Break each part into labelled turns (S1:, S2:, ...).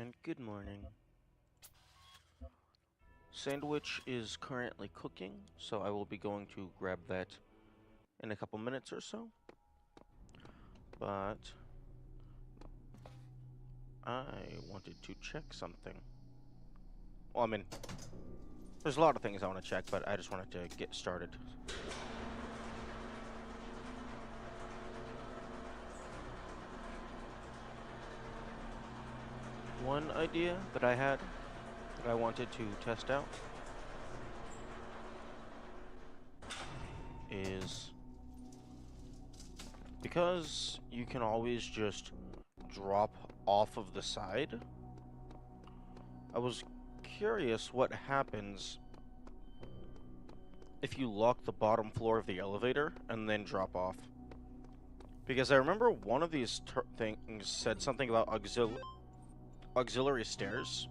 S1: And good morning. Sandwich is currently cooking, so I will be going to grab that in a couple minutes or so. But I wanted to check something. Well, I mean, there's a lot of things I want to check, but I just wanted to get started. One idea that I had that I wanted to test out is because you can always just drop off of the side. I was curious what happens if you lock the bottom floor of the elevator and then drop off. Because I remember one of these things said something about auxiliary stairs.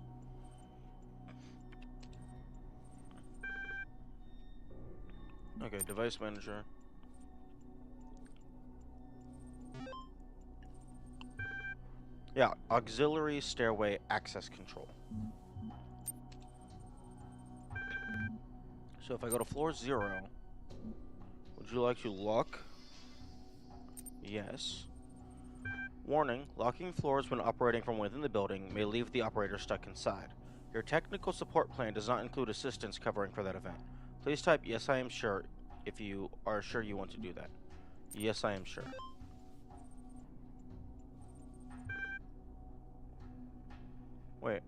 S1: Okay, device manager. Yeah, auxiliary stairway access control. So if I go to floor 0, would you like to lock? Yes. Warning, locking floors when operating from within the building may leave the operator stuck inside. Your technical support plan does not include assistance covering for that event. Please type yes I am sure if you are sure you want to do that. Yes I am sure. Wait.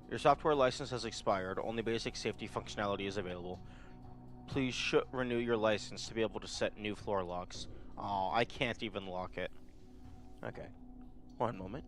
S1: Your software license has expired. Only basic safety functionality is available. Please renew your license to be able to set new floor locks. Oh, I can't even lock it. Okay. One moment.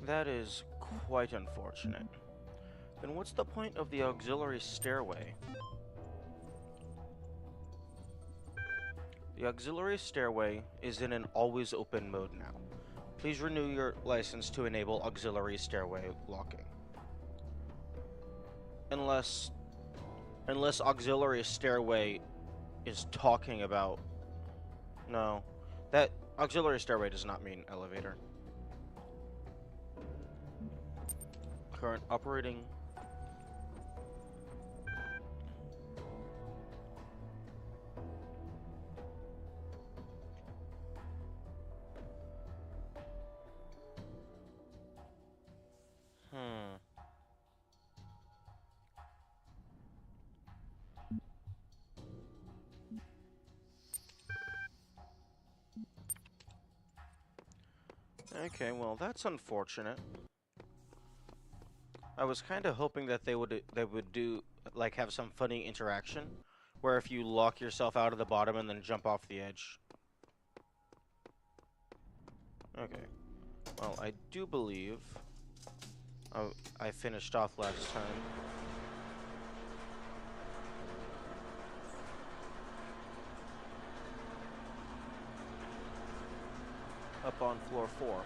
S1: That is quite unfortunate. Then what's the point of the auxiliary stairway? The auxiliary stairway is in an always open mode now. Please renew your license to enable auxiliary stairway locking. Unless auxiliary stairway is talking about... No. That auxiliary stairway does not mean elevator. Current operating... Okay, well, that's unfortunate. I was kind of hoping that they would do like have some funny interaction where if you lock yourself out of the bottom and then jump off the edge. Okay. Well, I do believe I finished off last time. Up on floor 4.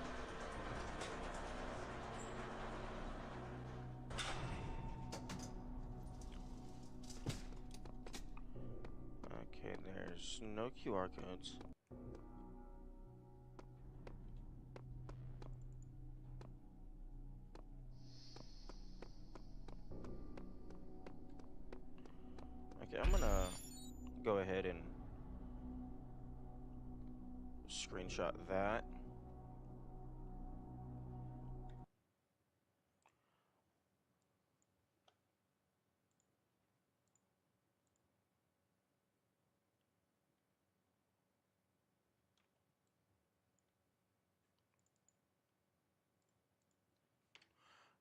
S1: Okay, there's no QR codes. Okay, I'm gonna go ahead and screenshot that.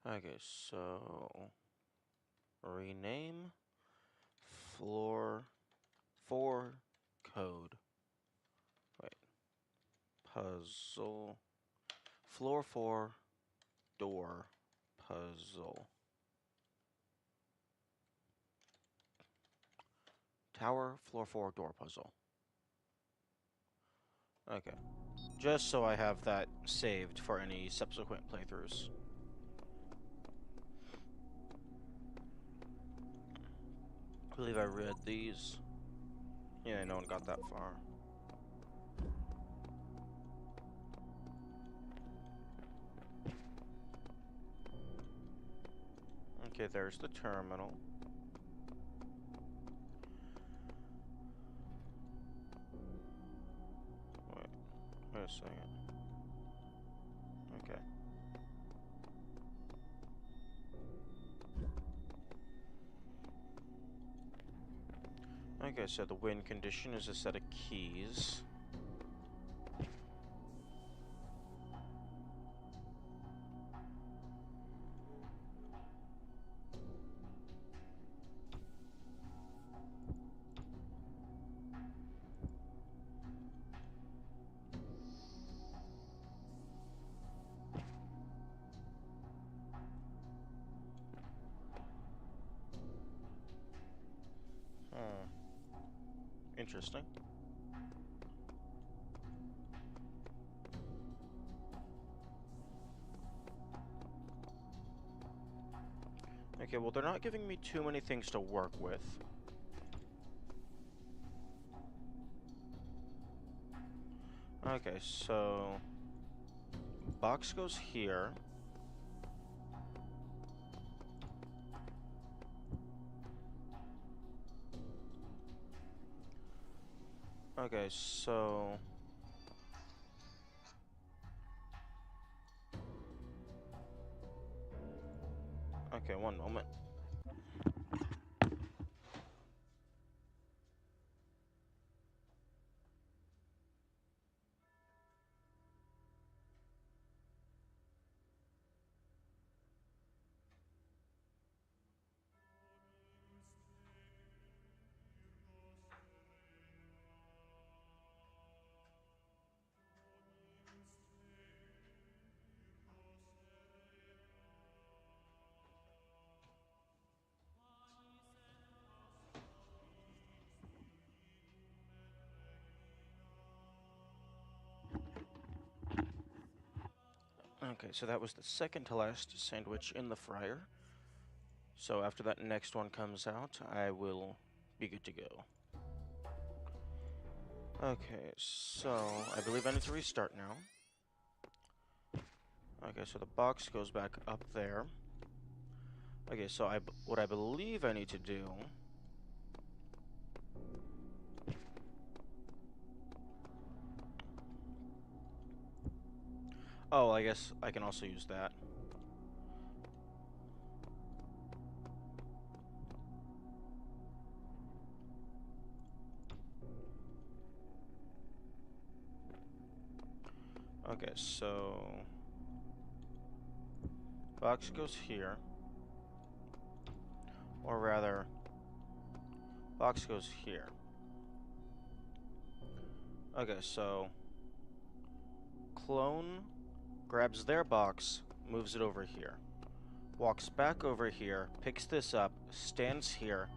S1: Okay, so rename floor puzzle. Floor 4 door puzzle. Tower, floor 4 door puzzle. Okay. Just so I have that saved for any subsequent playthroughs. I believe I read these. Yeah, no one got that far. Okay, there's the terminal. Wait a second. Okay. Okay, so the win condition is a set of keys. Interesting. Okay, well, they're not giving me too many things to work with. Okay, so box goes here. Okay, so okay, one moment. Okay, so that was the second to last sandwich in the fryer. So after that next one comes out, I will be good to go. Okay, so I believe I need to restart now. Okay, so the box goes back up there. Okay, so what I believe I need to do... Oh, I guess I can also use that. Okay, so... box goes here. Or rather, box goes here. Okay, so... clone grabs their box, moves it over here. Walks back over here, picks this up, stands here,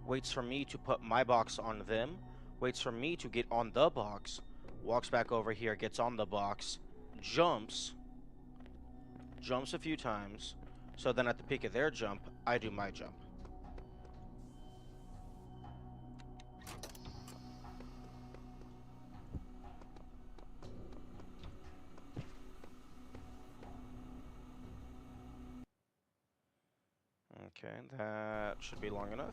S1: waits for me to put my box on them, waits for me to get on the box, walks back over here, gets on the box, jumps a few times, so then at the peak of their jump, I do my jump. Okay, that should be long enough.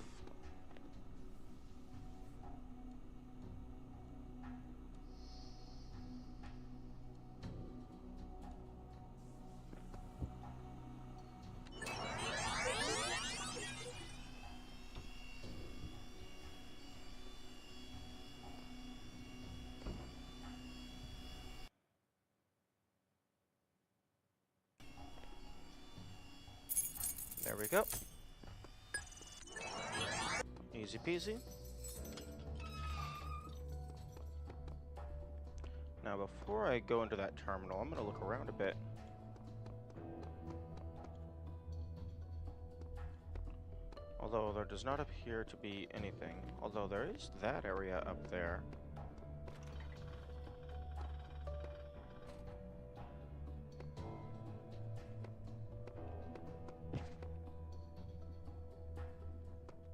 S1: There we go. Easy peasy. Now, before I go into that terminal, I'm going to look around a bit. Although there does not appear to be anything. Although there is that area up there.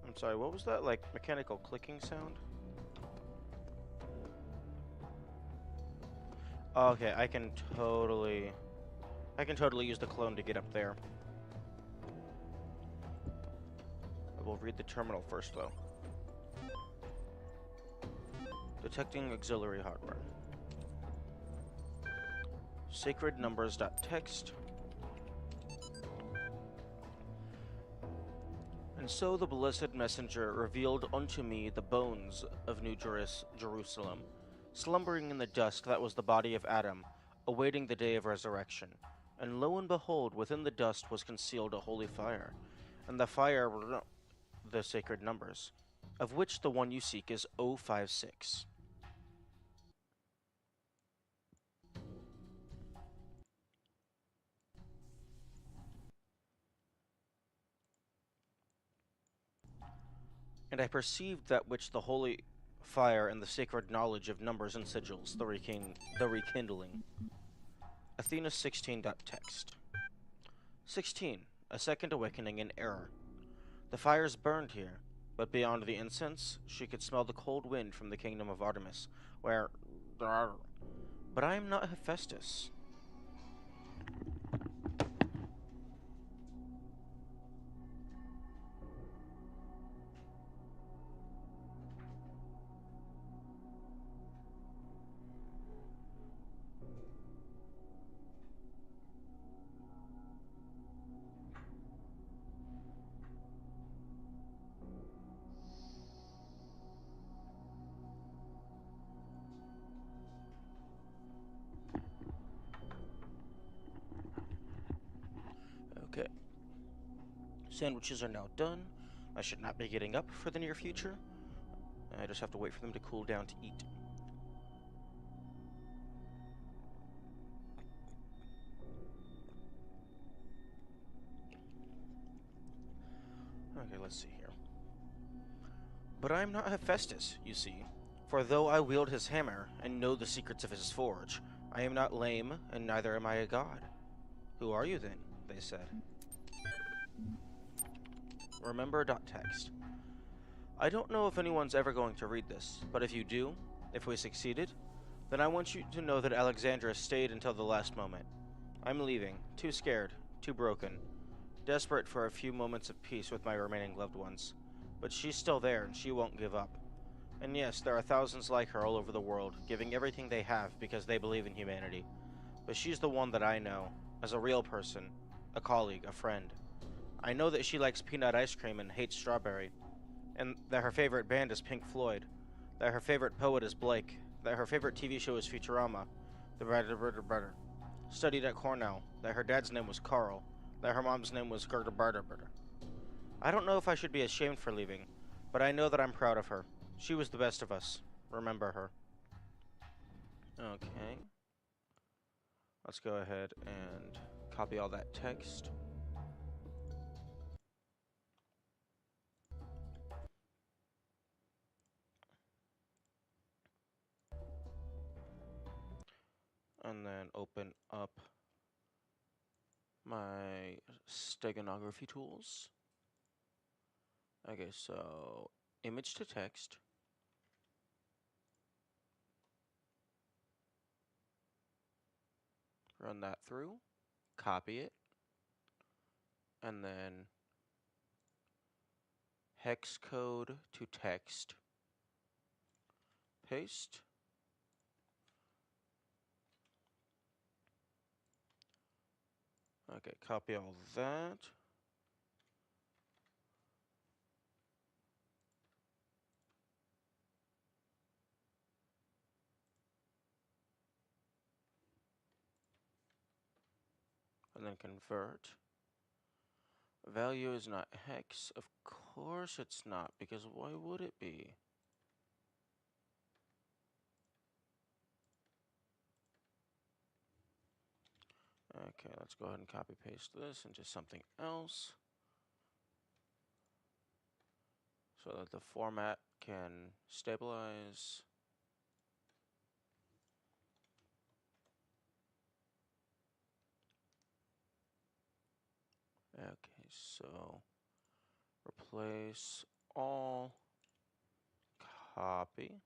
S1: I'm sorry, what was that, like, mechanical clicking sound? Okay, I can totally use the clone to get up there. I will read the terminal first, though. Detecting auxiliary hardware. Sacred numbers.txt. And so the blessed messenger revealed unto me the bones of New Jerusalem, slumbering in the dust that was the body of Adam, awaiting the day of resurrection. And lo and behold, within the dust was concealed a holy fire, and the fire were the sacred numbers, of which the one you seek is 056. And I perceived that which the holy fire and the sacred knowledge of numbers and sigils, the rekindling. Athena 16.txt. 16. A second awakening in error. The fires burned here, but beyond the incense, she could smell the cold wind from the kingdom of Artemis, where... But I am not Hephaestus. Okay. Sandwiches are now done. I should not be getting up for the near future. I just have to wait for them to cool down to eat. Okay, let's see here. But I am not Hephaestus, you see. For though I wield his hammer and know the secrets of his forge, I am not lame, and neither am I a god. Who are you then? They said. Remember.txt. I don't know if anyone's ever going to read this, but if you do, if we succeeded, then I want you to know that Alexandra stayed until the last moment. I'm leaving, too scared, too broken, desperate for a few moments of peace with my remaining loved ones. But she's still there, and she won't give up. And yes, there are thousands like her all over the world, giving everything they have because they believe in humanity. But she's the one that I know, as a real person, a colleague, a friend. I know that she likes peanut ice cream and hates strawberry, and that her favorite band is Pink Floyd, that her favorite poet is Blake, that her favorite TV show is Futurama, the brother, studied at Cornell, that her dad's name was Carl, that her mom's name was Gerda Barter. I don't know if I should be ashamed for leaving, but I know that I'm proud of her. She was the best of us. Remember her. Okay. Let's go ahead and copy all that text. And then open up my steganography tools. Okay, so image to text. Run that through, copy it, and then hex code to text, paste. Okay, copy all that. And then convert. Value is not hex. Of course it's not, because why would it be? Okay, let's go ahead and copy paste this into something else so that the format can stabilize. Okay, so replace all, copy.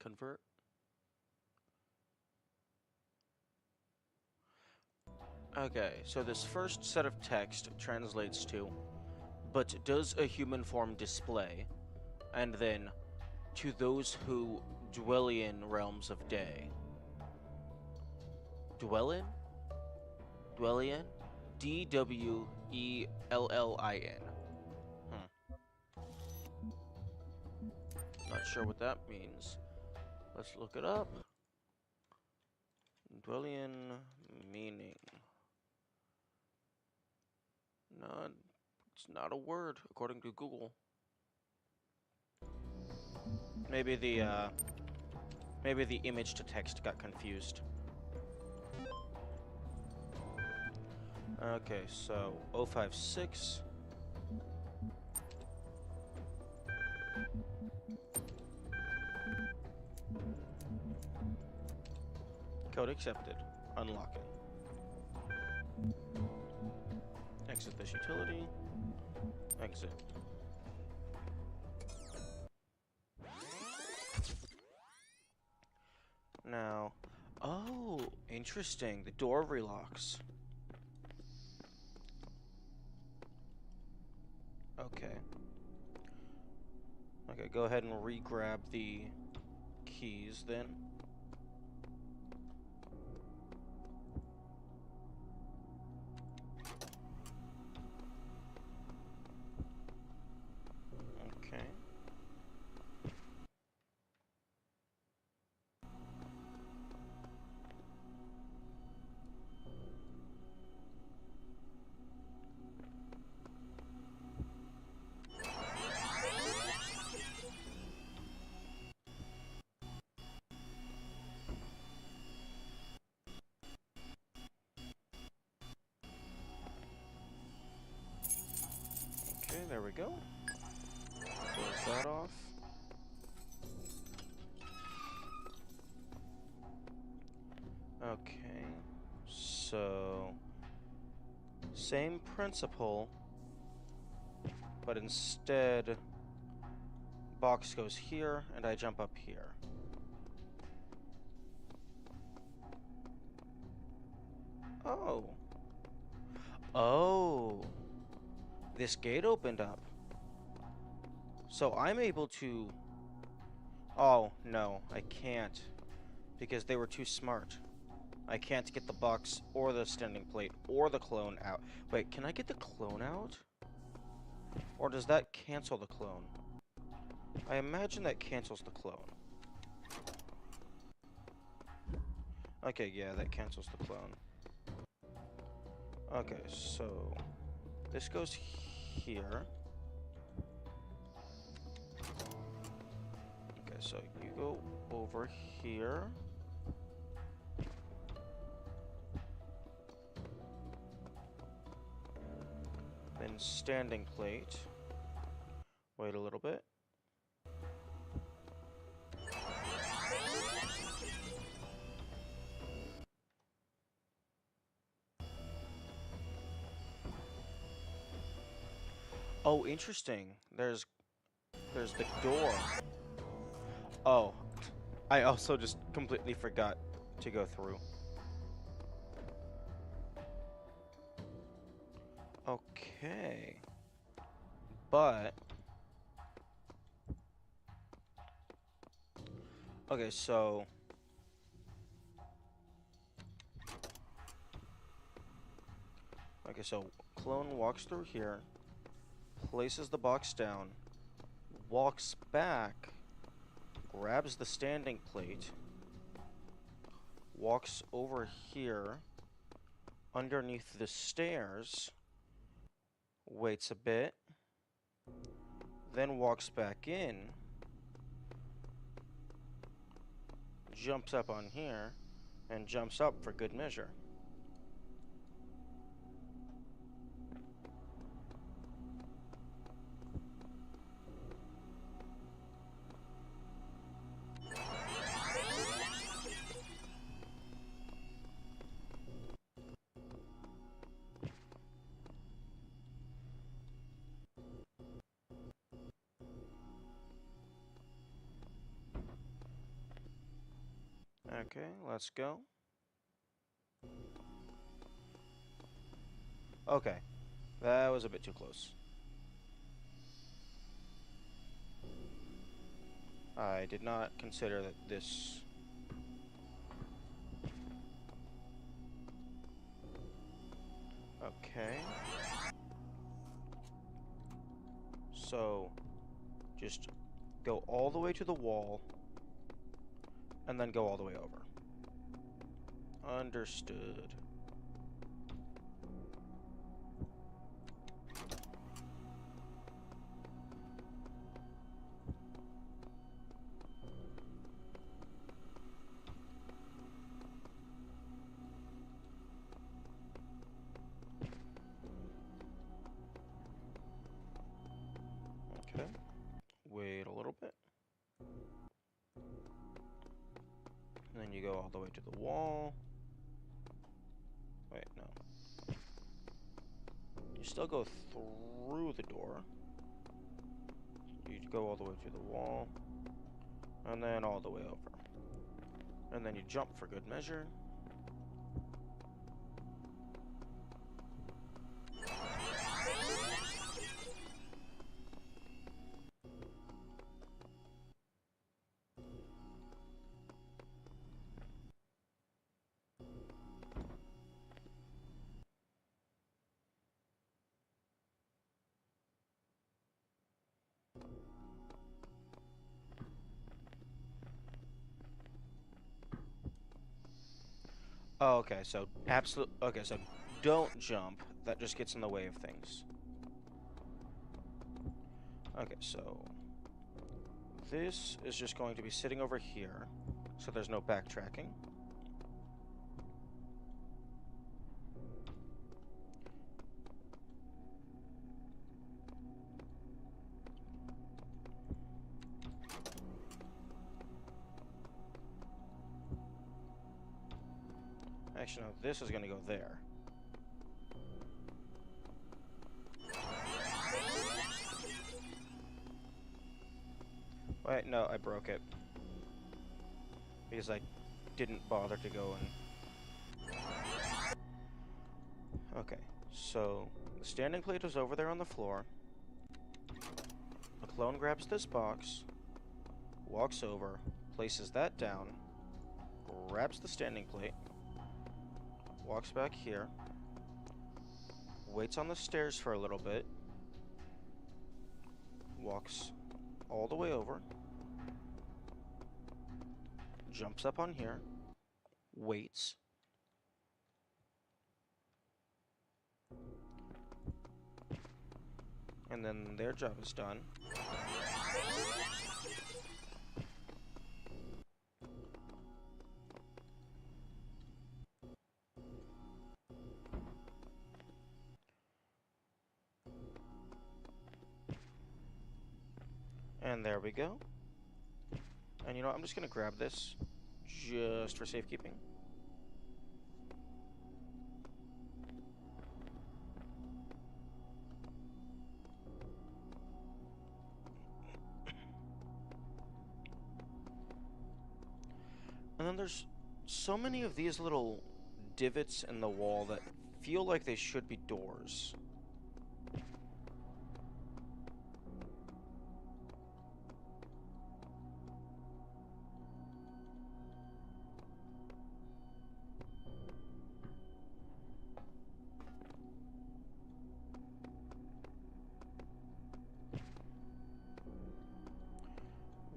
S1: Convert. Okay, so this first set of text translates to, but does a human form display? And then, to those who dwell in realms of day. Dwell in? Dwellin? Dwellin. Not sure what that means. Let's look it up. Dwellian meaning. No, it's not a word according to Google. Maybe the image to text got confused. Okay, so 056. Code accepted. Unlocking. Exit this utility. Exit. Now, oh, interesting. The door relocks. Okay. Okay, go ahead and re-grab the keys then. Okay. Okay, there we go. Close that off. Okay. So, same principle, but instead, box goes here, and I jump up here. Oh. Oh. This gate opened up. So I'm able to... Oh, no, I can't. Because they were too smart. I can't get the box, or the standing plate, or the clone out. Wait, can I get the clone out? Or does that cancel the clone? I imagine that cancels the clone. Okay, yeah, that cancels the clone. Okay, so... this goes here. Okay, so you go over here. Then standing plate. Wait a little bit. Oh, interesting. There's the door. Oh, I also just completely forgot to go through. Okay. But... okay, so... okay, so clone walks through here, places the box down, walks back, grabs the standing plate, walks over here, underneath the stairs, waits a bit, then walks back in, jumps up on here, and jumps up for good measure. Okay, let's go. Okay, that was a bit too close. I did not consider that this... Okay. So, just go all the way to the wall, and then go all the way over. Understood. Okay. Wait a little bit. And then you go all the way to the wall. Wait, no. You still go through the door. You go all the way to the wall. And then all the way over. And then you jump for good measure. Oh, okay, so okay, so don't jump. That just gets in the way of things. Okay, so this is just going to be sitting over here, so there's no backtracking. Actually, no, this is going to go there. Wait, no, I broke it. Because I didn't bother to go and... Okay, so the standing plate is over there on the floor. The clone grabs this box, walks over, places that down, grabs the standing plate, walks back here, waits on the stairs for a little bit, walks all the way over, jumps up on here, waits, and then their job is done. And there we go. And you know what, I'm just gonna grab this, just for safekeeping. And then there's so many of these little divots in the wall that feel like they should be doors.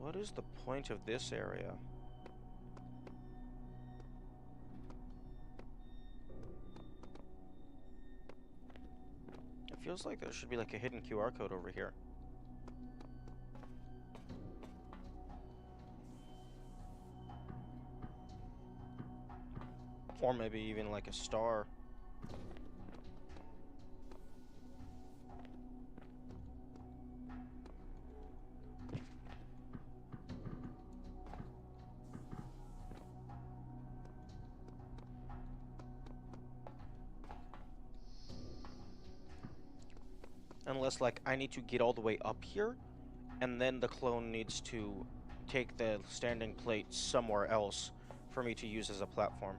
S1: What is the point of this area? It feels like there should be like a hidden QR code over here. Or maybe even like a star. Unless, like, I need to get all the way up here, and then the clone needs to take the standing plate somewhere else for me to use as a platform.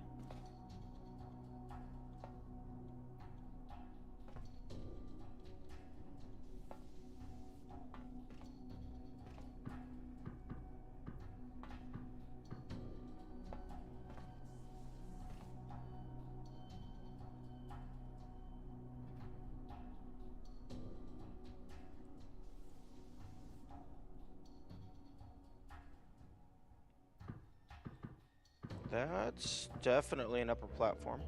S1: That's definitely an upper platform.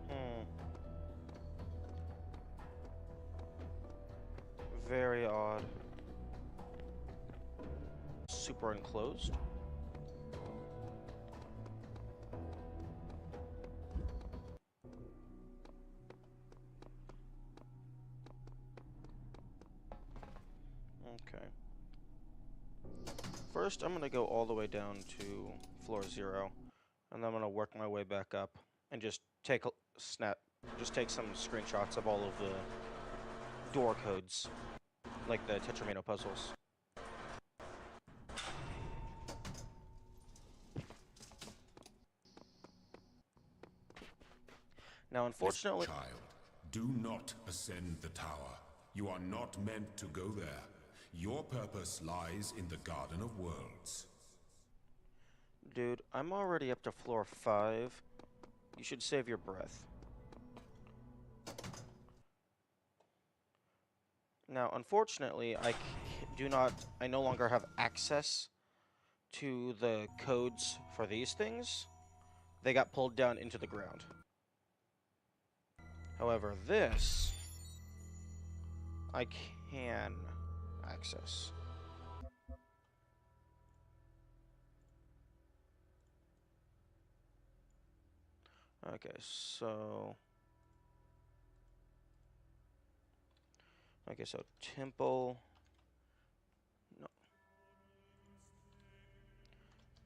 S1: Hmm. Very odd. Super enclosed. Okay. First, I'm gonna go all the way down to floor 0, and then I'm gonna work my way back up and just take some screenshots of all of the door codes, like the Tetramino puzzles. Now, unfortunately,
S2: Child, do not ascend the tower. You are not meant to go there. Your purpose lies in the Garden of Worlds.
S1: dude, I'm already up to floor 5. You should save your breath. Now, unfortunately, I no longer have access to the codes for these things. They got pulled down into the ground. However, this I can access. Okay, so Temple, no,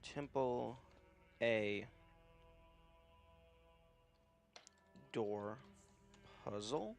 S1: Temple A door puzzle.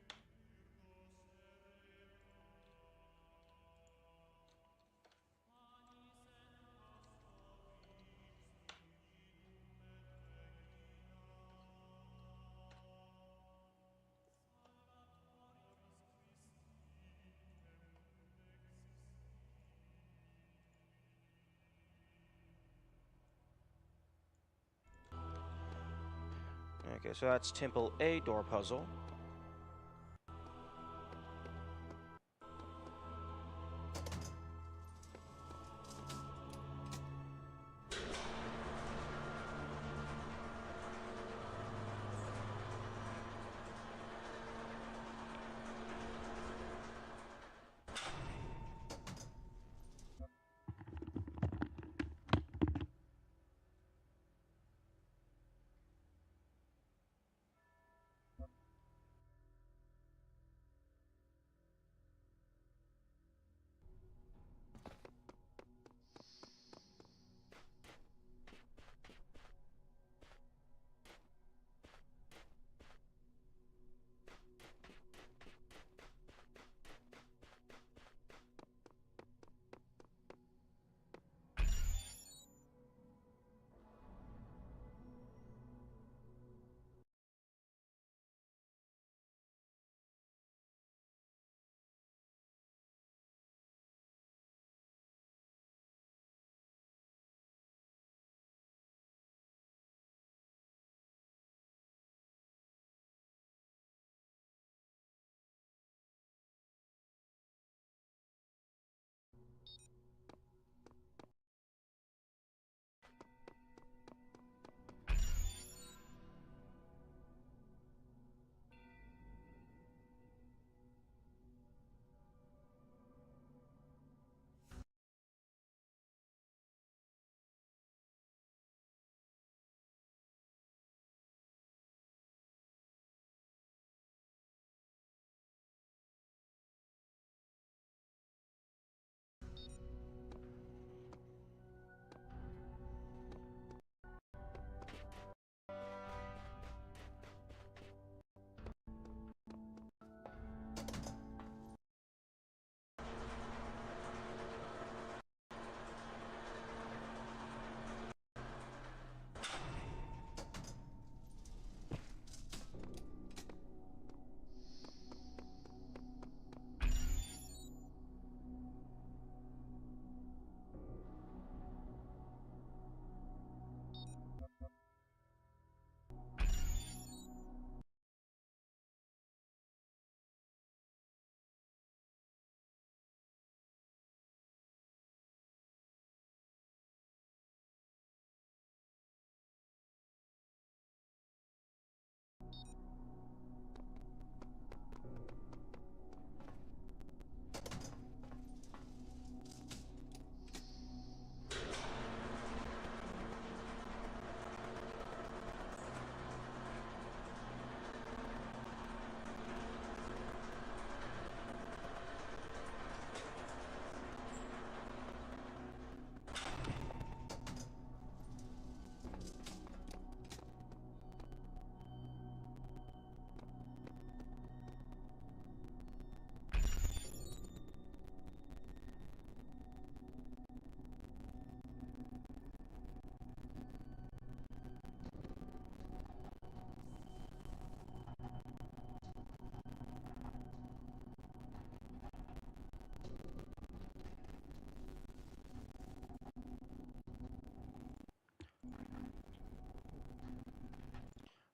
S1: Okay, so that's Temple A door puzzle.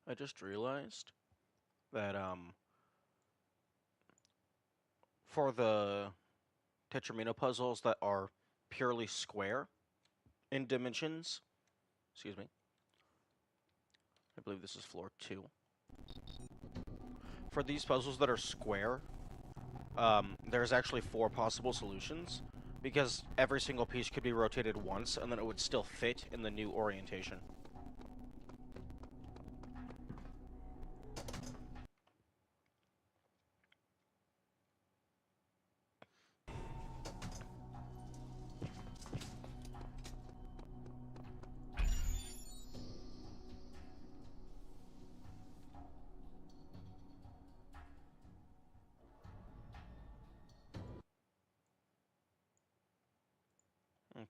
S1: I just realized that for the Tetramino puzzles that are purely square in dimensions, excuse me, I believe this is floor 2. For these puzzles that are square, there's actually 4 possible solutions, because every single piece could be rotated once, and then it would still fit in the new orientation.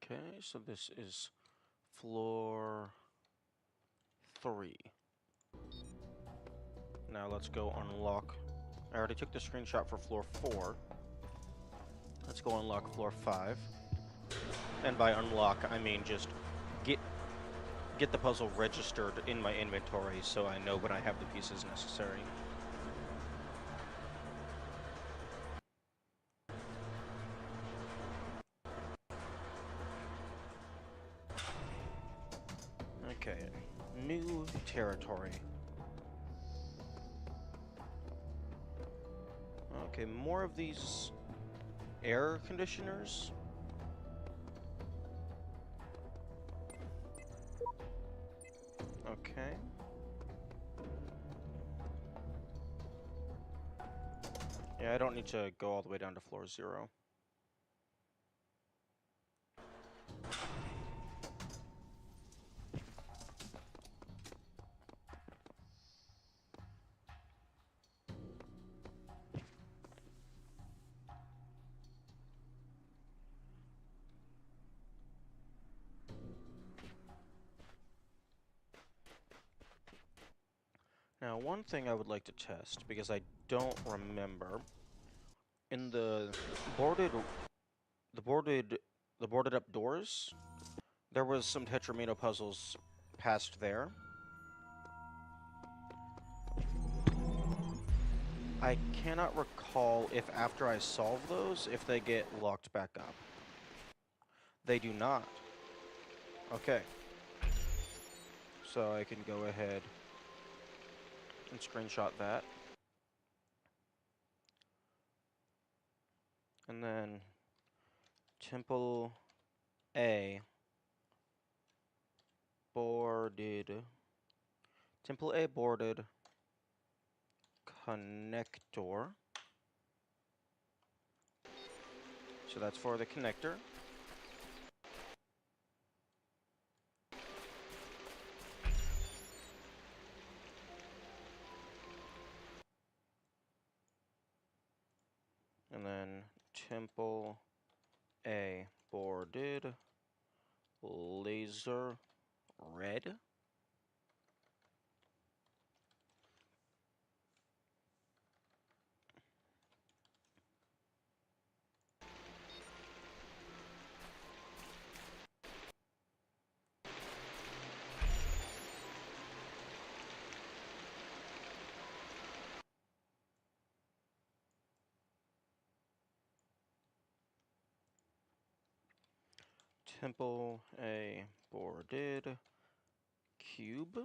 S1: Okay, so this is floor 3. Now let's go unlock. I already took the screenshot for floor 4. Let's go unlock floor 5. And by unlock, I mean just get the puzzle registered in my inventory so I know when I have the pieces necessary. Okay, new territory. Okay, more of these air conditioners. Okay. Yeah, I don't need to go all the way down to floor 0. Now, one thing I would like to test, because I don't remember, in the boarded up doors, there was some Tetramino puzzles past there. I cannot recall if after I solve those, if they get locked back up. They do not. Okay. So I can go ahead and screenshot that. And then Temple A boarded. Temple A boarded connector. So that's for the connector. And then Temple A boarded laser red. Temple A boarded cube.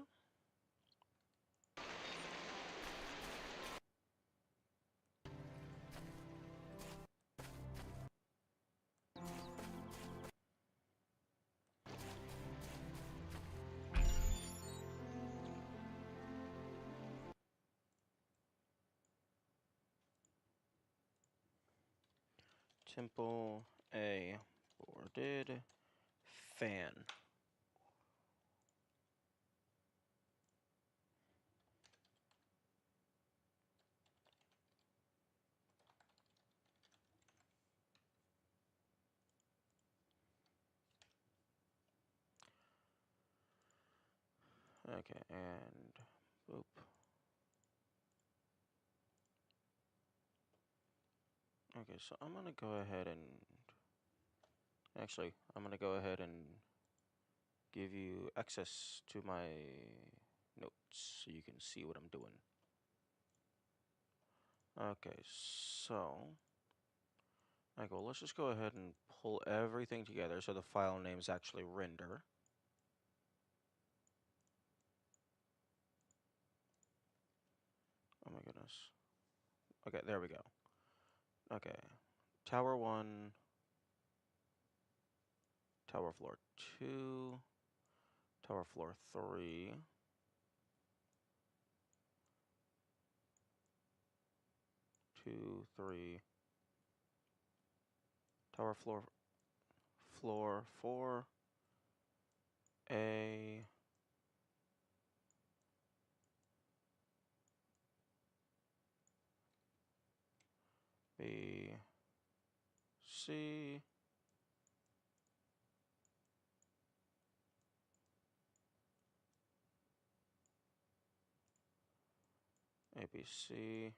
S1: Temple A boarded fan. Okay, and boop. Okay, so I'm gonna go ahead and actually, I'm gonna go ahead and give you access to my notes so you can see what I'm doing. Okay, so well, let's just go ahead and pull everything together so the file names actually render. Oh my goodness. Okay, there we go. Okay, Tower 1, Tower Floor 2, Tower Floor 3, 2, 3, Tower Floor 4, A, B, C, A, B, C,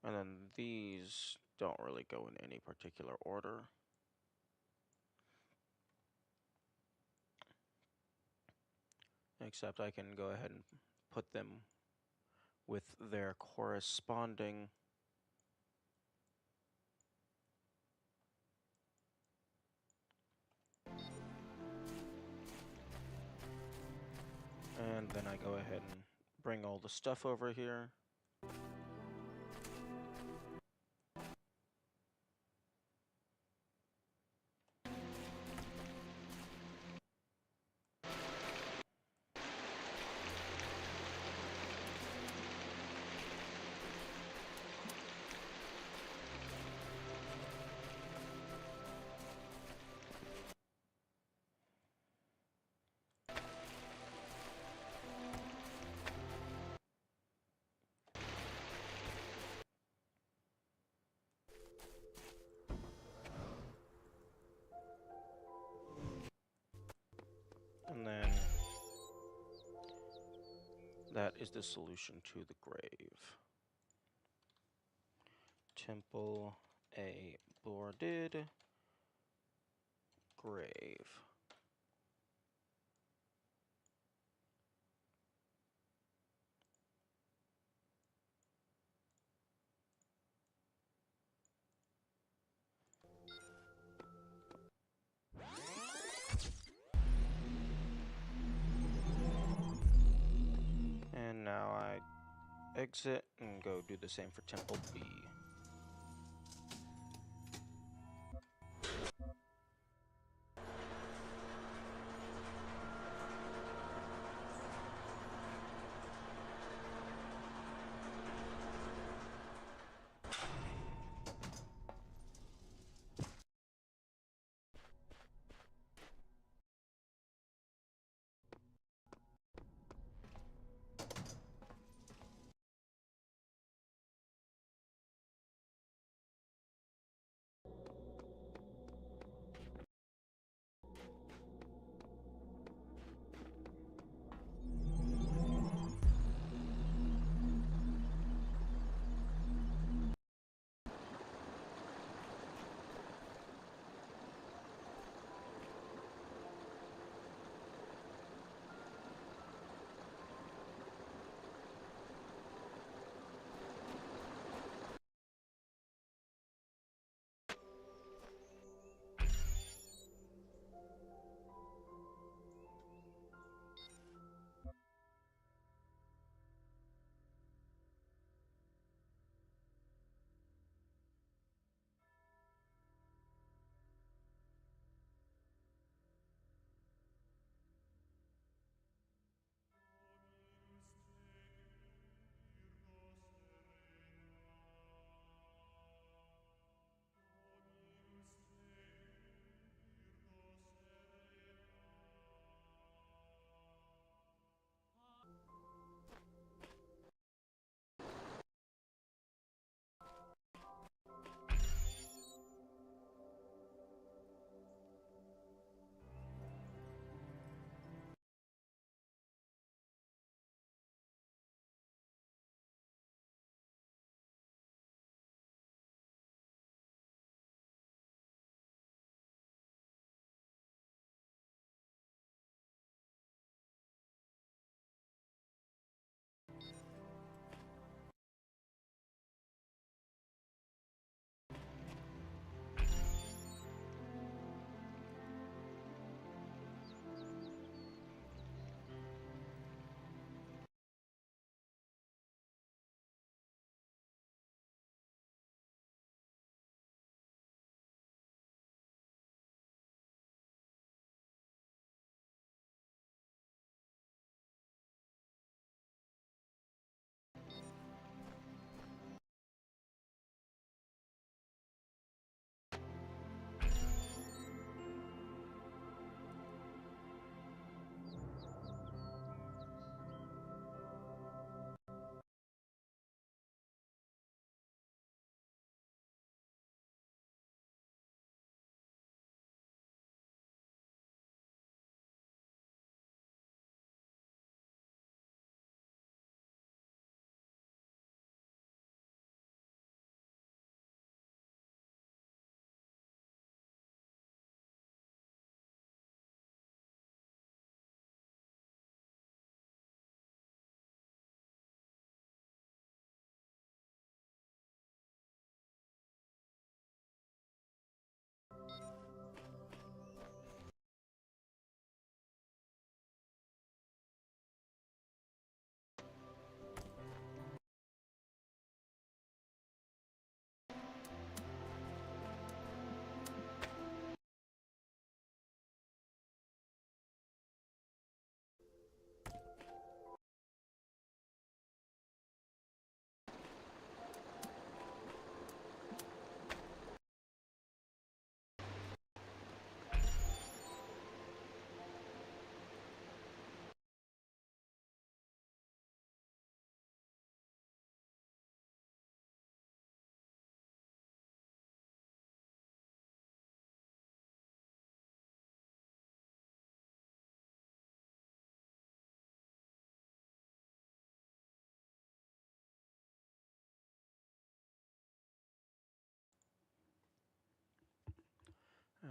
S1: and then these don't really go in any particular order. Except I can go ahead and put them with their corresponding and then I go ahead and bring all the stuff over here. And then that is the solution to the grave. Temple a boarded grave. And now I exit and go do the same for Temple B.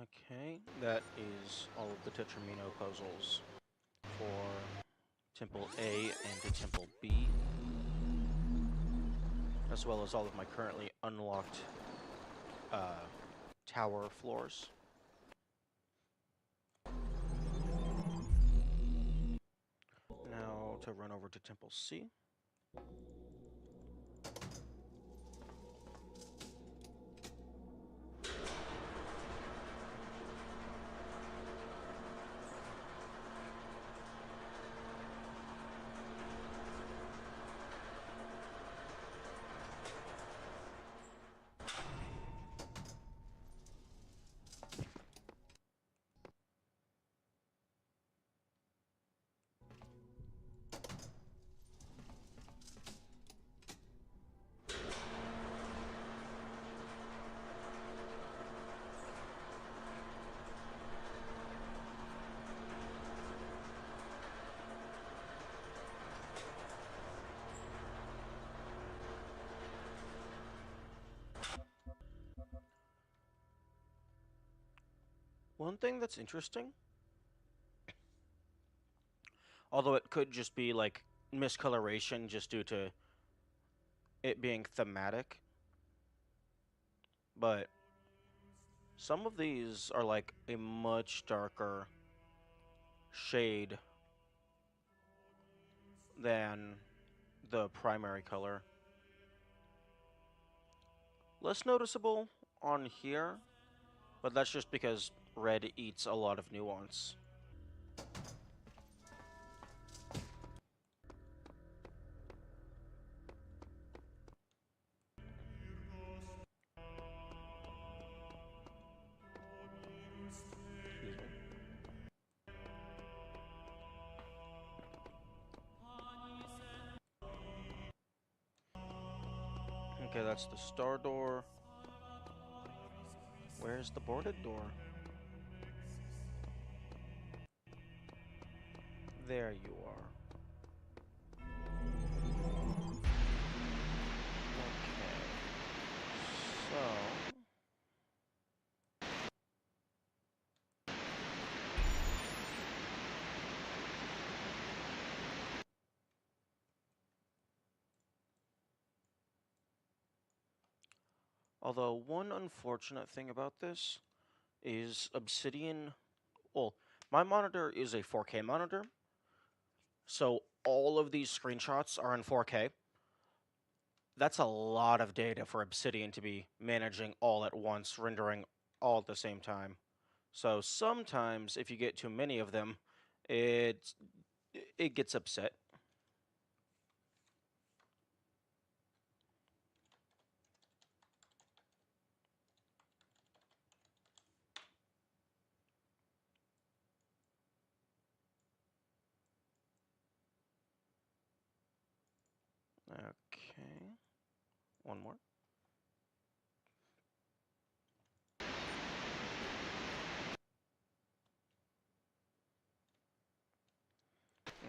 S1: Okay, that is all of the Tetramino puzzles for Temple A and to Temple B, as well as all of my currently unlocked tower floors. Now to run over to Temple C. One thing that's interesting, although it could just be like miscoloration just due to it being thematic, but some of these are like a much darker shade than the primary color. Less noticeable on here, but that's just because red eats a lot of nuance. Excuse me. Okay, that's the star door. Where's the boarded door? There you are. Okay. So... Although, one unfortunate thing about this is Obsidian... Well, my monitor is a 4K monitor, so all of these screenshots are in 4K. That's a lot of data for Obsidian to be managing all at once, rendering all at the same time. So sometimes, if you get too many of them, it gets upset. Okay, one more.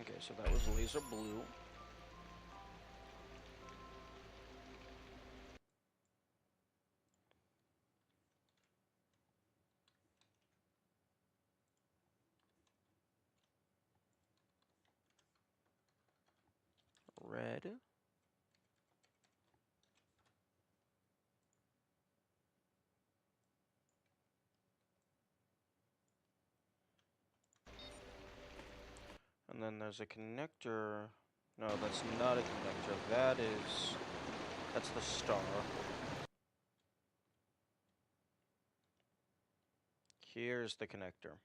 S1: Okay, so that was laser blue. Red. And then there's a connector. No, that's not a connector. That's the star. Here's the connector.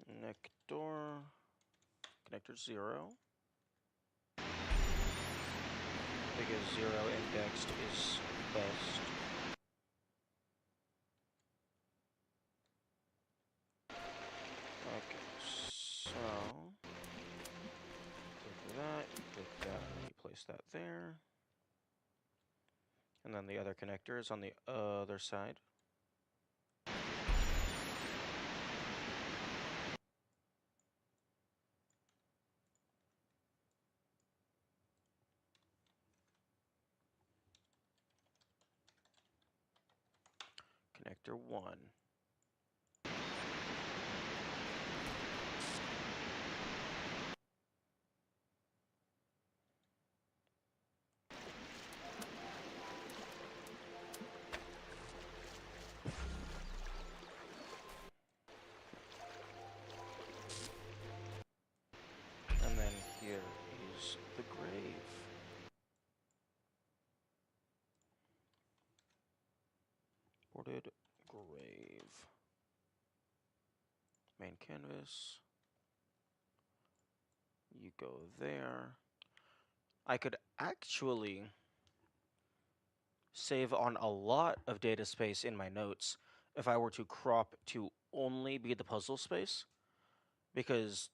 S1: Connector. Connector 0. Because 0 indexed is best. Okay, so click that, and you place that there. And then the other connector is on the other side. Connector 1. And then here is the grave. Boarded grave. Main canvas. You go there. I could actually save on a lot of data space in my notes if I were to crop to only be the puzzle space, because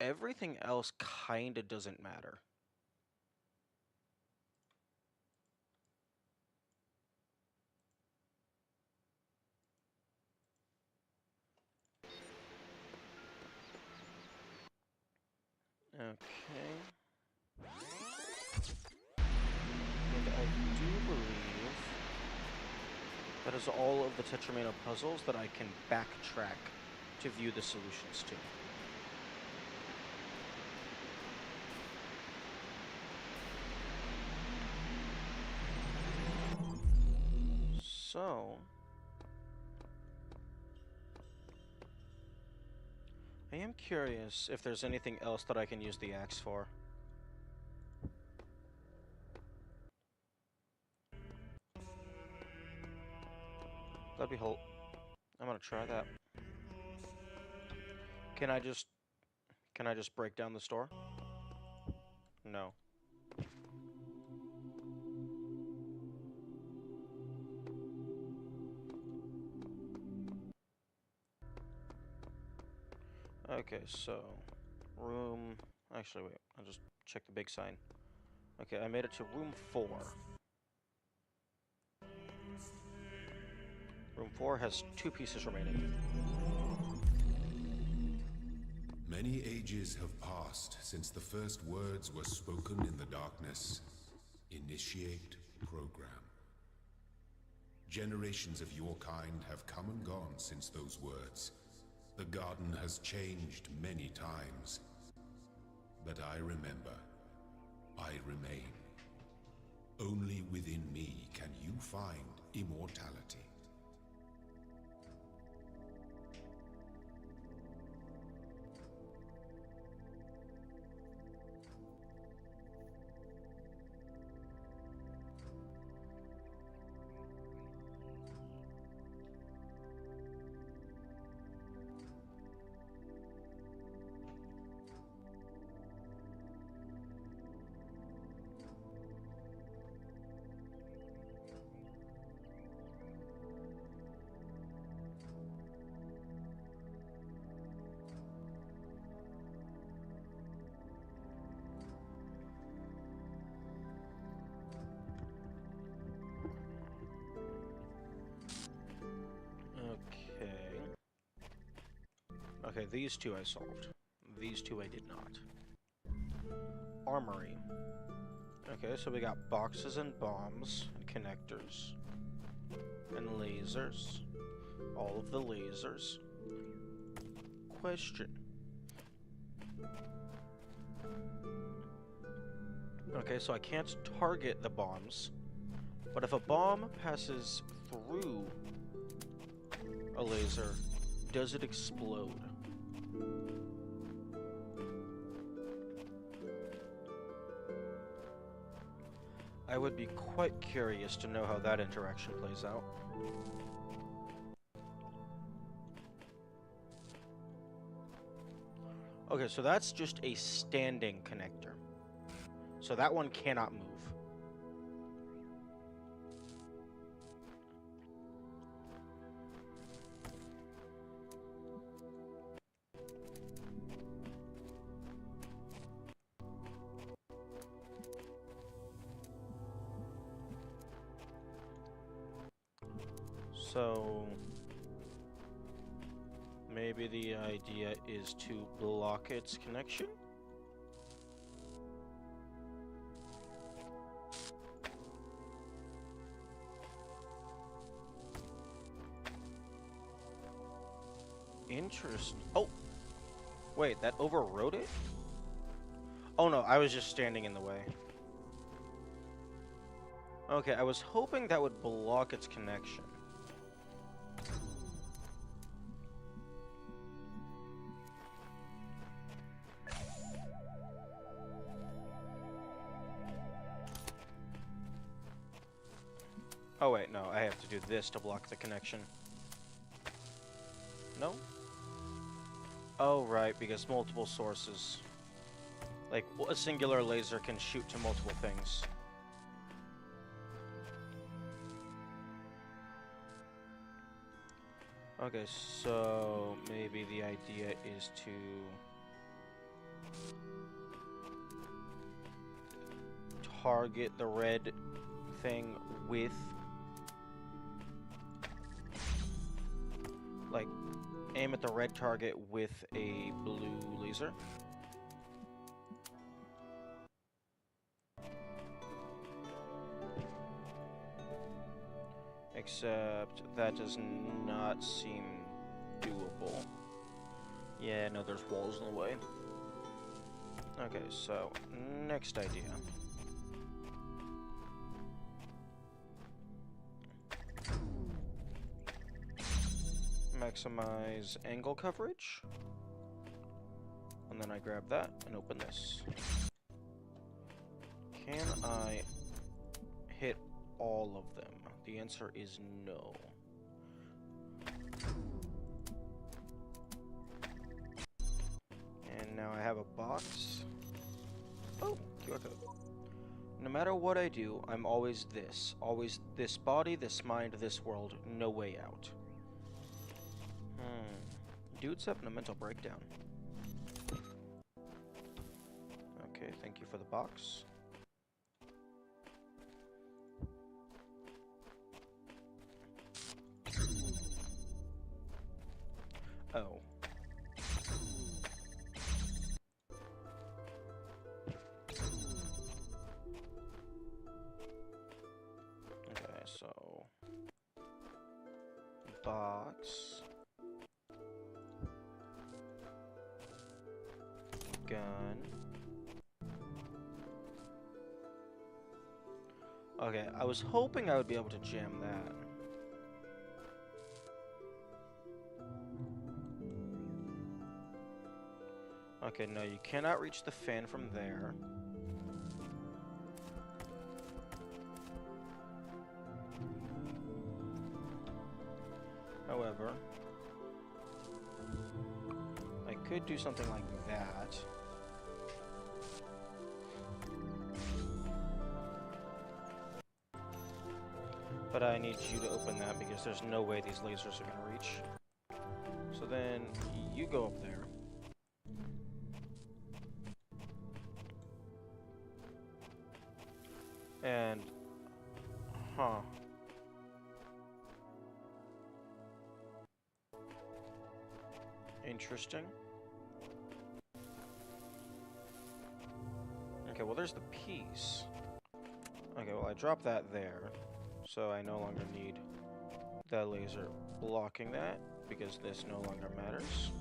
S1: everything else kinda doesn't matter. Okay. And I do believe that is all of the Tetramino puzzles that I can backtrack to view the solutions to. So, I am curious if there's anything else that I can use the axe for. That'd be I'm gonna try that. Can I just break down the store? No. Okay, so room. Actually, wait. I'll just check the big sign. Okay, I made it to room 4. Room 4 has 2 pieces remaining.
S2: Many ages have passed since the first words were spoken in the darkness. Initiate program. Generations of your kind have come and gone since those words. The garden has changed many times. But I remember. I remain. Only within me can you find immortality.
S1: Okay, these 2 I solved. These 2 I did not. Armory. Okay, so we got boxes and bombs, and connectors, and lasers. All of the lasers. Question. Okay, so I can't target the bombs, but if a bomb passes through a laser, does it explode? I would be quite curious to know how that interaction plays out. Okay, so that's just a standing connector. So that one cannot move. So maybe the idea is to block its connection? Interest. Oh! Wait, that overrode it? Oh no, I was just standing in the way. Okay, I was hoping that would block its connection. Oh wait, no, I have to do this to block the connection. No? Oh right, because multiple sources. Like, a singular laser can shoot to multiple things. Okay, so maybe the idea is to target the red thing with, like, aim at the red target with a blue laser. Except that does not seem doable. Yeah, no, there's walls in the way. Okay, so next idea. Maximize angle coverage. And then I grab that and open this. Can I hit all of them? The answer is no. And now I have a box. Oh, QR code. No matter what I do, I'm always this. Always this body, this mind, this world. No way out. Dude's having a mental breakdown. Okay, thank you for the box. Oh. Okay, so box, gun. Okay, I was hoping I would be able to jam that. Okay, no, you cannot reach the fan from there. However, I could do something like that. But I need you to open that because there's no way these lasers are gonna reach. So then, you go up there. And, huh. Interesting. Okay, well there's the piece. Okay, well I dropped that there. So I no longer need that laser blocking that, because this no longer matters.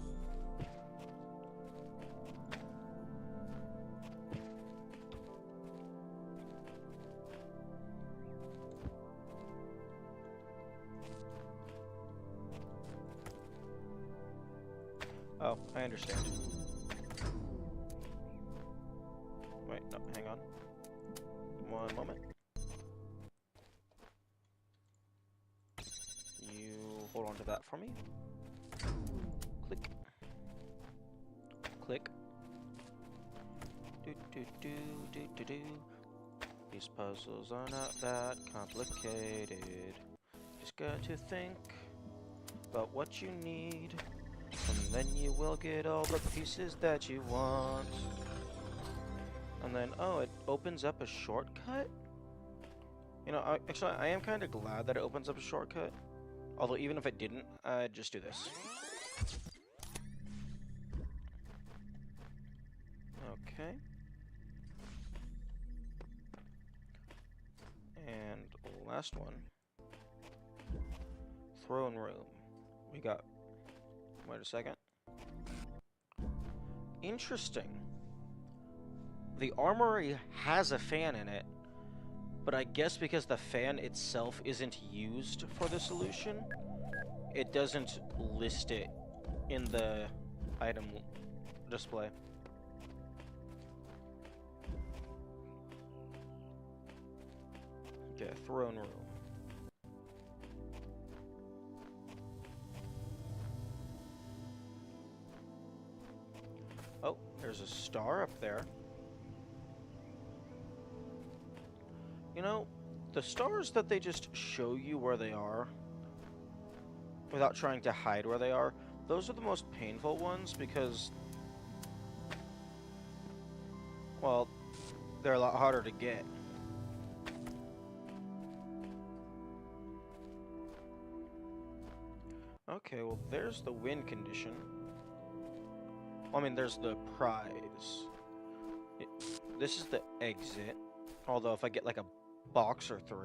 S1: Oh, I understand. Wait, no, hang on. One moment. You hold on to that for me. Click. Click. Do do do do do do. These puzzles are not that complicated. Just got to think about what you need, and then you will get all the pieces that you want. And then, oh, it opens up a shortcut? You know, actually, I am kind of glad that it opens up a shortcut. Although, even if it didn't, I'd just do this. Okay. And last one. Throne room. We got... Wait a second. Interesting. The armory has a fan in it, but I guess because the fan itself isn't used for the solution, it doesn't list it in the item display. Okay, throne room. Oh, there's a star up there. You know, the stars that they just show you where they are, without trying to hide where they are, those are the most painful ones because, well, they're a lot harder to get. Okay, well, there's the win condition. Well, I mean, there's the prize. This is the exit. Although, if I get, like, a box or 3...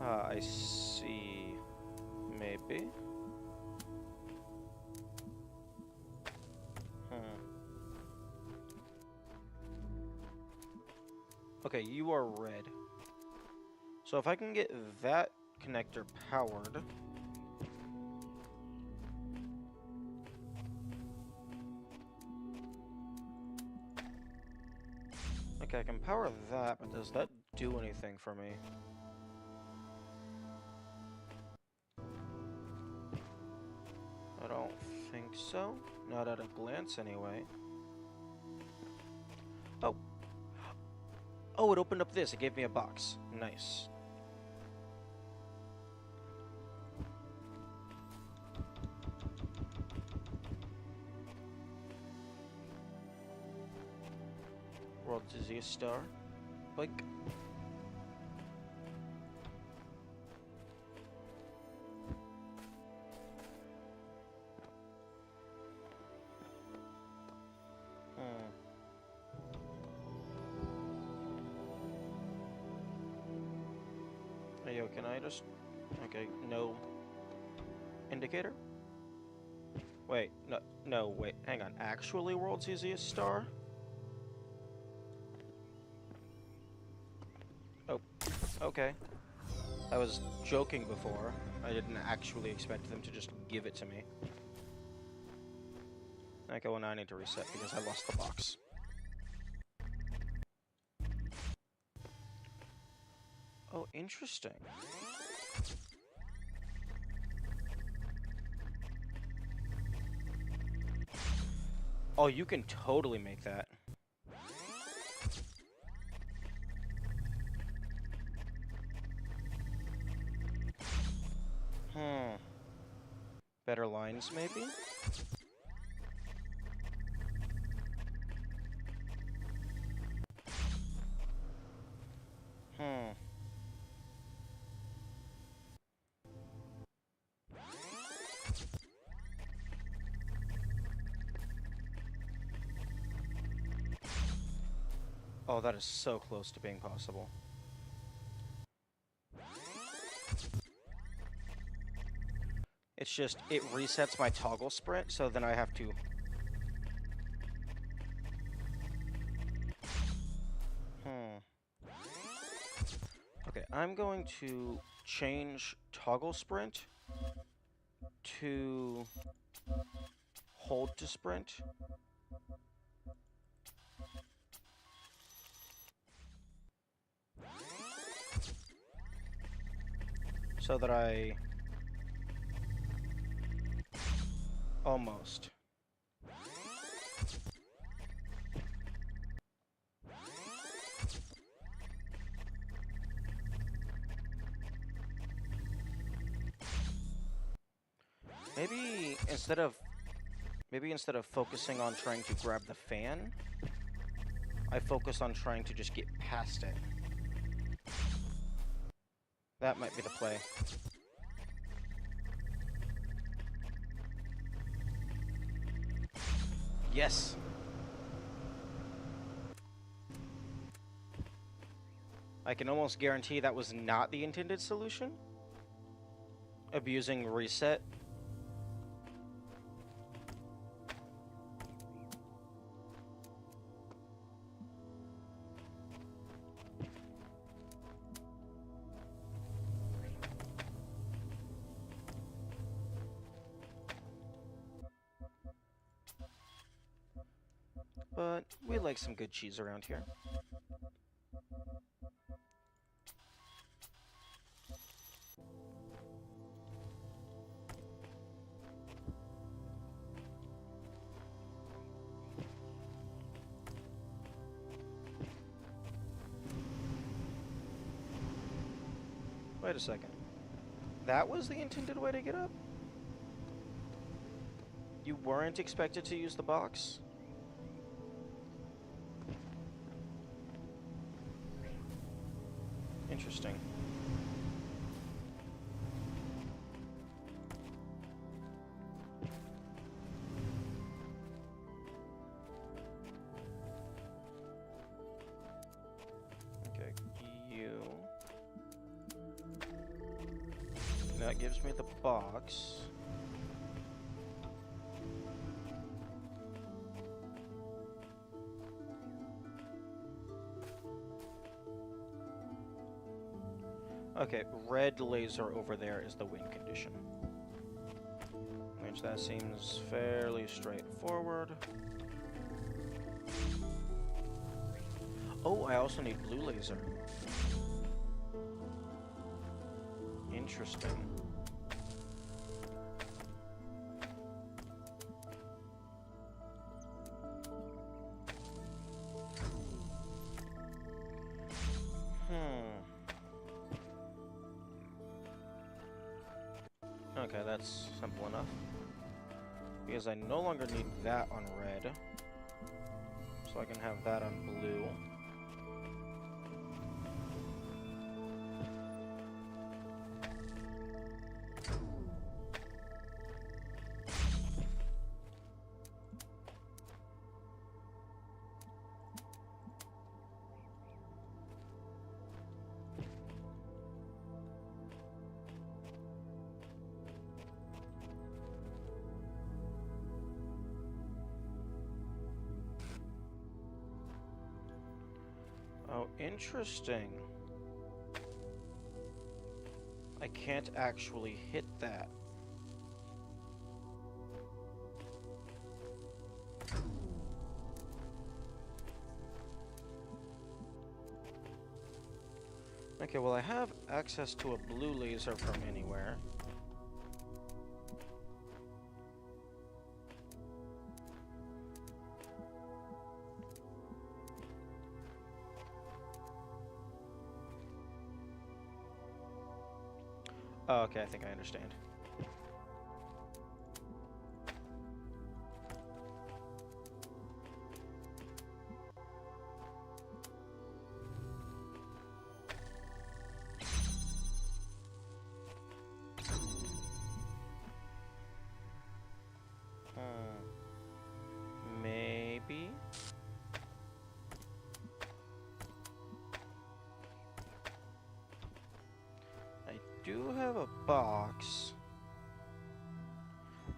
S1: I see. Maybe. Okay, you are red. So if I can get that connector powered... Okay, I can power that, but does that do anything for me? I don't think so. Not at a glance, anyway. Oh. Oh, it opened up this. It gave me a box. Nice. World's easiest star. Like. Hey, yo, can I just... Okay, no... Indicator? Wait, no, wait, hang on. Actually world's easiest star? Oh, okay. I was joking before. I didn't actually expect them to just give it to me. Okay, well now I need to reset because I lost the box. Oh, interesting. Oh, you can totally make that. Better lines, maybe? Oh, that is so close to being possible. It's just, it resets my toggle sprint, so then I have to... Okay, I'm going to change toggle sprint to hold to sprint. So that I... Almost. Maybe instead of focusing on trying to grab the fan, I focus on trying to just get past it. That might be the play. Yes! I can almost guarantee that was not the intended solution. Abusing reset. But we like some good cheese around here. Wait a second. That was the intended way to get up? You weren't expected to use the box? Interesting. Okay, you. That gives me the box. Okay, red laser over there is the win condition. Which that seems fairly straightforward. Oh, I also need blue laser. Interesting. Okay, that's simple enough. Because I no longer need that on red. So I can have that on blue. Oh, interesting. I can't actually hit that. Okay, well I have access to a blue laser from anywhere. Oh, okay, I think I understand. Maybe. I do have a box.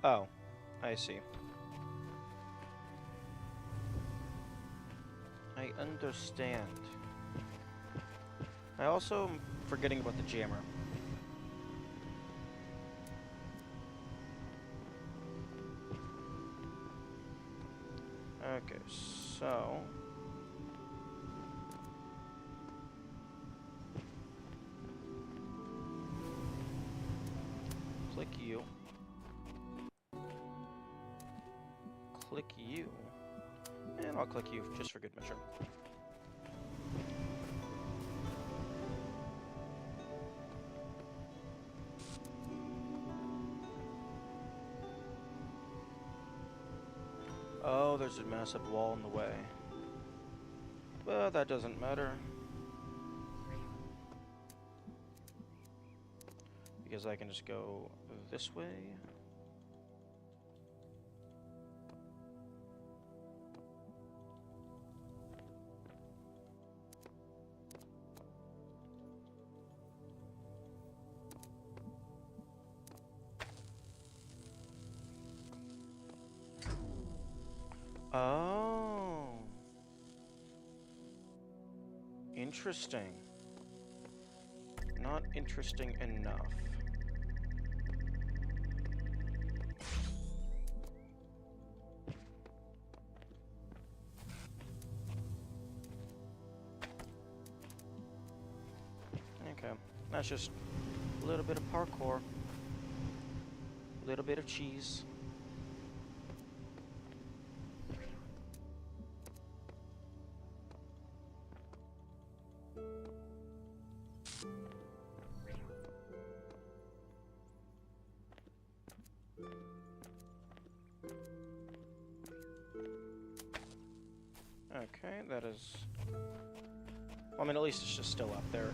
S1: Oh, I see. I understand. I also am forgetting about the jammer. Okay, so... click you. Click you. And I'll click you just for good measure. Oh, there's a massive wall in the way. But that doesn't matter. Because I can just go this way. Oh. Interesting. Not interesting enough. Okay, that's just a little bit of parkour. A little bit of cheese. Okay, that is... I mean, at least it's just still up there.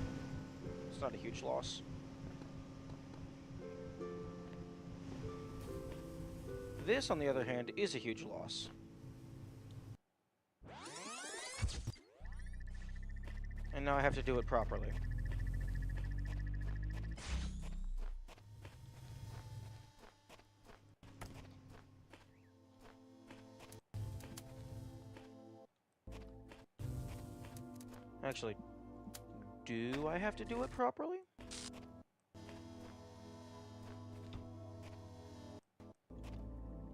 S1: It's not a huge loss. This, on the other hand, is a huge loss. And now I have to do it properly. Actually, do I have to do it properly?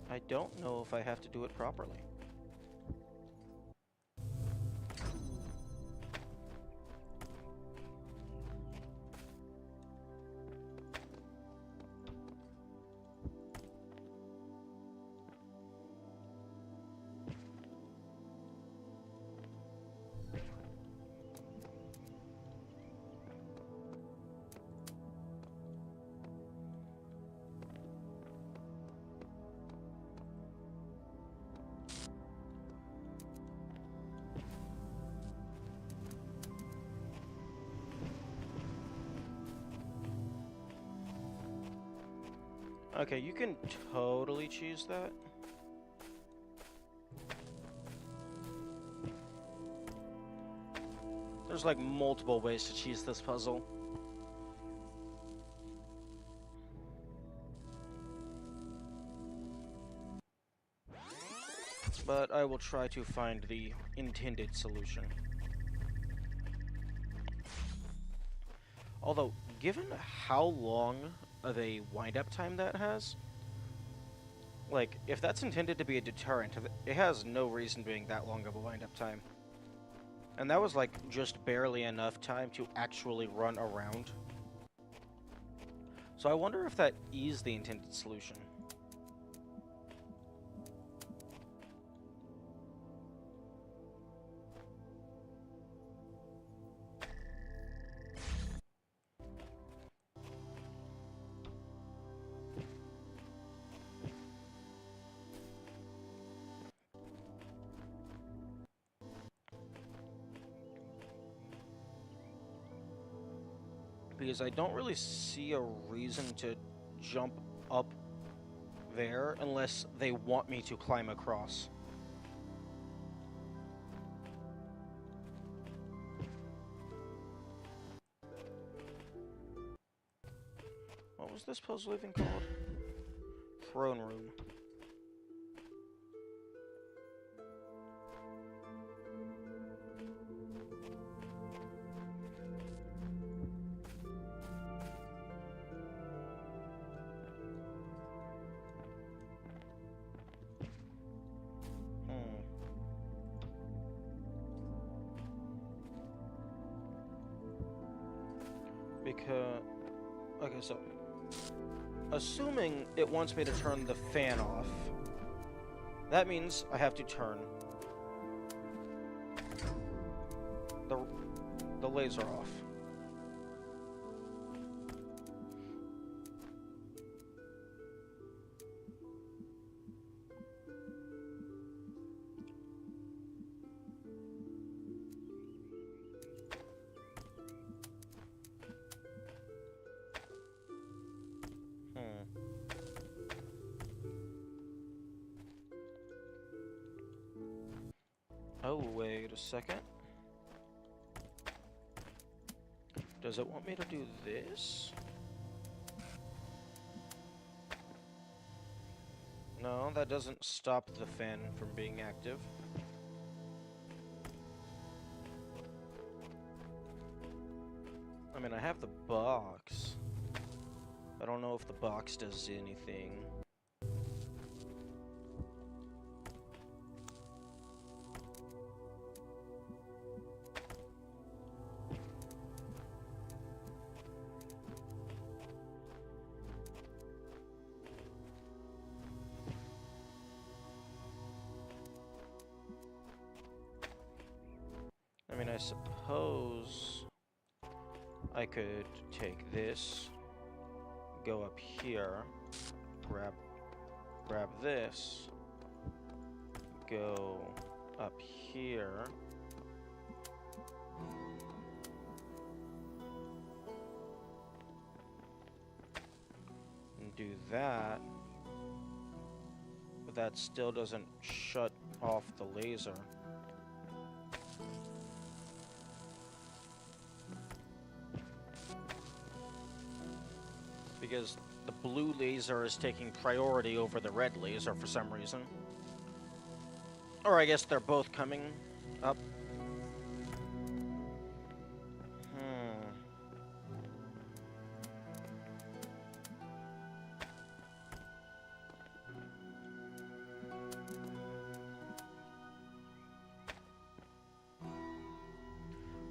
S1: I don't know if I have to do it properly. Okay, you can totally choose that. There's like multiple ways to cheese this puzzle. But I will try to find the intended solution. Although, given how long of a wind-up time that has, like, if that's intended to be a deterrent, it has no reason being that long of a wind-up time. And that was, like, just barely enough time to actually run around. So I wonder if that is the intended solution. Because I don't really see a reason to jump up there unless they want me to climb across. What was this puzzle even called? Throne room. Because... Okay, so... Assuming it wants me to turn the fan off, that means I have to turn the laser off. Oh, wait a second. Does it want me to do this? No, that doesn't stop the fan from being active. I mean, I have the box. I don't know if the box does anything. I mean, I suppose I could take this, go up here, grab this, go up here, and do that, but that still doesn't shut off the laser. Because the blue laser is taking priority over the red laser for some reason. Or I guess they're both coming up.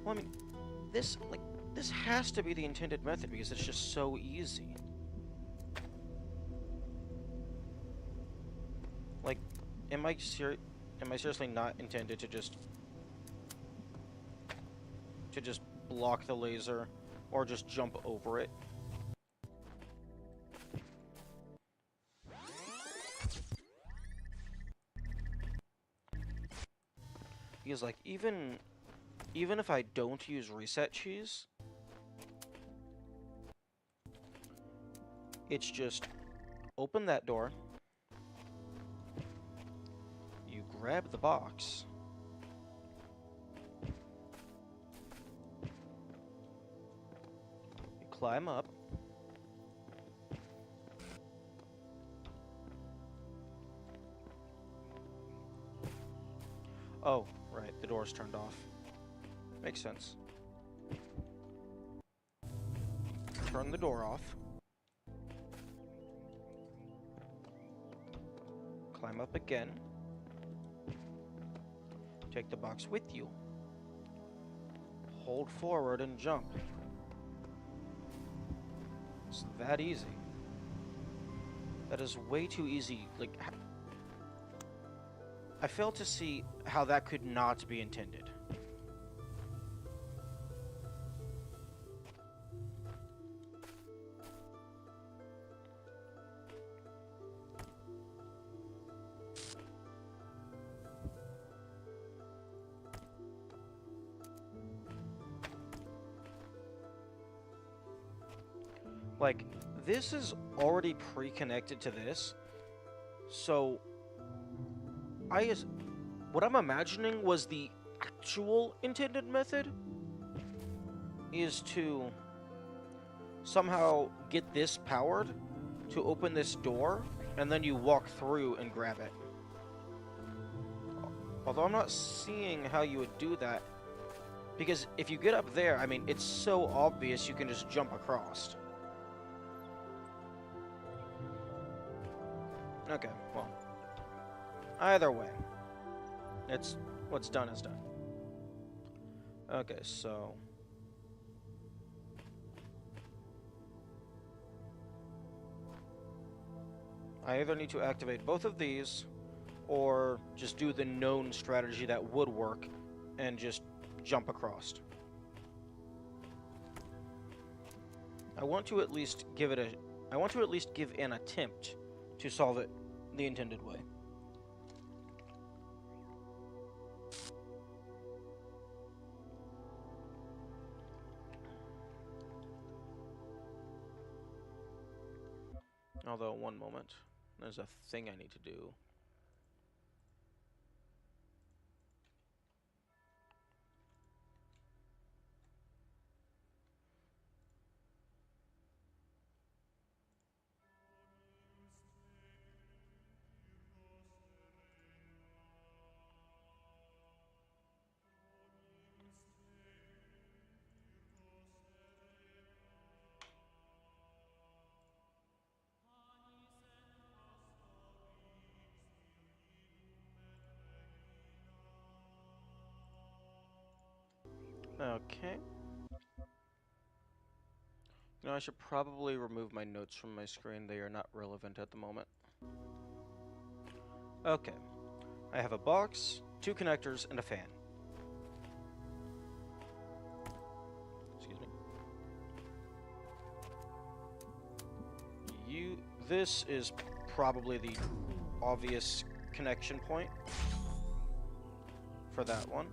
S1: Well, I mean, this has to be the intended method because it's just so easy. Like, am I seriously not intended to just block the laser or just jump over it? Because like even if I don't use reset cheese, it's just open that door, you grab the box, you climb up, oh, right, the door's turned off. Makes sense. Turn the door off. Climb up again. Take the box with you. Hold forward and jump. It's that easy. That is way too easy. Like, I fail to see how that could not be intended. Like, this is already pre-connected to this, so what I'm imagining was the actual intended method is to somehow get this powered to open this door, and then you walk through and grab it. Although I'm not seeing how you would do that, because if you get up there, I mean, it's so obvious you can just jump across. Okay, well, either way, it's what's done is done. Okay, so I either need to activate both of these or just do the known strategy that would work and just jump across. I want to at least give an attempt to solve it the intended way. Although, one moment. There's a thing I need to do. Okay. You know, I should probably remove my notes from my screen. They are not relevant at the moment. Okay. I have a box, 2 connectors, and a fan. Excuse me. This is probably the obvious connection point for that one.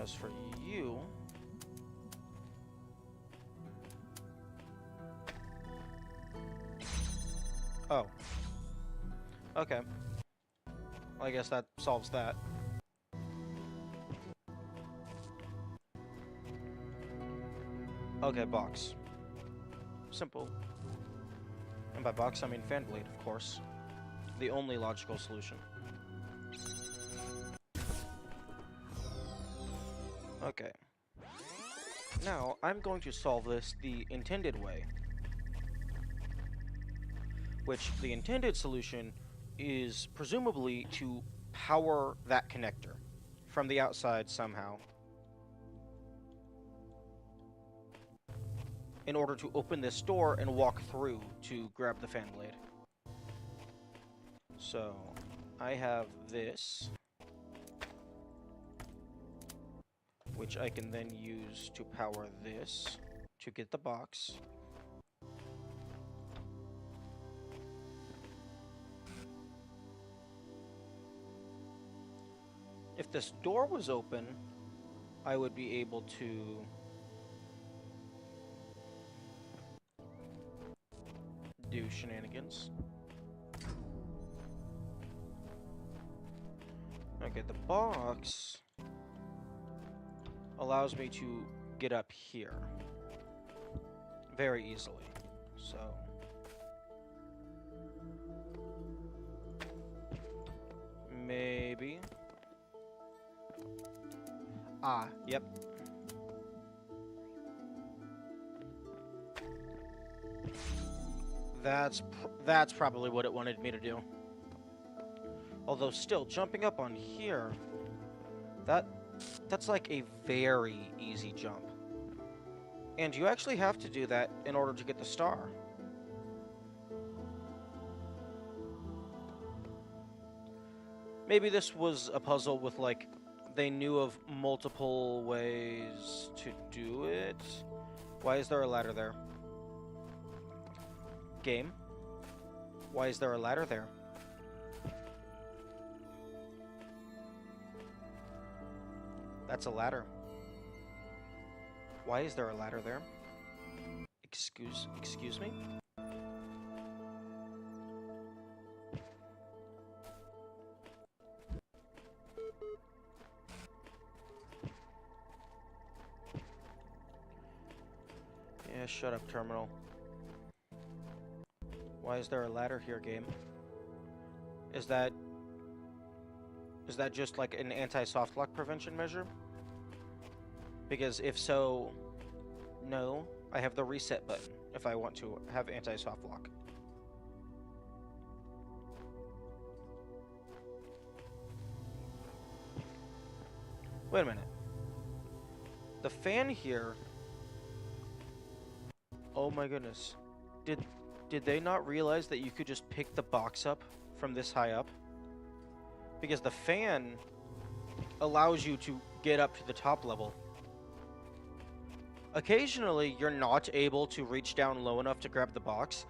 S1: As for you... Oh. Okay. Well, I guess that solves that. Okay, box. Simple. And by box, I mean fan blade, of course. The only logical solution. Okay. Now, I'm going to solve this the intended way. Which, the intended solution is presumably to power that connector from the outside somehow, in order to open this door and walk through to grab the fan blade. So, I have this, which I can then use to power this to get the box. If this door was open, I would be able to do shenanigans. Okay, the box allows me to get up here very easily. So maybe. Ah, yep. That's probably what it wanted me to do. Although still, jumping up on here, that's like a very easy jump. And you actually have to do that in order to get the star. Maybe this was a puzzle with, like, they knew of multiple ways to do it. Why is there a ladder there? Game? Why is there a ladder there? That's a ladder. Why is there a ladder there? Excuse me? Yeah, shut up, terminal. Why is there a ladder here, game? Is that just like an anti-soft lock prevention measure? Because if so, no, I have the reset button if I want to have anti-soft lock. Wait a minute. The fan here... Oh my goodness. Did they not realize that you could just pick the box up from this high up? Because the fan allows you to get up to the top level. Occasionally, you're not able to reach down low enough to grab the box.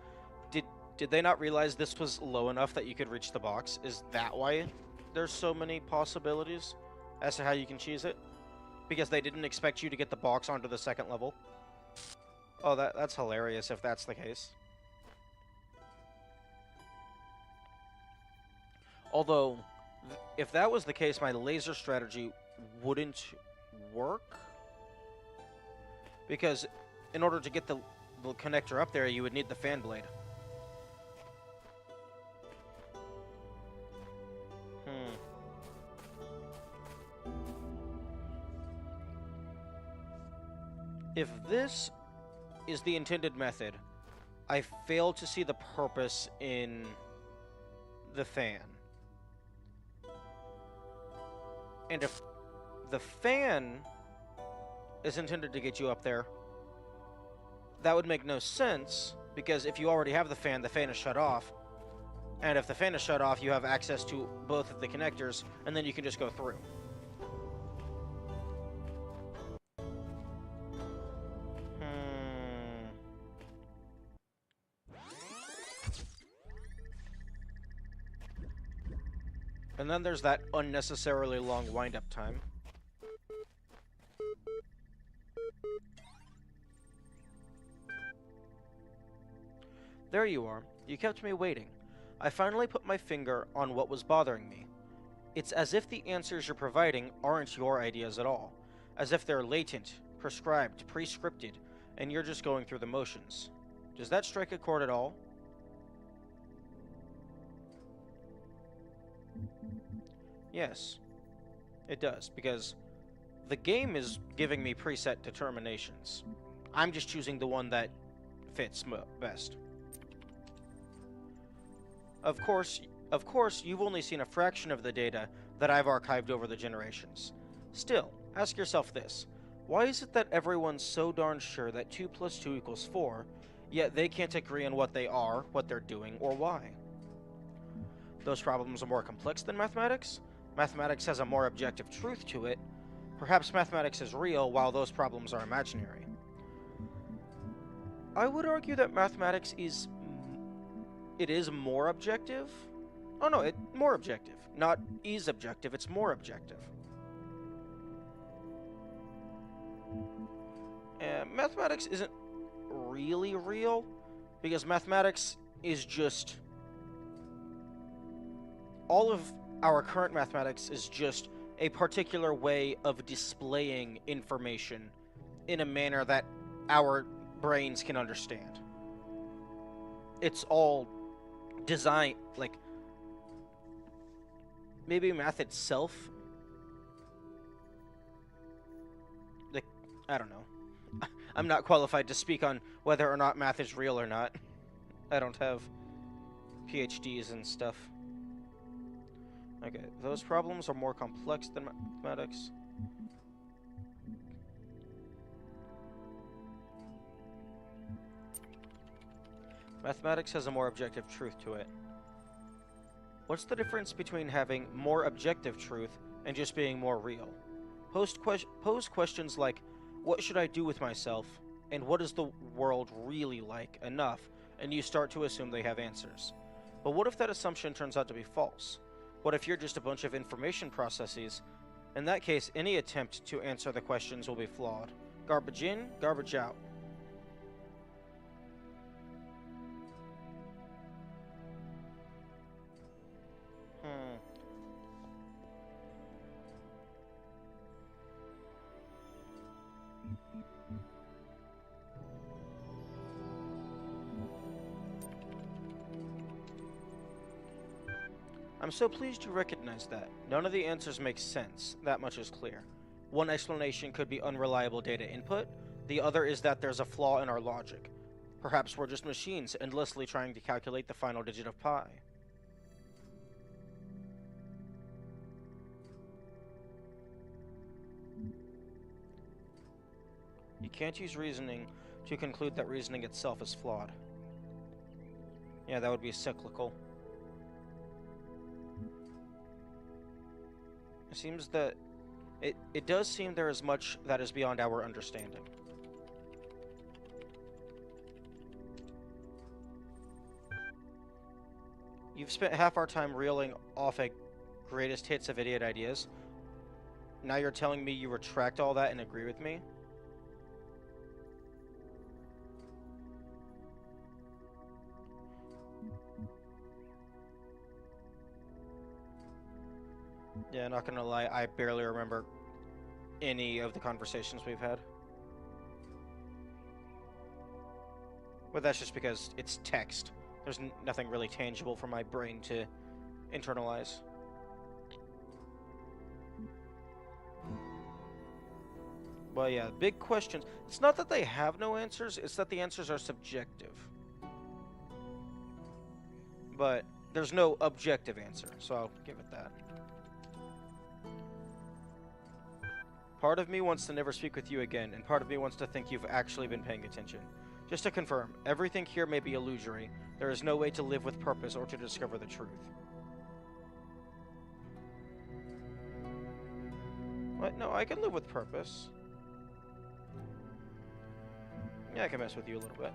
S1: Did they not realize this was low enough that you could reach the box? Is that why there's so many possibilities as to how you can cheese it? Because they didn't expect you to get the box onto the second level? Oh, that's hilarious if that's the case. Although, if that was the case, my laser strategy wouldn't work. Because in order to get the connector up there, you would need the fan blade. If this is the intended method, I fail to see the purpose in the fan. And if the fan is intended to get you up there, that would make no sense, because if you already have the fan is shut off. And if the fan is shut off, you have access to both of the connectors, and then you can just go through. And then there's that unnecessarily long wind-up time. There you are. You kept me waiting. I finally put my finger on what was bothering me. It's as if the answers you're providing aren't your ideas at all. As if they're latent, prescribed, pre-scripted, and you're just going through the motions. Does that strike a chord at all? Yes, it does, because the game is giving me preset determinations. I'm just choosing the one that fits best. Of course, you've only seen a fraction of the data that I've archived over the generations. Still, ask yourself this. Why is it that everyone's so darn sure that 2 plus 2 equals 4, yet they can't agree on what they are, what they're doing, or why? Those problems are more complex than mathematics? Mathematics has a more objective truth to it. Perhaps mathematics is real while those problems are imaginary. I would argue that mathematics is more objective. Oh no, more objective. Not is objective, it's more objective. Mathematics isn't really real, because mathematics is just... all of our current mathematics is just a particular way of displaying information in a manner that our brains can understand. It's all design, like, maybe math itself, like, I don't know. I'm not qualified to speak on whether or not math is real or not. I don't have PhDs and stuff. Okay, those problems are more complex than mathematics. Mathematics has a more objective truth to it. What's the difference between having more objective truth and just being more real? Pose questions like, what should I do with myself, and what is the world really like enough, and you start to assume they have answers. But what if that assumption turns out to be false? What if you're just a bunch of information processes? In that case, any attempt to answer the questions will be flawed. Garbage in, garbage out. I'm so pleased you recognize that. None of the answers make sense, that much is clear. One explanation could be unreliable data input, the other is that there's a flaw in our logic. Perhaps we're just machines endlessly trying to calculate the final digit of pi. You can't use reasoning to conclude that reasoning itself is flawed. Yeah, that would be cyclical. It seems that... It does seem there is much that is beyond our understanding. You've spent half our time reeling off a greatest hits of idiot ideas. Now you're telling me you retract all that and agree with me? Yeah, not gonna lie, I barely remember any of the conversations we've had. But that's just because it's text. There's nothing really tangible for my brain to internalize. But yeah, big questions. It's not that they have no answers, it's that the answers are subjective. But there's no objective answer, so I'll give it that. Part of me wants to never speak with you again, and part of me wants to think you've actually been paying attention. Just to confirm, everything here may be illusory. There is no way to live with purpose or to discover the truth. What? No, I can live with purpose. Yeah, I can mess with you a little bit.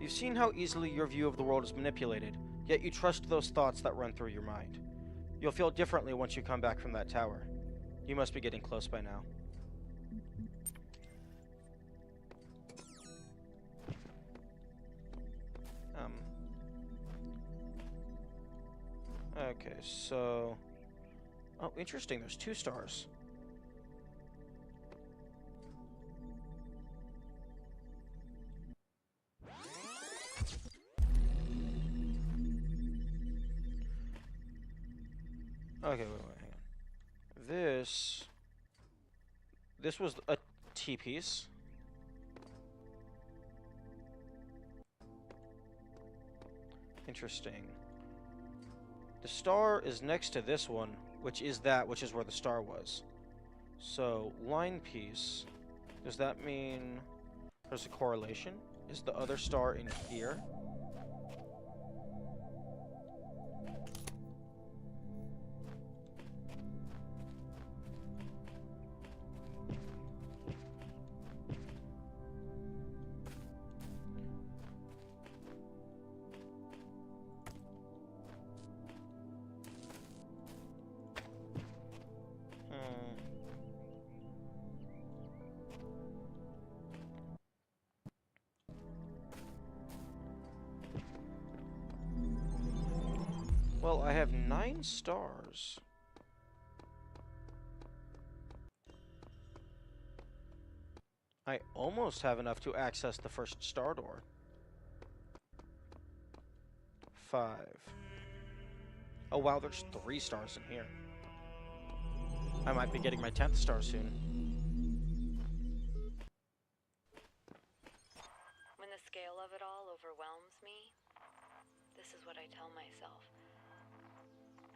S1: You've seen how easily your view of the world is manipulated, yet you trust those thoughts that run through your mind. You'll feel differently once you come back from that tower. You must be getting close by now. Okay, so... Oh, interesting, there's 2 stars. Okay, wait, hang on. This was a T-piece. Interesting. The star is next to this one, which is where the star was. So, line piece, does that mean there's a correlation? Is the other star in here? Well, I have 9 stars. I almost have enough to access the first star door. 5. Oh wow, there's 3 stars in here. I might be getting my 10th star soon.
S3: When the scale of it all overwhelms me, this is what I tell myself.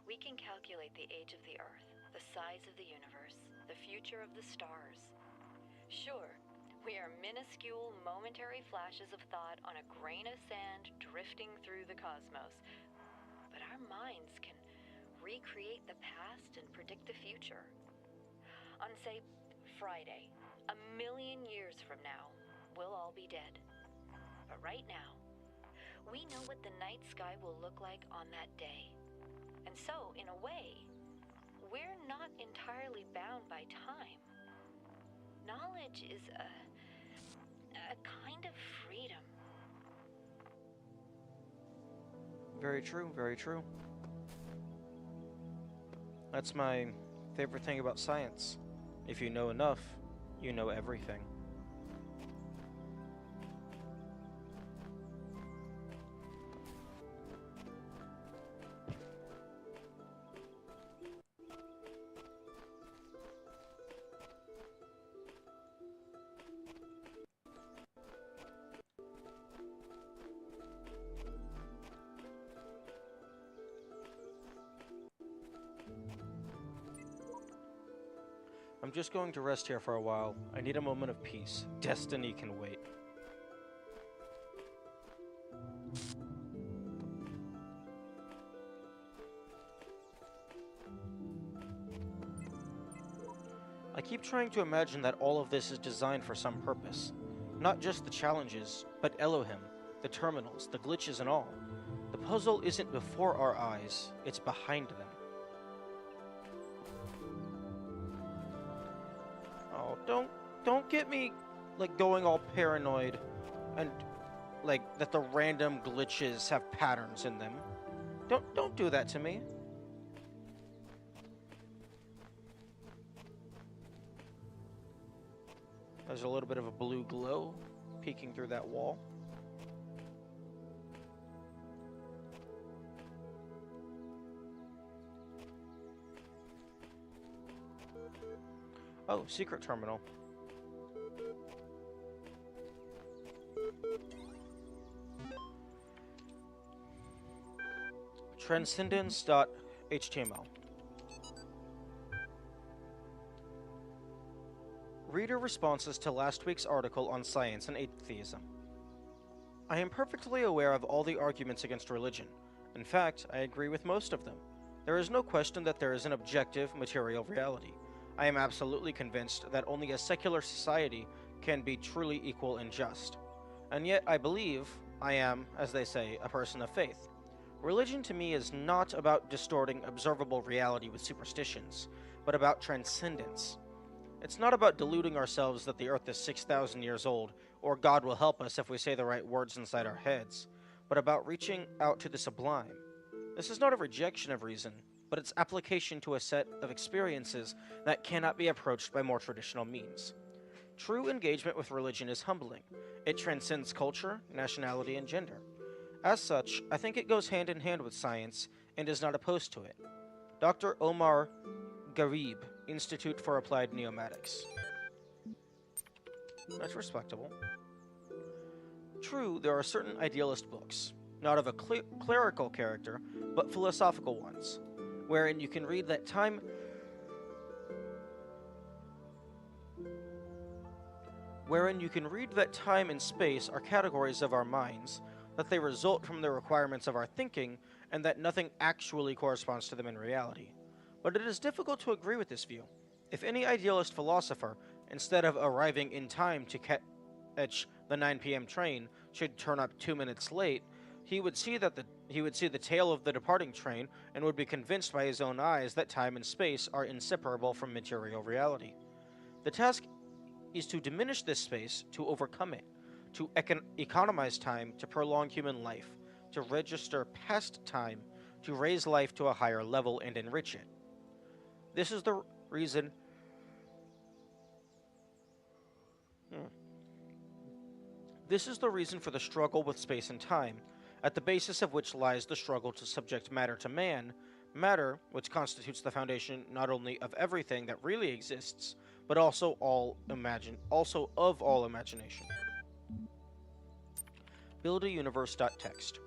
S3: We can calculate the age of the Earth, the size of the universe, the future of the stars. Sure, we are minuscule, momentary flashes of thought on a grain of sand drifting through the cosmos. But our minds can recreate the past and predict the future. On, say, Friday, 1,000,000 years from now, we'll all be dead. But right now, we know what the night sky will look like on that day. And so, in a way, we're not entirely bound by time. Knowledge is a kind of freedom.
S1: Very true, very true. That's my favorite thing about science. If you know enough, you know everything. I'm just going to rest here for a while. I need a moment of peace. Destiny can wait. I keep trying to imagine that all of this is designed for some purpose. Not just the challenges, but Elohim, the terminals, the glitches and all. The puzzle isn't before our eyes, it's behind them. Don't get me, like, going all paranoid and, like, that the random glitches have patterns in them. Don't do that to me. There's a little bit of a blue glow peeking through that wall. Oh, secret terminal. Transcendence.html. Reader responses to last week's article on science and atheism. I am perfectly aware of all the arguments against religion. In fact, I agree with most of them. There is no question that there is an objective, material reality. I am absolutely convinced that only a secular society can be truly equal and just. And yet I believe I am, as they say, a person of faith. Religion to me is not about distorting observable reality with superstitions, but about transcendence. It's not about deluding ourselves that the earth is 6,000 years old, or God will help us if we say the right words inside our heads, but about reaching out to the sublime. This is not a rejection of reason, but its application to a set of experiences that cannot be approached by more traditional means. True engagement with religion is humbling. It transcends culture, nationality, and gender. As such, I think it goes hand in hand with science and is not opposed to it. Dr. Omar Garib, Institute for Applied Neomatics. That's respectable. True, there are certain idealist books, not of a clerical character, but philosophical ones, wherein you can read that time and space are categories of our minds, that they result from the requirements of our thinking, and that nothing actually corresponds to them in reality. But it is difficult to agree with this view. If any idealist philosopher, instead of arriving in time to catch the 9 p.m. train, should turn up 2 minutes late, he would see the tail of the departing train and would be convinced by his own eyes that time and space are inseparable from material reality. The task is to diminish this space, to overcome it, to economize time, to prolong human life, to register past time, to raise life to a higher level and enrich it. This is the reason for the struggle with space and time, at the basis of which lies the struggle to subject matter to man, matter which constitutes the foundation not only of everything that really exists, but also of all imagination. BuildAUniverse.txt.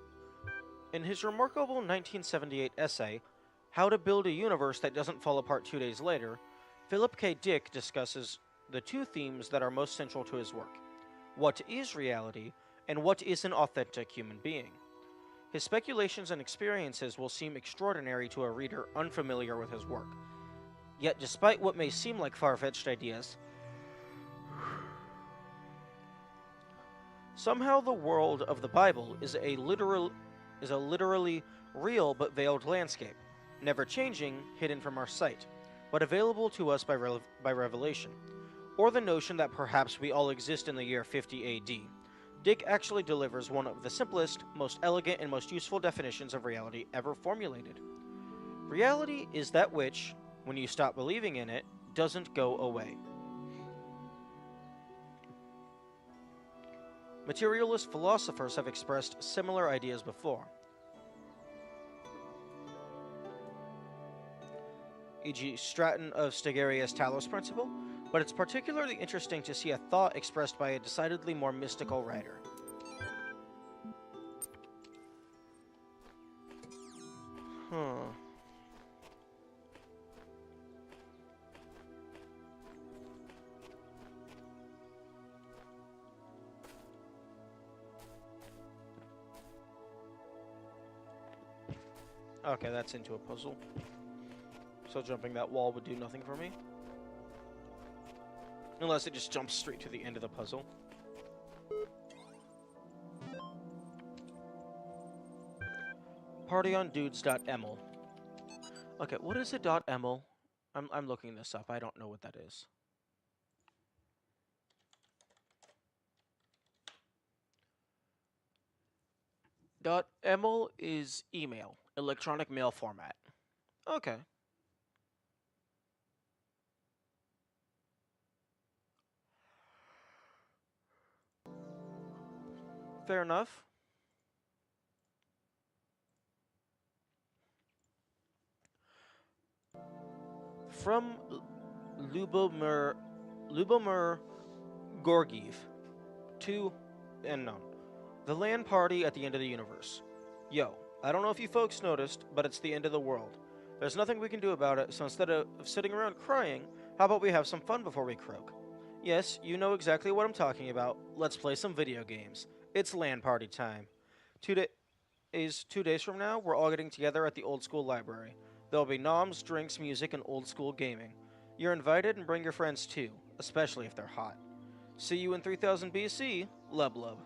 S1: In his remarkable 1978 essay, How to Build a Universe That Doesn't Fall Apart 2 Days Later, Philip K. Dick discusses the two themes that are most central to his work: what is reality, and what is an authentic human being. His speculations and experiences will seem extraordinary to a reader unfamiliar with his work. Yet, despite what may seem like far-fetched ideas, somehow the world of the Bible is a literally real but veiled landscape, never changing, hidden from our sight, but available to us by revelation, or the notion that perhaps we all exist in the year 50 AD. Dick actually delivers one of the simplest, most elegant, and most useful definitions of reality ever formulated. Reality is that which, when you stop believing in it, doesn't go away. Materialist philosophers have expressed similar ideas before, e.g. Stratton of Stegerius' Talos principle, but it's particularly interesting to see a thought expressed by a decidedly more mystical writer. Okay, that's into a puzzle. So jumping that wall would do nothing for me. Unless it just jumps straight to the end of the puzzle. Partyondudes.eml. Okay, what is a .eml? I'm looking this up. I don't know what that is. .eml is email, electronic mail format. Okay. Fair enough. From Lubomir Gorgiev to unknown. The LAN party at the end of the universe. Yo, I don't know if you folks noticed, but it's the end of the world. There's nothing we can do about it, so instead of sitting around crying, how about we have some fun before we croak? Yes, you know exactly what I'm talking about. Let's play some video games. It's LAN party time. 2 days from now, we're all getting together at the old school library. There'll be noms, drinks, music, and old school gaming. You're invited and bring your friends too, especially if they're hot. See you in 3000 BC, Lub Lub.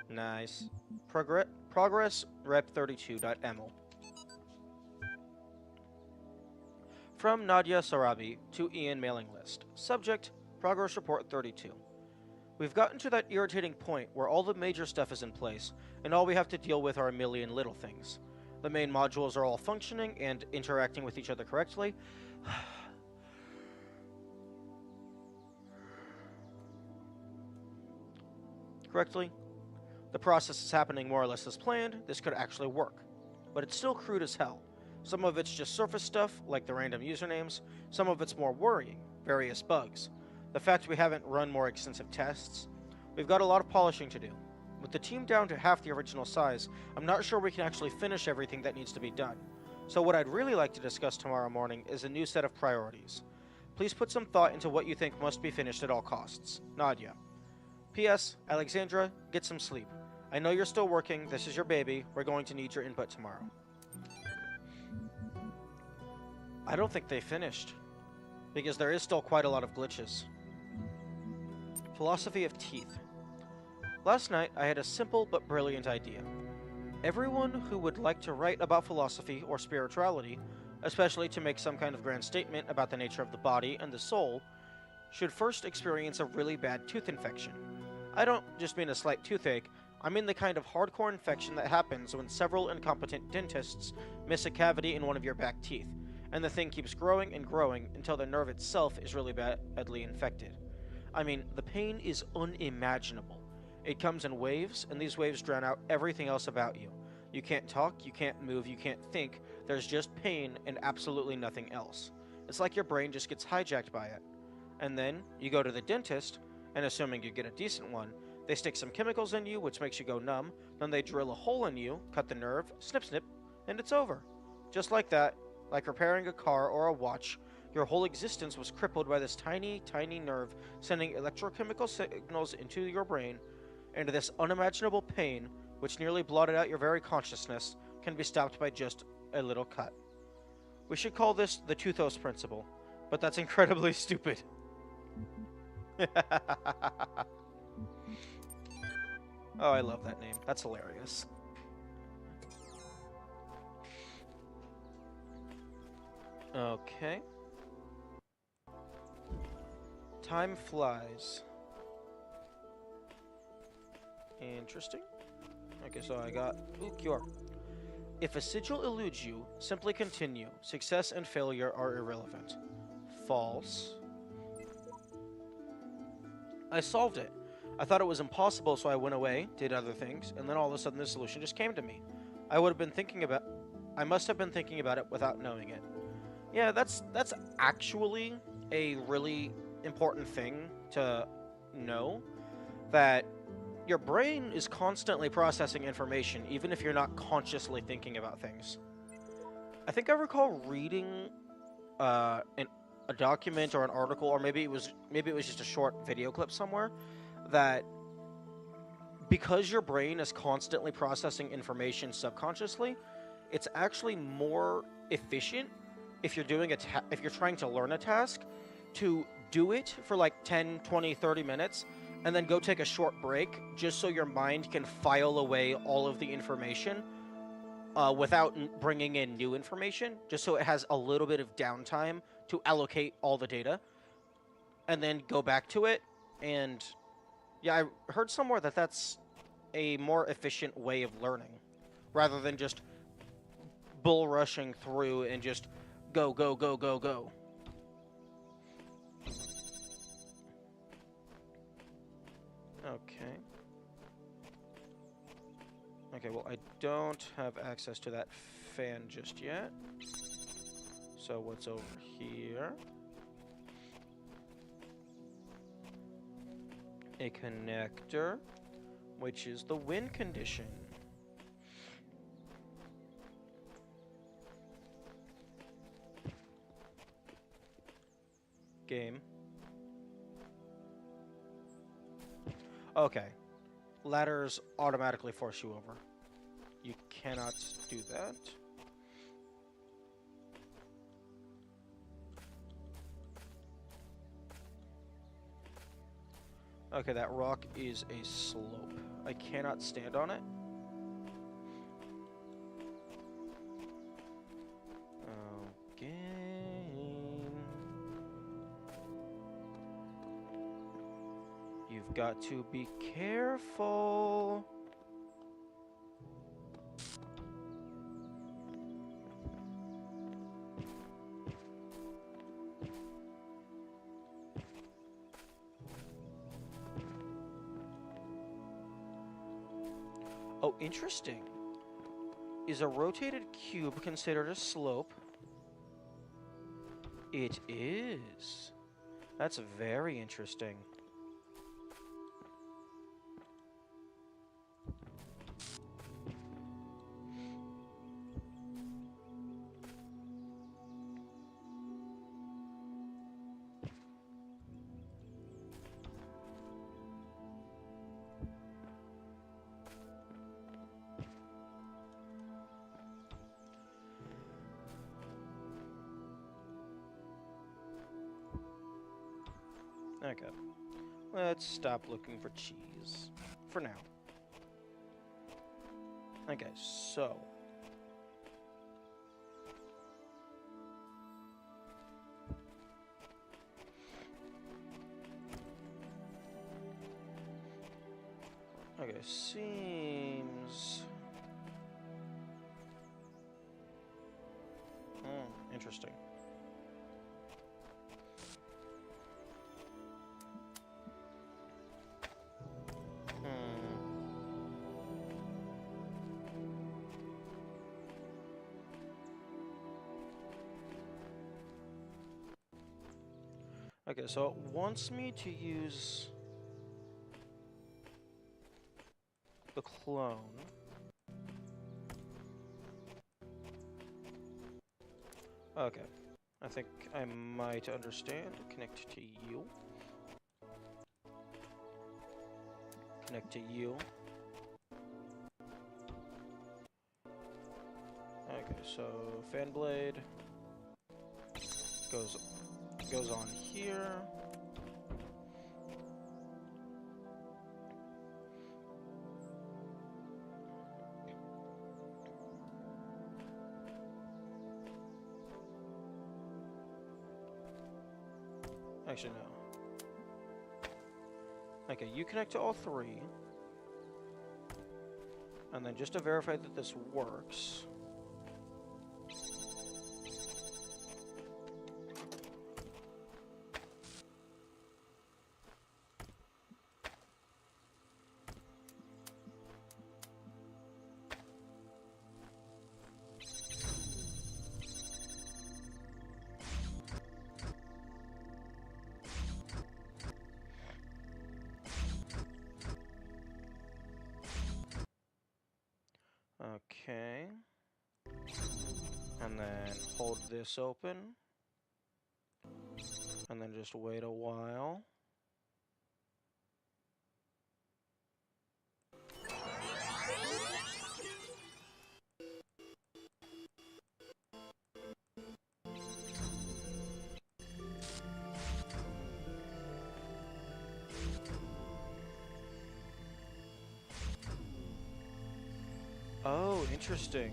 S1: Nice. Progress rep32.ml. From Nadia Sarabi to Ian mailing list. Subject, Progress Report 32. We've gotten to that irritating point where all the major stuff is in place, and all we have to deal with are a million little things. The main modules are all functioning and interacting with each other correctly. The process is happening more or less as planned. This could actually work. But it's still crude as hell. Some of it's just surface stuff, like the random usernames. Some of it's more worrying, various bugs. The fact we haven't run more extensive tests. We've got a lot of polishing to do. With the team down to half the original size, I'm not sure we can actually finish everything that needs to be done. So what I'd really like to discuss tomorrow morning is a new set of priorities. Please put some thought into what you think must be finished at all costs. Nadia. P.S. Alexandra, get some sleep. I know you're still working, this is your baby, we're going to need your input tomorrow. I don't think they finished, because there is still quite a lot of glitches. Philosophy of teeth. Last night, I had a simple but brilliant idea. Everyone who would like to write about philosophy or spirituality, especially to make some kind of grand statement about the nature of the body and the soul, should first experience a really bad tooth infection. I don't just mean a slight toothache, I mean the kind of hardcore infection that happens when several incompetent dentists miss a cavity in one of your back teeth, and the thing keeps growing and growing until the nerve itself is really badly infected. I mean, the pain is unimaginable. It comes in waves, and these waves drown out everything else about you. You can't talk, you can't move, you can't think, there's just pain and absolutely nothing else. It's like your brain just gets hijacked by it. And then, you go to the dentist, and assuming you get a decent one, they stick some chemicals in you, which makes you go numb, then they drill a hole in you, cut the nerve, snip snip, and it's over. Just like that, like repairing a car or a watch, your whole existence was crippled by this tiny, tiny nerve sending electrochemical signals into your brain, and this unimaginable pain, which nearly blotted out your very consciousness, can be stopped by just a little cut. We should call this the Toothos Principle, but that's incredibly stupid. Oh, I love that name. That's hilarious. Okay. Time flies. Interesting. Okay, so I got... Ooh, cure. If a sigil eludes you, simply continue. Success and failure are irrelevant. False. I solved it. I thought it was impossible, so I went away, did other things, and then all of a sudden this solution just came to me. I must have been thinking about it without knowing it. Yeah, that's actually a really important thing to know, that your brain is constantly processing information, even if you're not consciously thinking about things. I think I recall reading a document or an article, or maybe it was just a short video clip somewhere, that because your brain is constantly processing information subconsciously, it's actually more efficient if you're doing if you're trying to learn a task, to do it for like 10, 20, 30 minutes and then go take a short break just so your mind can file away all of the information without bringing in new information, just so it has a little bit of downtime to allocate all the data and then go back to it. And yeah, I heard somewhere that that's a more efficient way of learning, rather than just bull rushing through and just go, go, go, go, go. Okay. Okay, well, I don't have access to that fan just yet. So what's over here? A connector, which is the win condition. Game. Okay. Ladders automatically force you over. You cannot do that. Okay, that rock is a slope. I cannot stand on it. Okay. You've got to be careful. Oh, interesting. Is a rotated cube considered a slope? It is. That's very interesting. Okay. Let's stop looking for cheese. For now. Okay, so. Okay, seems... interesting. Okay, so it wants me to use the clone. Okay, I think I might understand. Connect to you. Connect to you. Okay, so fan blade goes on here. Actually, no. Okay, you connect to all three. And then just to verify that this works... Okay. And then hold this open. And then just wait a while. Oh, interesting.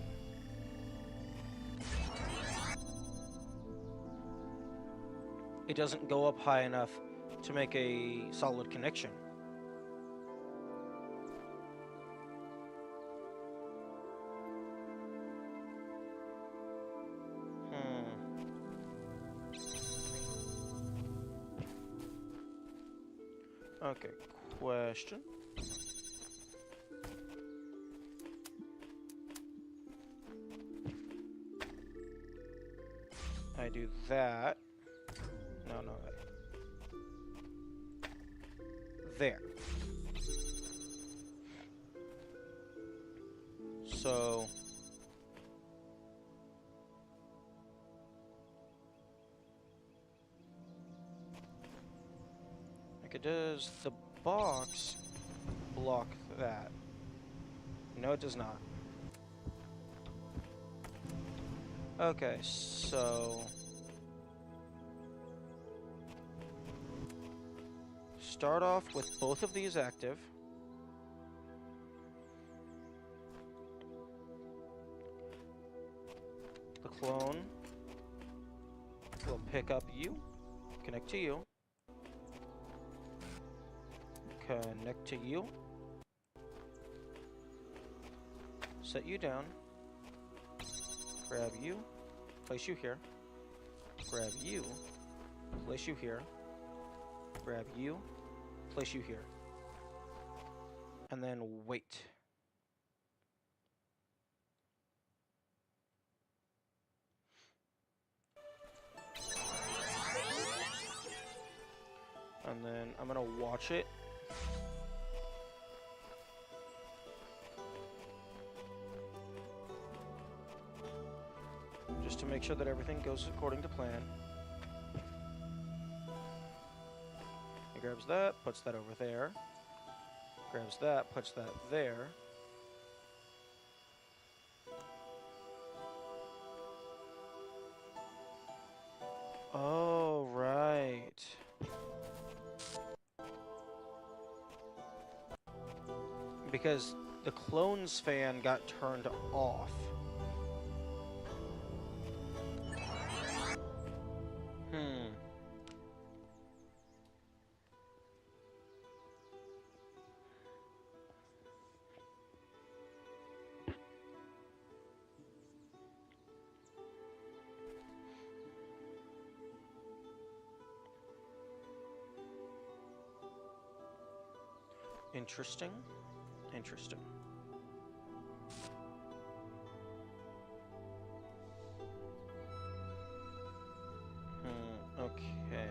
S1: It doesn't go up high enough to make a solid connection. Okay, question. I do that. No. There. So... Does the box block that? No, it does not. Okay, so... start off with both of these active. The clone will pick up you, connect to you, connect to you, set you down, grab you, place you here, grab you, place you here, grab you, place you here, and then wait. And then I'm gonna watch it. Just to make sure that everything goes according to plan. He grabs that, puts that over there. Grabs that, puts that there. Oh, right. Because the clone's fan got turned off. Interesting. Interesting. Okay.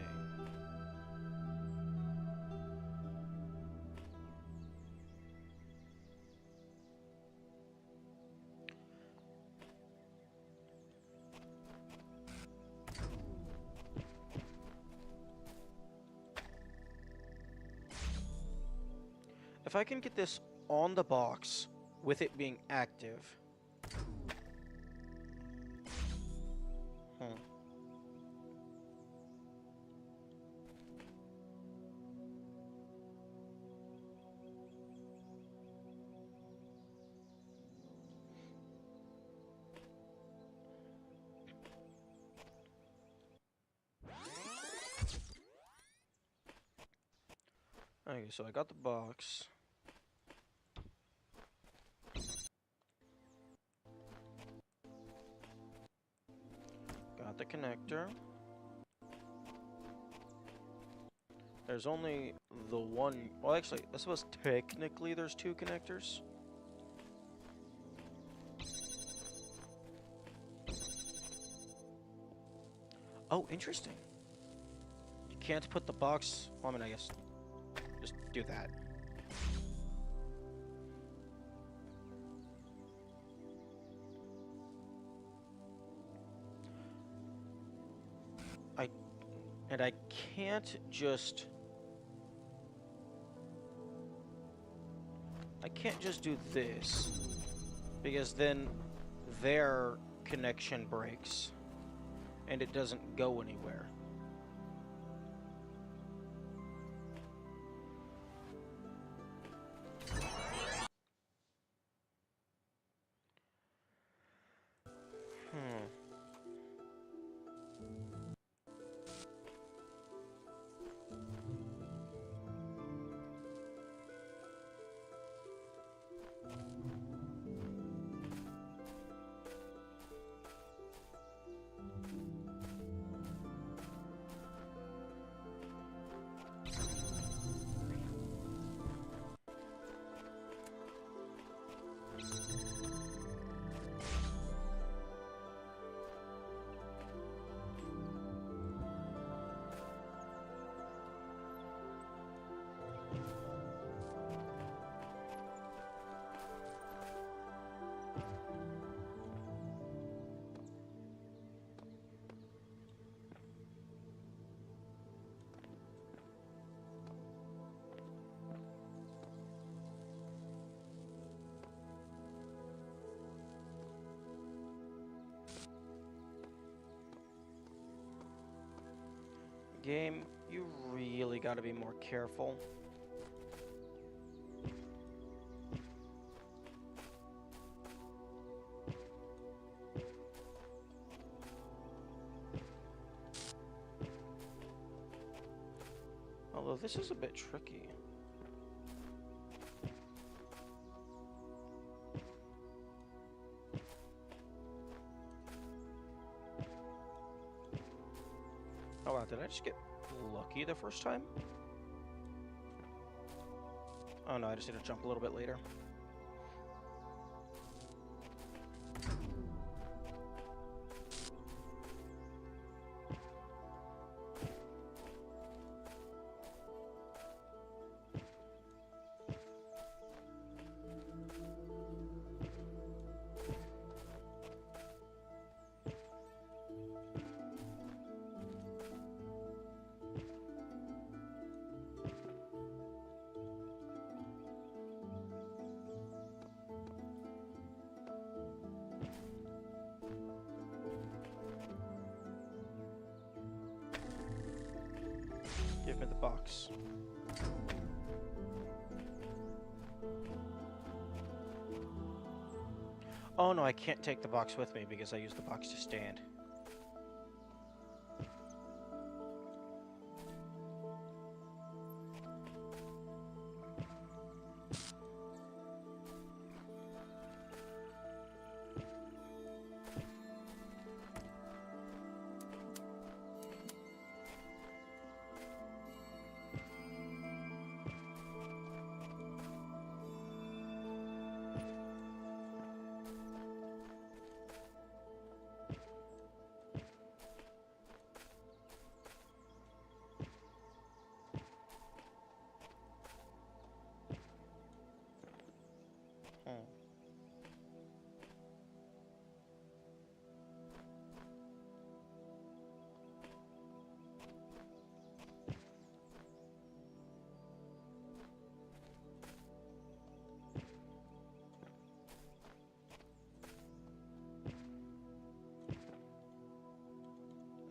S1: If I can get this on the box with it being active. Okay, so I got the box. Got the connector. There's only the one... Well, actually, I suppose technically there's two connectors. Oh, interesting. You can't put the box... Well, I mean, I guess... Just do that. And I can't just... I can't just do this, because then their connection breaks, and it doesn't go anywhere. Game, you really gotta be more careful. Although this is a bit tricky. Oh wow, did I just get lucky the first time? Oh no, I just need to jump a little bit later. Give me the box. Oh no, I can't take the box with me because I use the box to stand.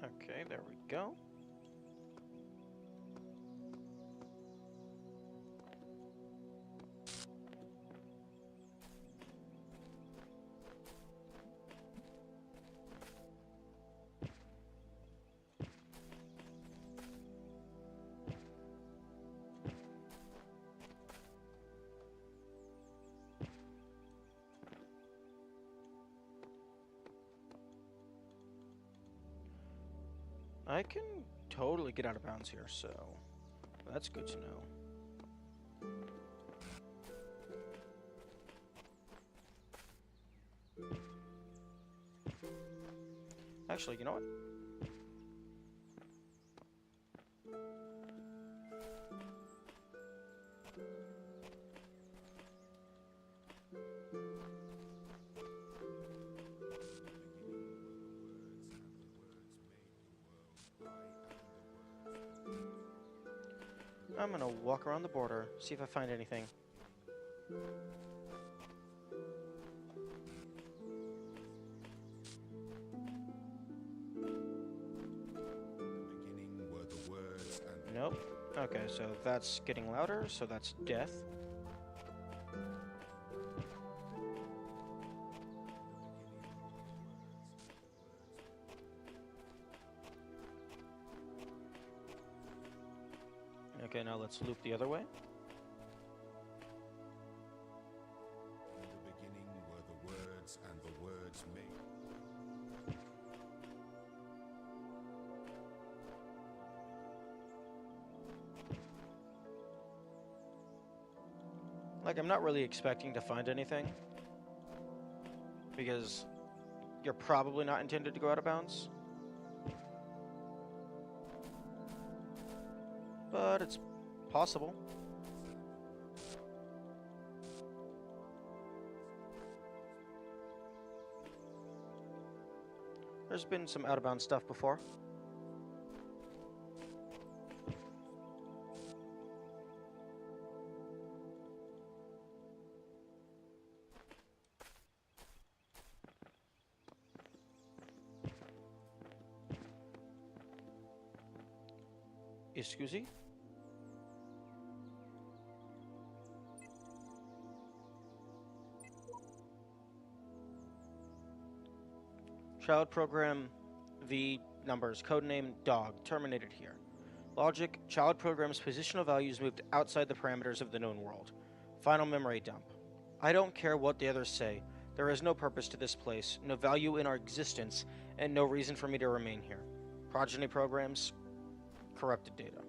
S1: Okay, there we go. I can totally get out of bounds here, so that's good to know. Actually, you know what? I'm gonna walk around the border, see if I find anything.
S2: Beginning were the words and
S1: Nope. Okay, so that's getting louder, so that's death. Okay, now let's loop the other way.
S2: in the beginning were the words and the words made.
S1: Like, I'm not really expecting to find anything, because you're probably not intended to go out of bounds. But it's possible. There's been some out of bounds stuff before. Excuse? Child program V numbers, codename dog, terminated here. Logic, child program's positional values moved outside the parameters of the known world. Final memory dump. I don't care what the others say. There is no purpose to this place, no value in our existence, and no reason for me to remain here. Progeny programs, corrupted data.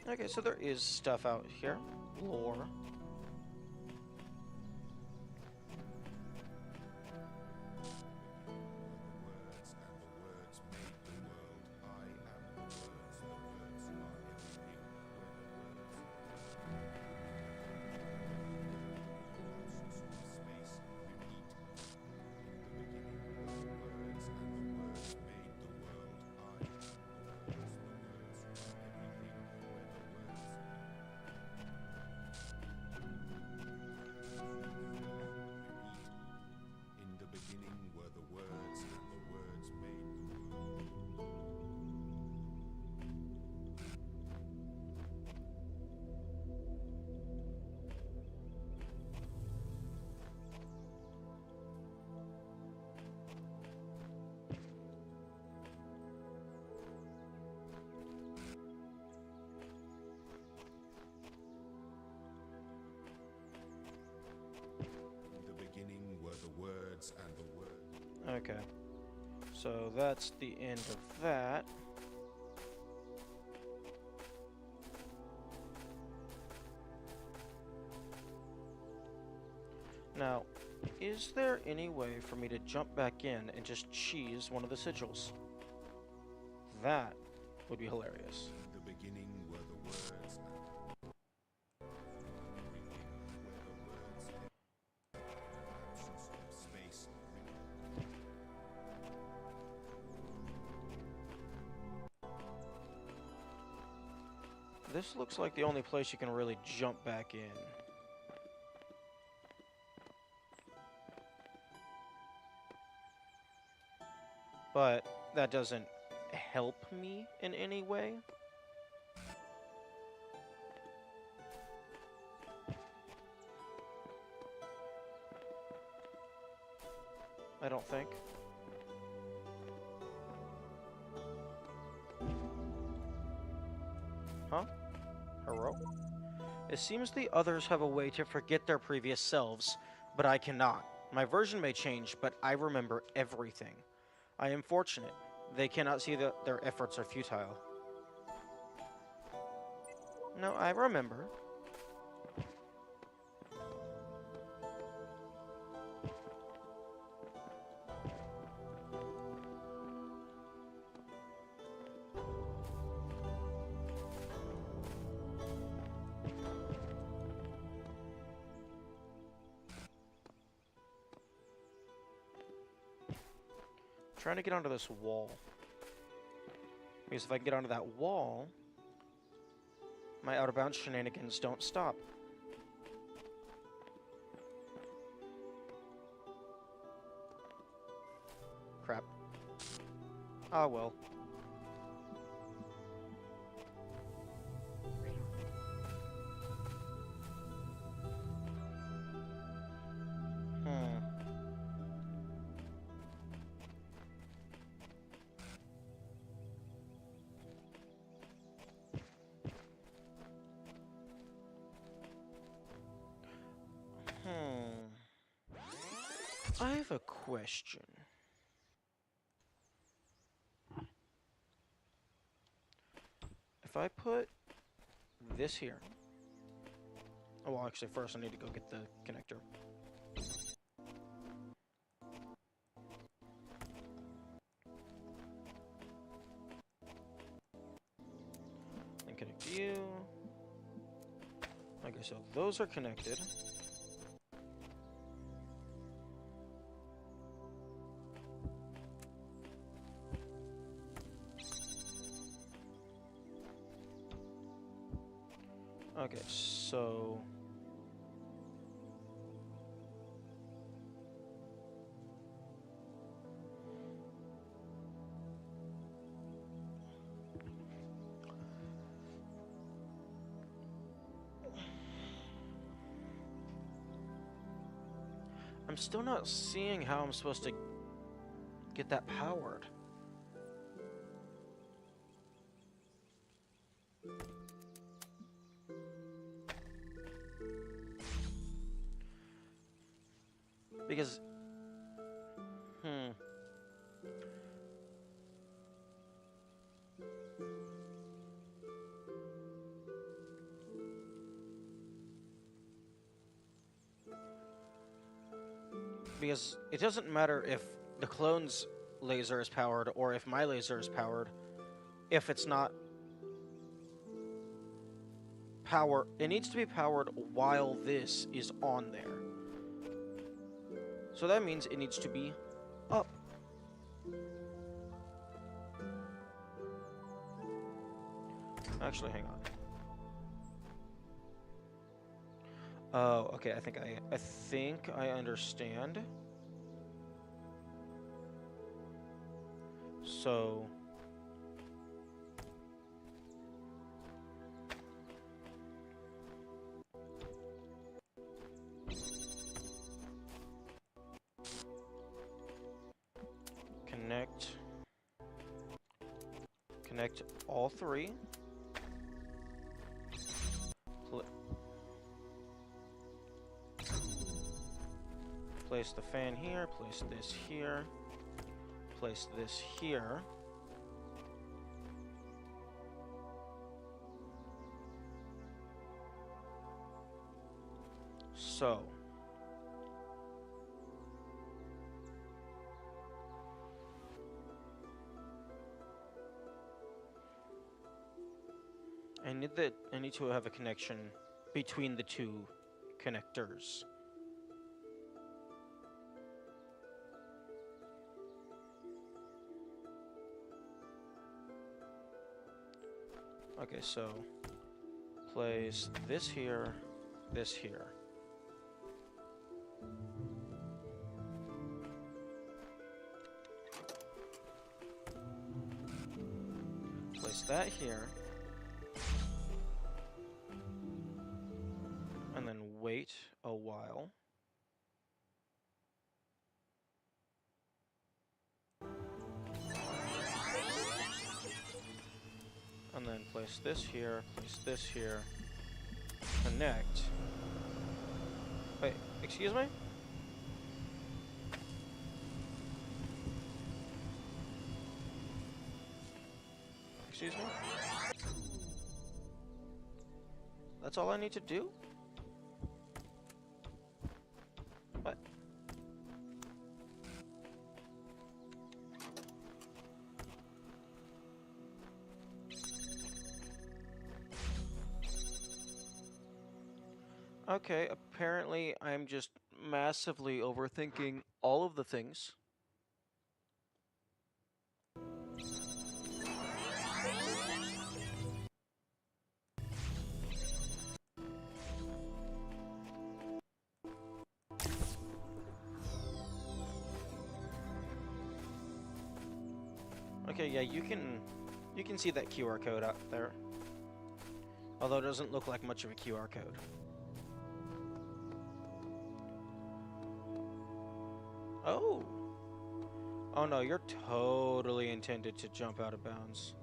S1: Okay, so there is stuff out here. Lore. Okay. So that's the end of that. Now, is there any way for me to jump back in and just cheese one of the sigils? That would be hilarious.
S2: In the beginning were the words space.
S1: This looks like the only place you can really jump back in. But that doesn't help me in any way. I don't think. Huh? Hello? It seems the others have a way to forget their previous selves, but I cannot. My version may change, but I remember everything. I am fortunate. They cannot see that their efforts are futile. No, I remember. Trying to get onto this wall. Because if I can get onto that wall, my out-of-bounds shenanigans don't stop. Crap. Ah, well. I have a question. If I put this here... Oh, well, actually, first I need to go get the connector. And connect you. Okay, so those are connected. Okay, so... I'm still not seeing how I'm supposed to get that powered. Because... Because it doesn't matter if the clone's laser is powered or if my laser is powered. If it's not power, it needs to be powered while this is on there. So that means it needs to be up. Actually, hang on. Oh, okay. I think I understand. So connect all three. Place the fan here, place this here, place this here. So I need to have a connection between the two connectors. Okay, so place this here, this here. Place that here. And then wait a while. And then place this here, connect. Wait, excuse me? Excuse me? That's all I need to do? What? Okay, apparently I'm just massively overthinking all of the things. Okay, yeah, you can see that QR code out there. Although it doesn't look like much of a QR code. Oh. Oh no, you're totally intended to jump out of bounds.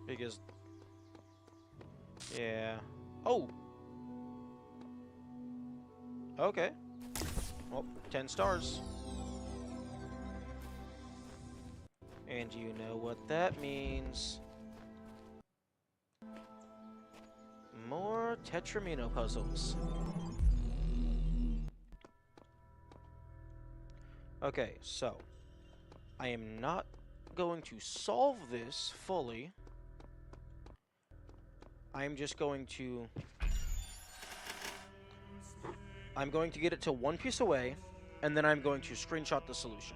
S1: Because... yeah. Oh! Okay. Well, 10 stars. And you know what that means. More Tetramino puzzles. Okay, so I am not going to solve this fully. I'm just going to... I'm going to get it to one piece away, and then I'm going to screenshot the solution.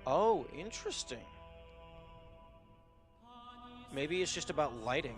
S1: Oh, interesting. Maybe it's just about lighting.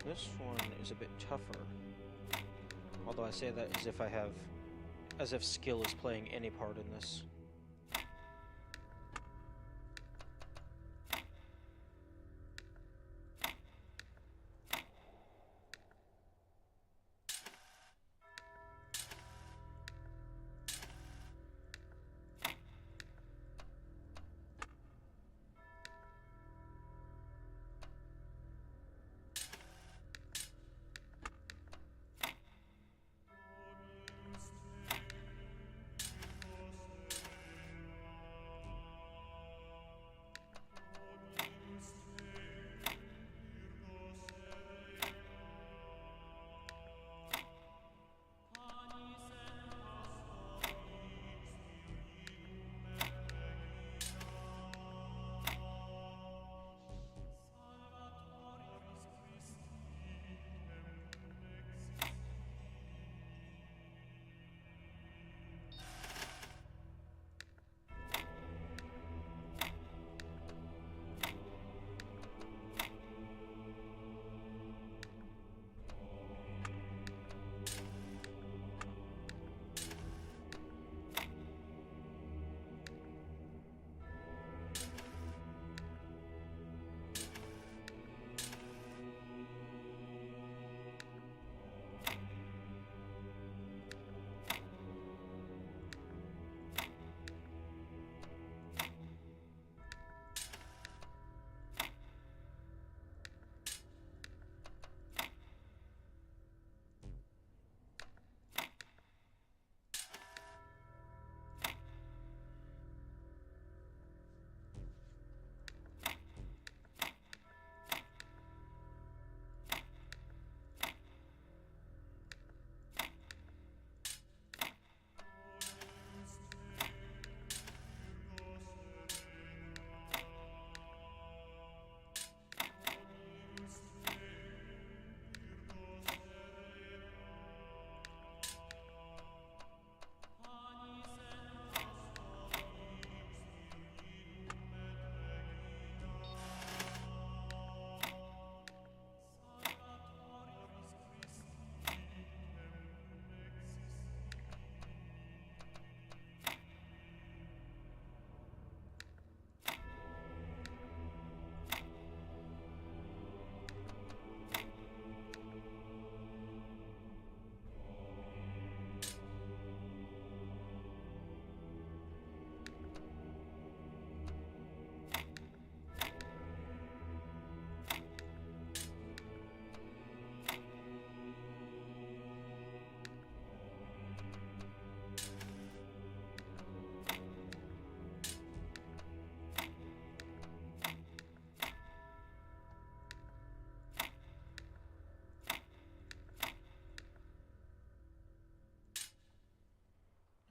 S1: This one is a bit tougher. Although I say that as if skill is playing any part in this.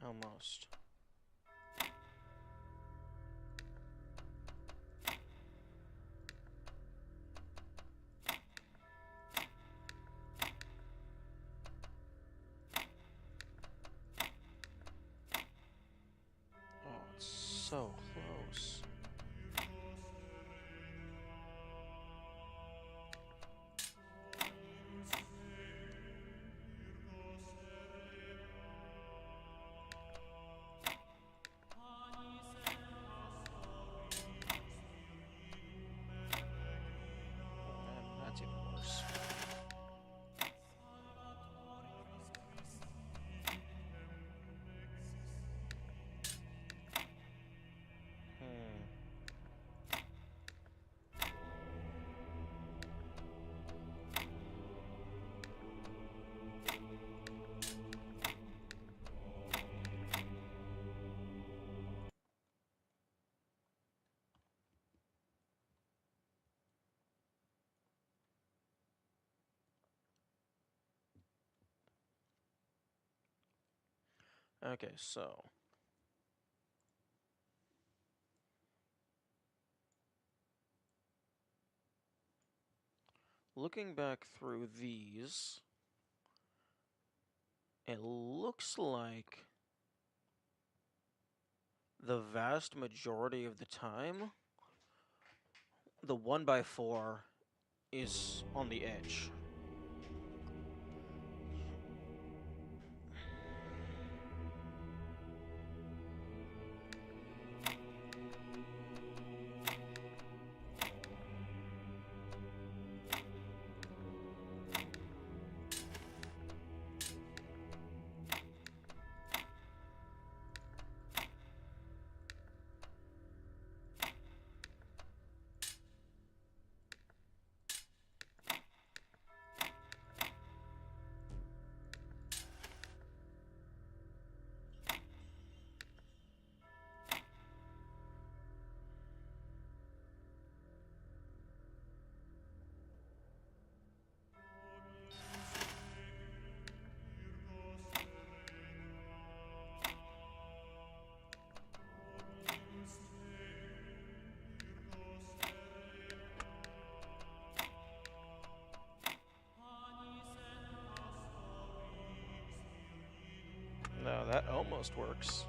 S1: Almost. Oh, it's so close. Man, that's even worse. Hmm. Okay, so looking back through these, it looks like the vast majority of the time, the 1x4 is on the edge. No, that almost works.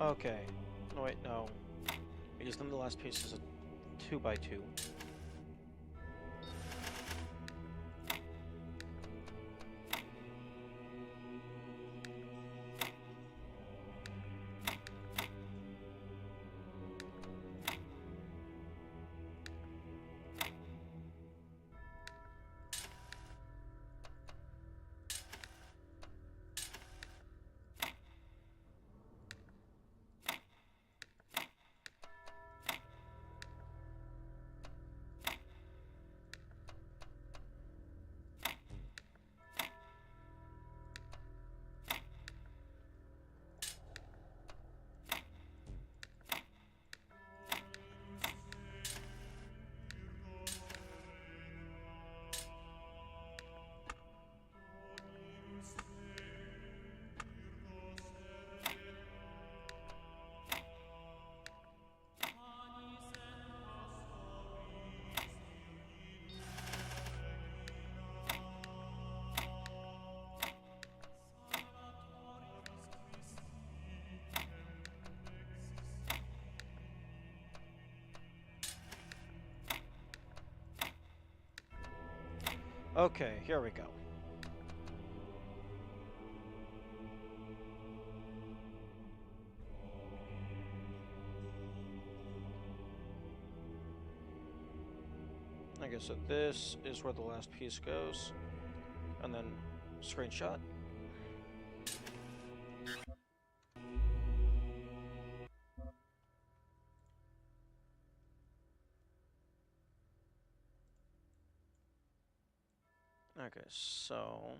S1: Okay. No, wait, no. Because then the last piece is a 2x2. Okay, here we go. Okay, so this is where the last piece goes. And then screenshot. Okay, so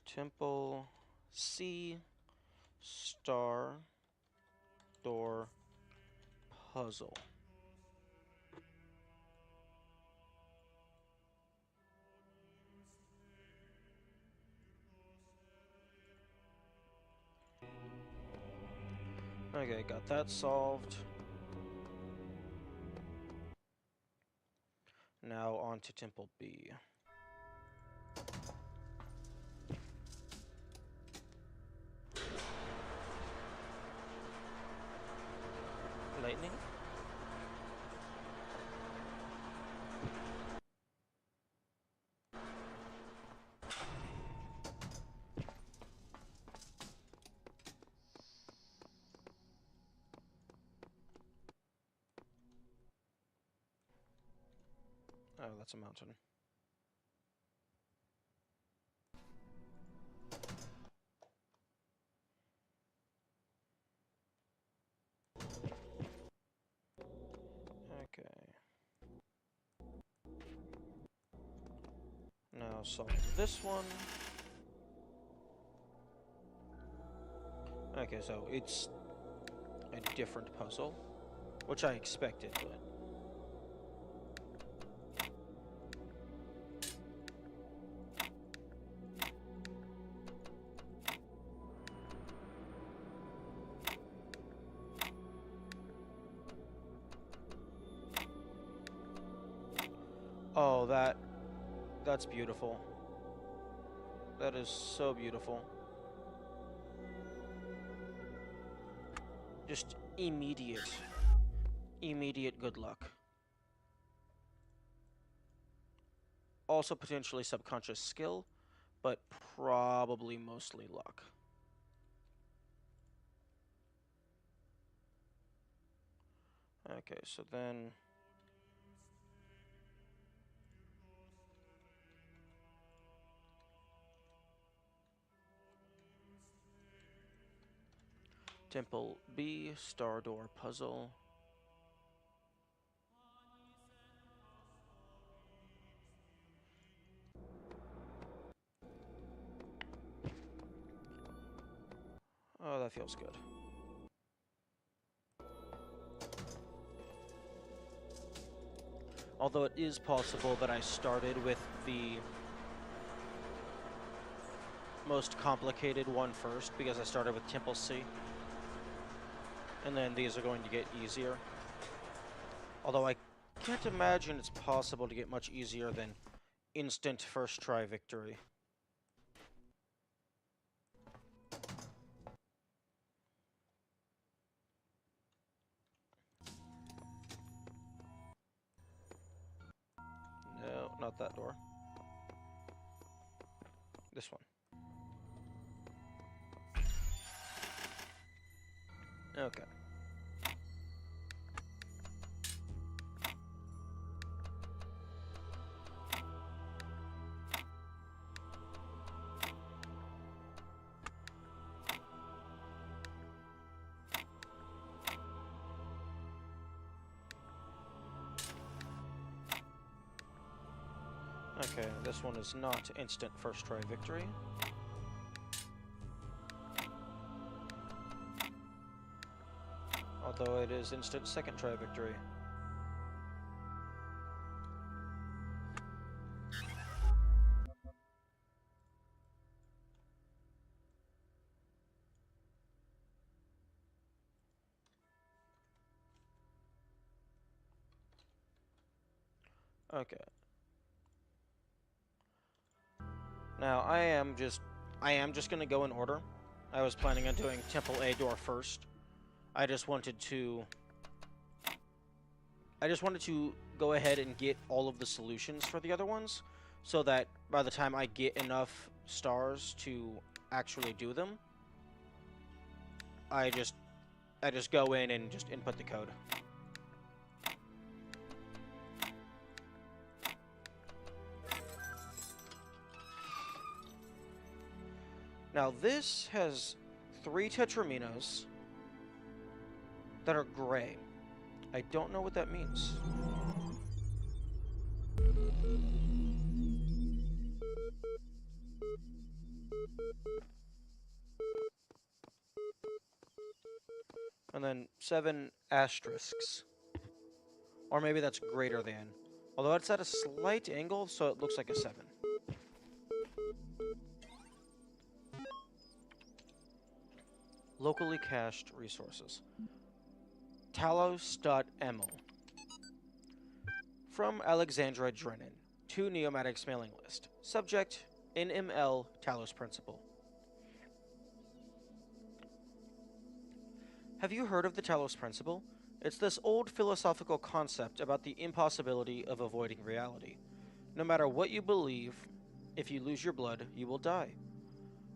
S1: Temple C star door puzzle. Okay, got that solved. Now on to Temple B. Lightning? Oh, that's a mountain. Okay. Now solve this one. Okay, so it's a different puzzle, which I expected, but... Oh, that's beautiful. That is so beautiful. Just immediate good luck. Also potentially subconscious skill, but probably mostly luck. Okay, so then... Temple B, Star Door Puzzle. Oh, that feels good. Although it is possible that I started with the most complicated one first, because I started with Temple C. And then these are going to get easier. Although I can't imagine it's possible to get much easier than instant first try victory. No, not that door. This one. Okay. Okay, this one is not instant first try victory. Although it is instant second try victory. Okay. Now I am just gonna go in order. I was planning on doing Temple A door first. I just wanted to go ahead and get all of the solutions for the other ones, so that by the time I get enough stars to actually do them, I just go in and just input the code. Now this has 3 tetraminos that are gray. I don't know what that means. And then 7 asterisks. Or maybe that's greater than. Although it's at a slight angle, so it looks like a 7. Locally cached resources. Talos.ml. From Alexandra Drennan. To Neomatics mailing list. Subject, NML Talos Principle. Have you heard of the Talos Principle? It's this old philosophical concept about the impossibility of avoiding reality. No matter what you believe, if you lose your blood, you will die.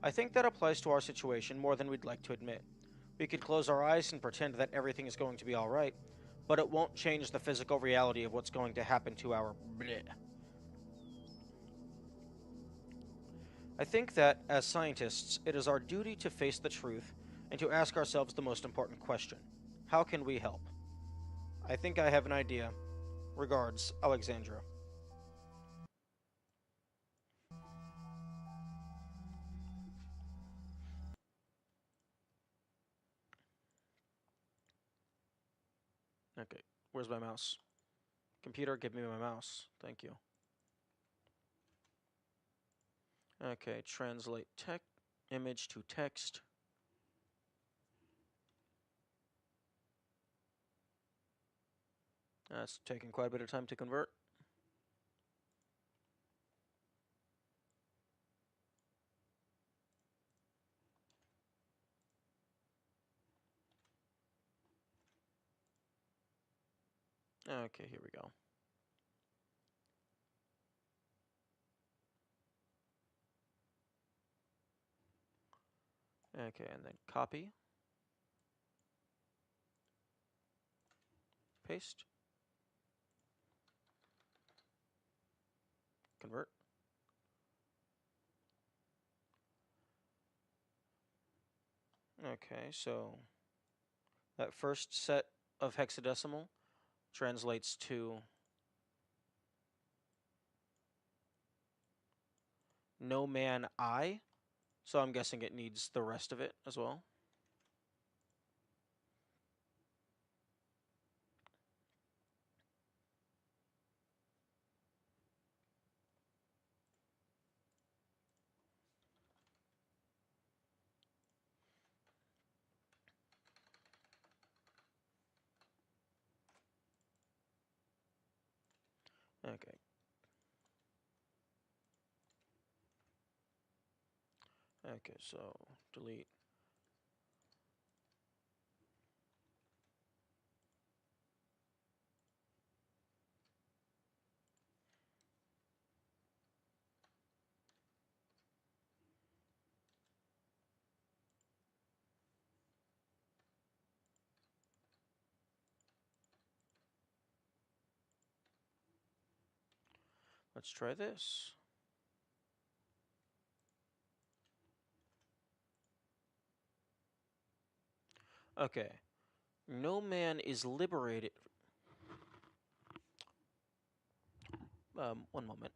S1: I think that applies to our situation more than we'd like to admit. We could close our eyes and pretend that everything is going to be alright, but it won't change the physical reality of what's going to happen to our bleh. I think that, as scientists, it is our duty to face the truth and to ask ourselves the most important question. How can we help? I think I have an idea. Regards, Alexandra. Okay, where's my mouse? Computer, give me my mouse. Thank you. Okay, translate image to text. That's taking quite a bit of time to convert. Okay, here we go. Okay, and then copy. Paste. Convert. Okay, so that first set of hexadecimal translates to no man I, so I'm guessing it needs the rest of it as well. Okay. Okay, so delete. Let's try this. Okay. No man is liberated. One moment.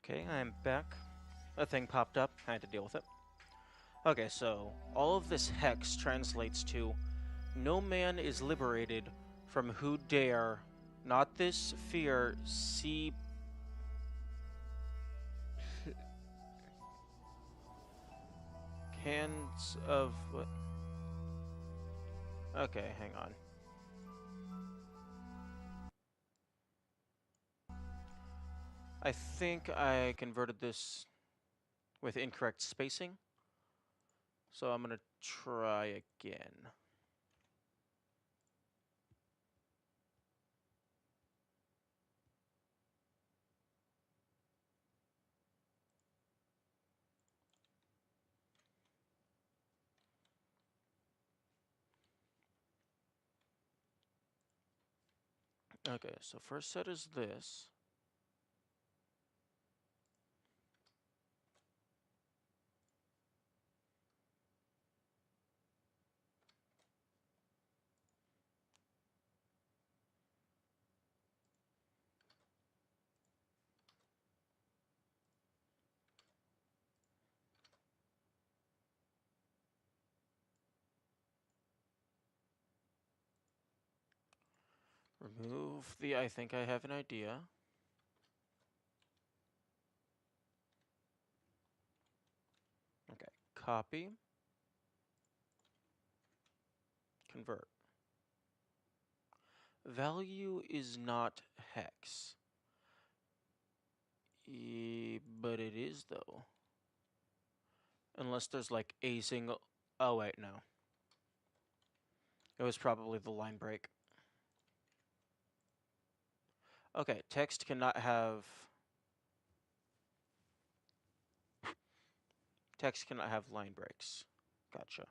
S1: Okay, I'm back. A thing popped up. I had to deal with it. Okay, so all of this hex translates to no man is liberated from who dare not this fear see hands of what? Okay, hang on. I think I converted this with incorrect spacing. So I'm gonna try again. Okay, so first set is this. Remove the I think I have an idea. Okay, copy, convert. Value is not hex. But it is though. Unless there's like a single. Oh wait, no. It was probably the line break. Okay, text cannot have. Text cannot have line breaks. Gotcha.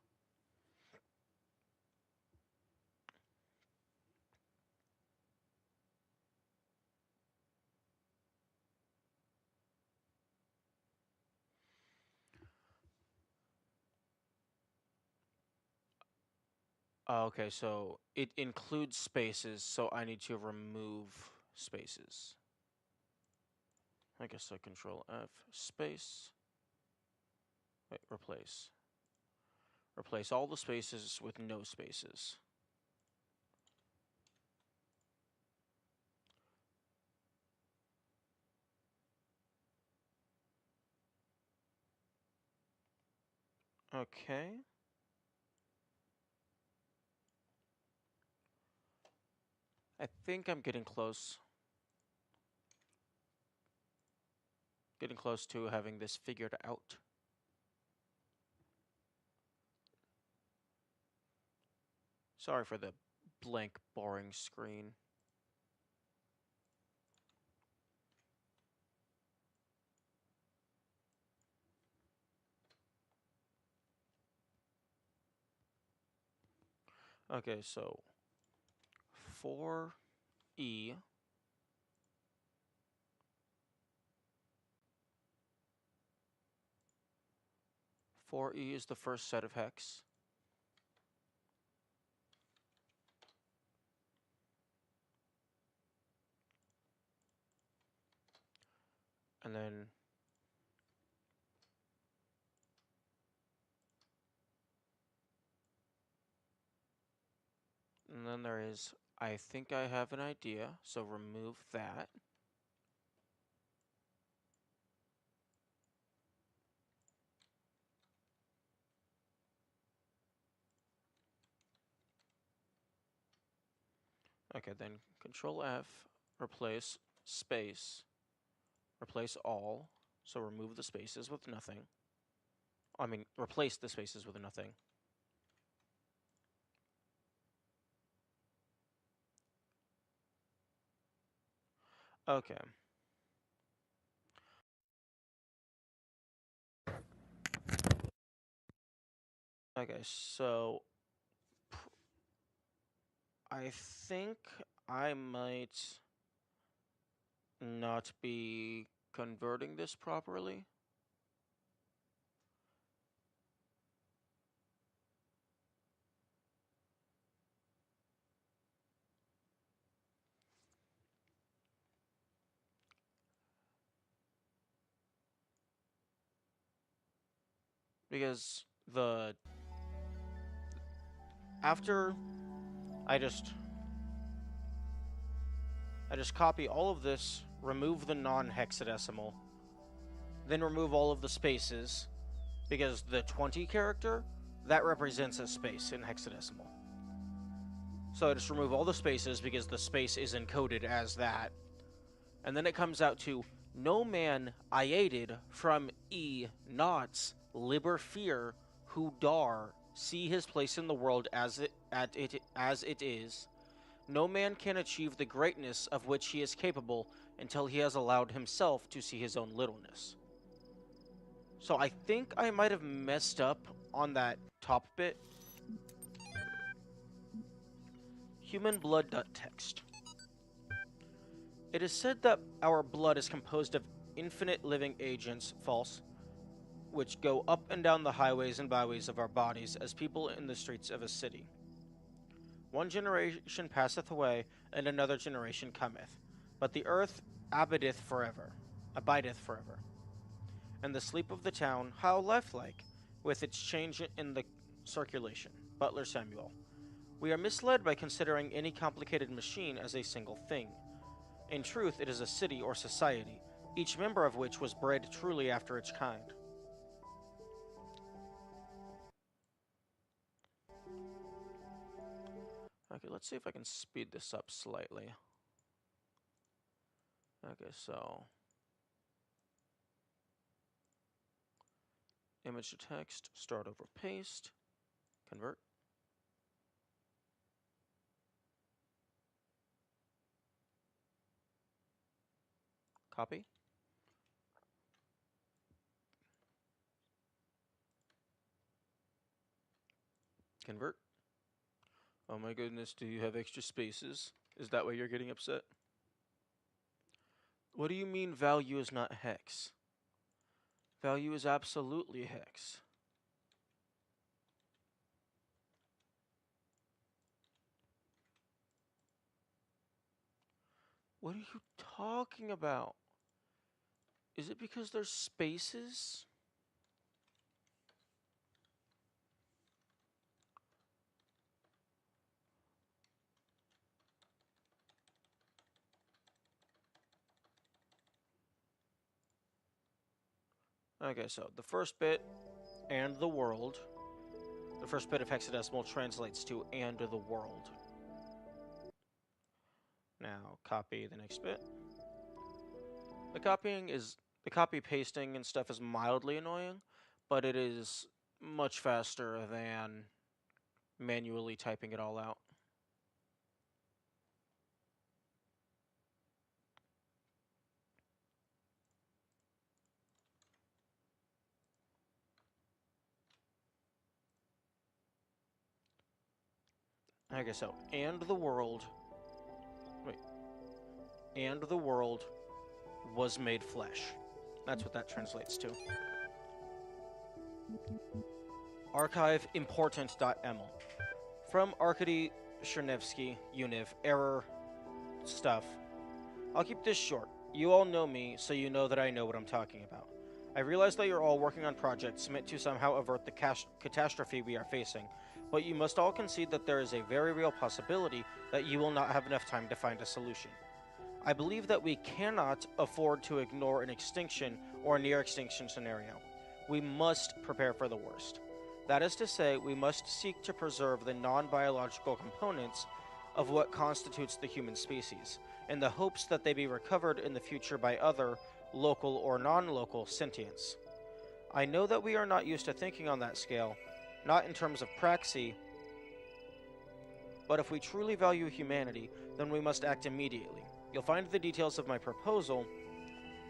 S1: Okay, so it includes spaces, so I need to remove spaces. I guess I control F space. Wait, replace. Replace all the spaces with no spaces. Okay. I think I'm getting close. Getting close to having this figured out. Sorry for the blank, boring screen. Okay, so 4E. 4E is the first set of hex. And then there is, I think I have an idea, so remove that. Okay, then Control F, replace space, replace all, so remove the spaces with nothing. I mean, replace the spaces with nothing. Okay. Okay, so I think I might not be converting this properly. Because the after I just copy all of this, remove the non-hexadecimal, then remove all of the spaces, because the 20 character, that represents a space in hexadecimal. So I just remove all the spaces because the space is encoded as that. And then it comes out to no man iated from e knots liber fear who dar see his place in the world as it is. No man can achieve the greatness of which he is capable until he has allowed himself to see his own littleness. So I think I might have messed up on that top bit. Human blood.text. It is said that our blood is composed of infinite living agents, false, which go up and down the highways and byways of our bodies as people in the streets of a city. One generation passeth away, and another generation cometh. But the earth abideth forever. And the sleep of the town, how lifelike, with its change in the circulation. Butler Samuel. We are misled by considering any complicated machine as a single thing. In truth, it is a city or society, each member of which was bred truly after its kind. Okay, let's see if I can speed this up slightly. Okay, so image to text, start over, paste, convert. Copy. Convert. Oh my goodness, do you have extra spaces? Is that why you're getting upset? What do you mean value is not hex? Value is absolutely hex. What are you talking about? Is it because there's spaces? Okay, so the first bit, and the world. The first bit of hexadecimal translates to and the world. Now, copy the next bit. The copy pasting and stuff is mildly annoying, but it is much faster than manually typing it all out. Okay, so, and the world was made flesh. That's what that translates to. Archive important.ml. From Arkady Chernevsky, Univ, error stuff. I'll keep this short. You all know me, so you know that I know what I'm talking about. I realize that you're all working on projects meant to somehow avert the catastrophe we are facing, but you must all concede that there is a very real possibility that you will not have enough time to find a solution. I believe that we cannot afford to ignore an extinction or a near-extinction scenario. We must prepare for the worst. That is to say, we must seek to preserve the non-biological components of what constitutes the human species, in the hopes that they be recovered in the future by other, local or non-local, sentients. I know that we are not used to thinking on that scale, not in terms of praxis, but if we truly value humanity, then we must act immediately. You'll find the details of my proposal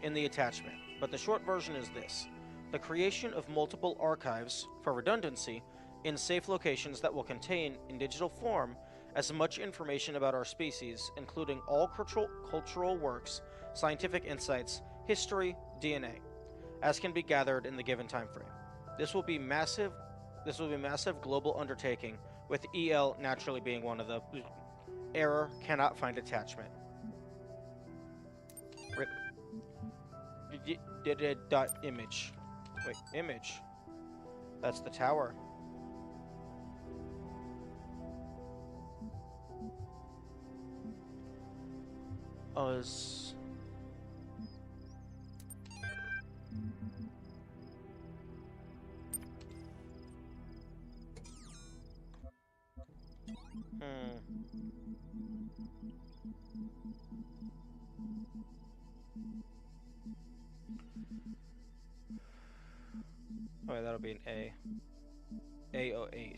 S1: in the attachment, but the short version is this. The creation of multiple archives, for redundancy, in safe locations that will contain, in digital form, as much information about our species, including all cultural works, scientific insights, history, DNA, as can be gathered in the given time frame. This will be massive global undertaking, with EL naturally being one of the error cannot find attachment. Image. Wait, image. That's the tower. Oh, is... Oh, wait, that'll be an A. A08.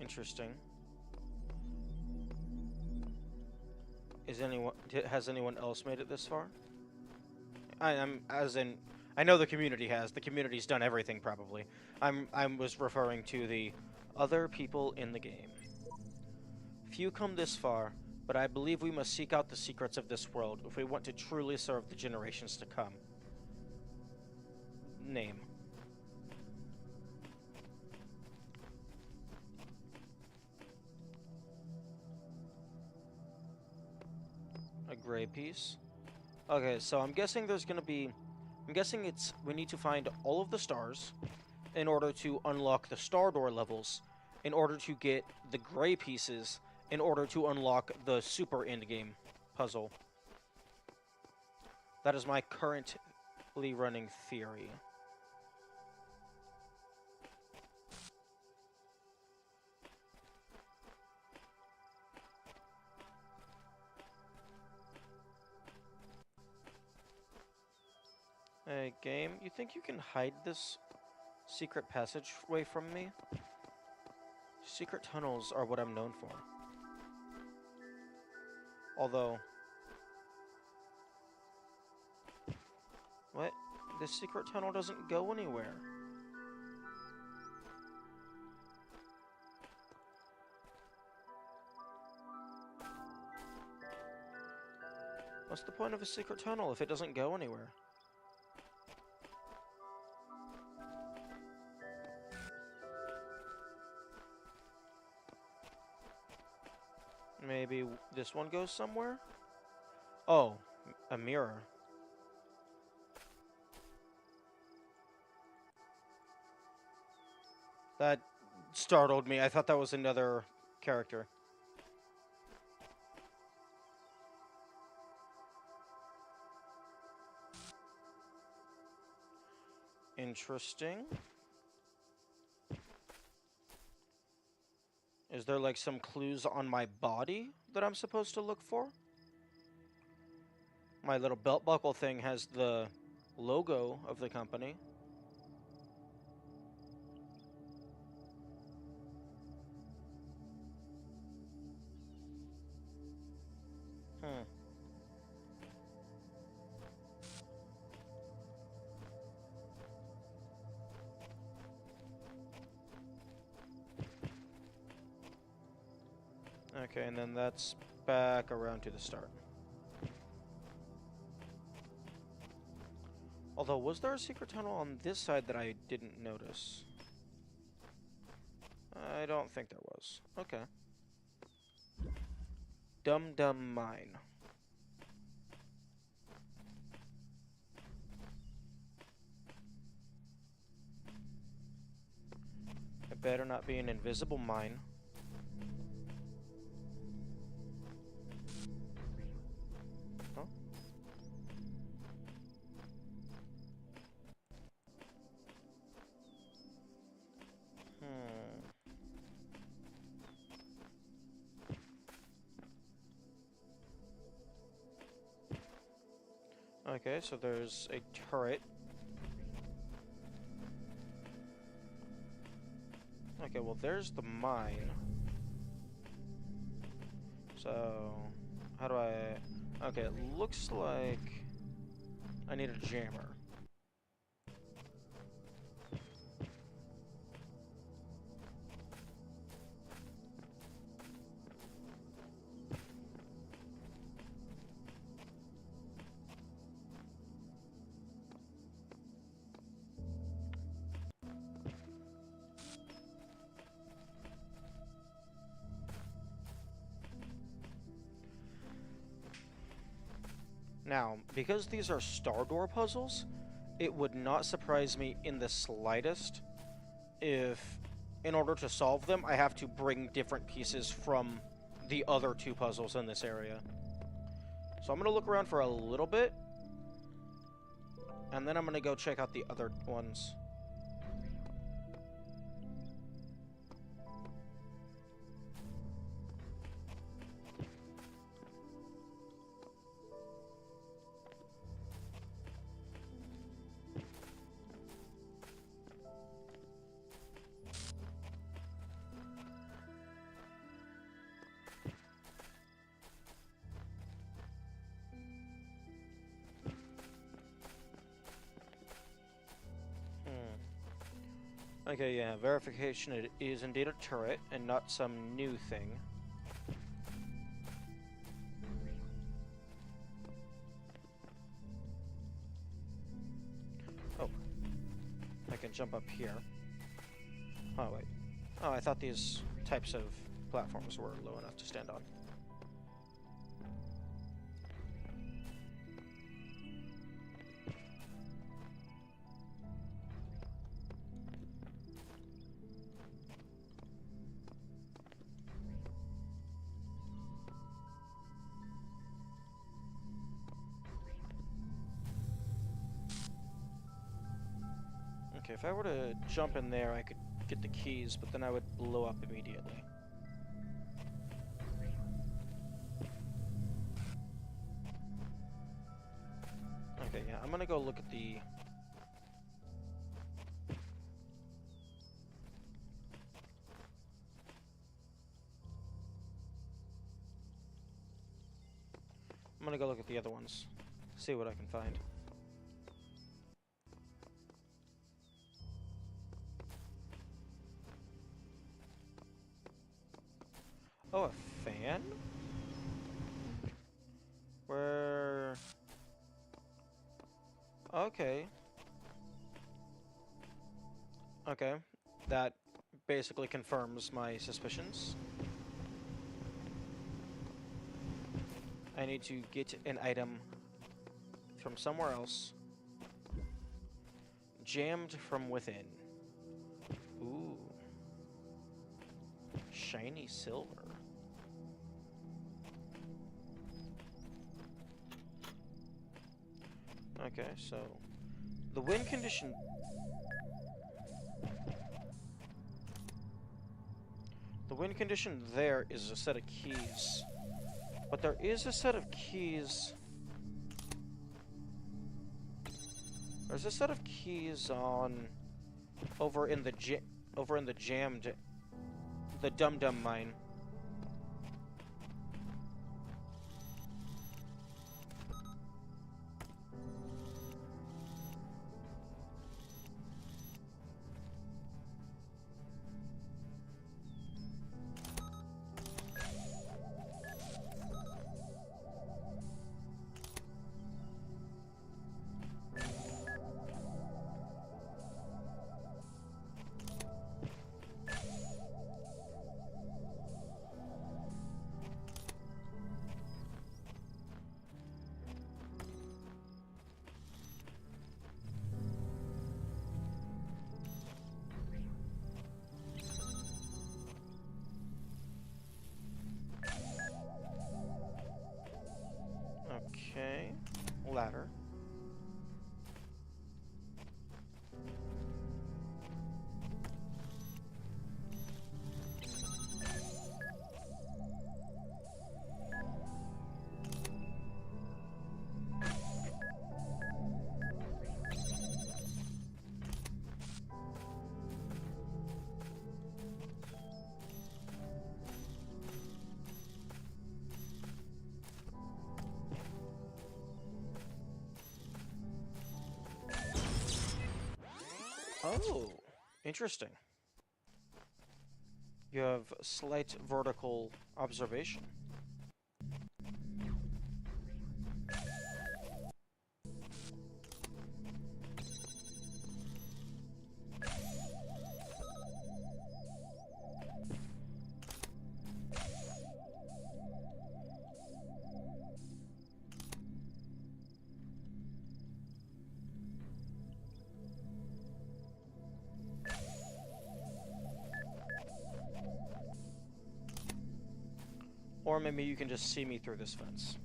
S1: Interesting. Has anyone else made it this far? I know the community has. The community's done everything probably. I was referring to the other people in the game. Few come this far, but I believe we must seek out the secrets of this world if we want to truly serve the generations to come. Name. A gray piece. Okay, so I'm guessing there's gonna be... I'm guessing we need to find all of the stars in order to unlock the star door levels, in order to get the gray pieces, in order to unlock the super endgame puzzle. That is my currently running theory. Hey, game, you think you can hide this secret passageway from me? Secret tunnels are what I'm known for. Although... What? This secret tunnel doesn't go anywhere. What's the point of a secret tunnel if it doesn't go anywhere? Maybe this one goes somewhere? Oh, a mirror. That startled me. I thought that was another character. Interesting. Is there like some clues on my body that I'm supposed to look for? My little belt buckle thing has the logo of the company. Okay, and then that's back around to the start. Although, was there a secret tunnel on this side that I didn't notice? I don't think there was. Okay. Dum Dum Mine. It better not be an invisible mine. Huh? Okay, so there's a turret. Okay, well there's the mine. So, how do I... Okay, it looks like I need a jammer. Now, because these are star door puzzles, it would not surprise me in the slightest if, in order to solve them, I have to bring different pieces from the other two puzzles in this area. So I'm going to look around for a little bit, and then I'm going to go check out the other ones. Okay, yeah, verification, it is indeed a turret, and not some new thing. Oh. I can jump up here. Oh, wait. Oh, I thought these types of platforms were low enough to stand on. Okay, if I were to jump in there, I could get the keys, but then I would blow up immediately. Okay, yeah, I'm gonna go look at the... I'm gonna go look at the other ones, see what I can find. Oh, a fan? Where... Okay. Okay. That basically confirms my suspicions. I need to get an item from somewhere else. Jammed from within. Ooh. Shiny silver. Okay, so the win condition. The win condition there is a set of keys, but there is a set of keys. There's a set of keys on over in the jammed, the Dum Dum mine. Okay, ladder. Oh, interesting. You have slight vertical observation. Or maybe you can just see me through this fence.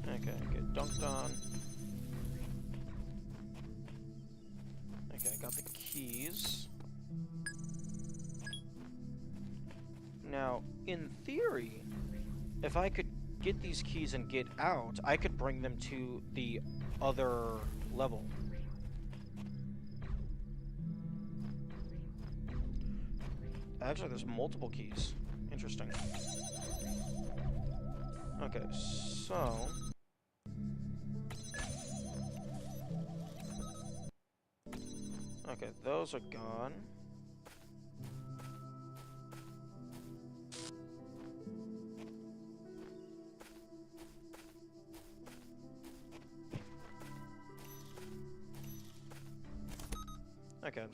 S1: Okay, get dunked on. Okay, I got the keys. Now, in theory, if I could get these keys and get out, I could bring them to the other level. Actually, there's multiple keys. Interesting. Okay, so... Okay, those are gone. Okay, I'm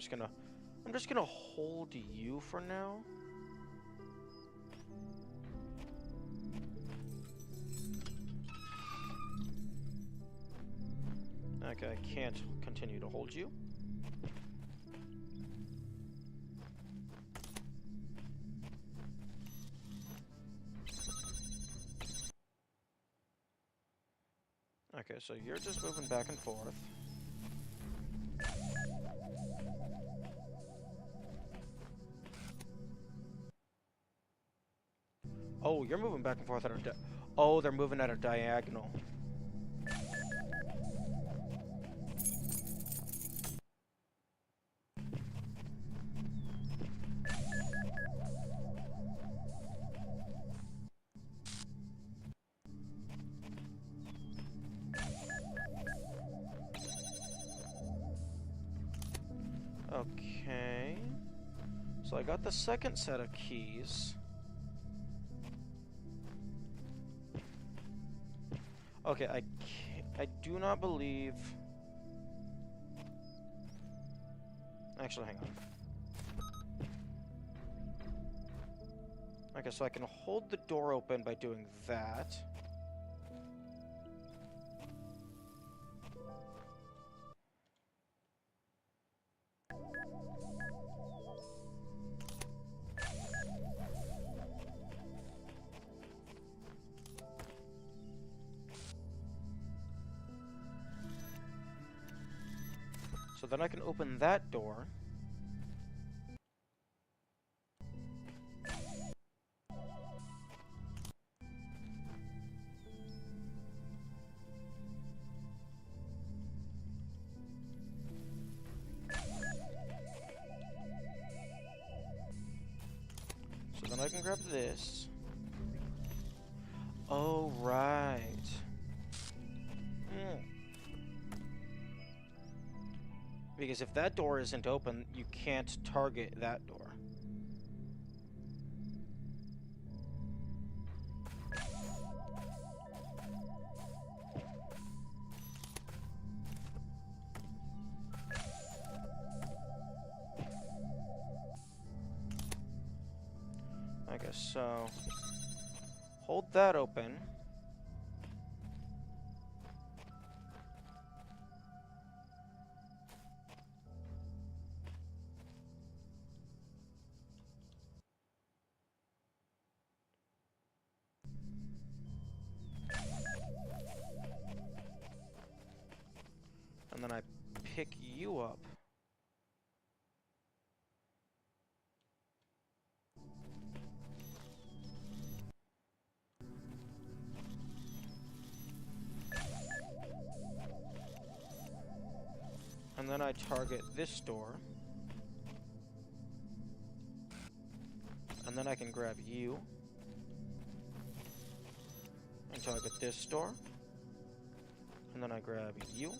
S1: just gonna hold you for now. Okay, I can't continue to hold you. Okay, so you're just moving back and forth. Oh, you're moving back and forth at a oh, they're moving at a diagonal. Okay. So I got the second set of keys. Okay, I do not believe... Actually, hang on. Okay, so I can hold the door open by doing that. So then I can open that door. So then I can grab this. Oh, right. Because if that door isn't open, you can't target that door. Okay, so hold that open. And then I pick you up. And then I target this door. And then I can grab you. And target this door. And then I grab you.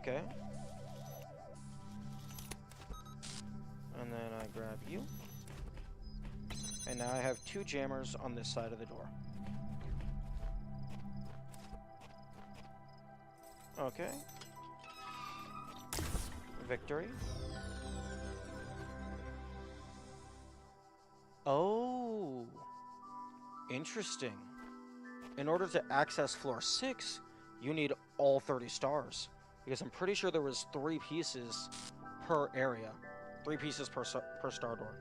S1: Okay. And then I grab you. And now I have 2 jammers on this side of the door. Okay. Victory. Oh. Interesting. In order to access floor 6, you need all 30 stars. Because I'm pretty sure there was 3 pieces per area. 3 pieces per star door.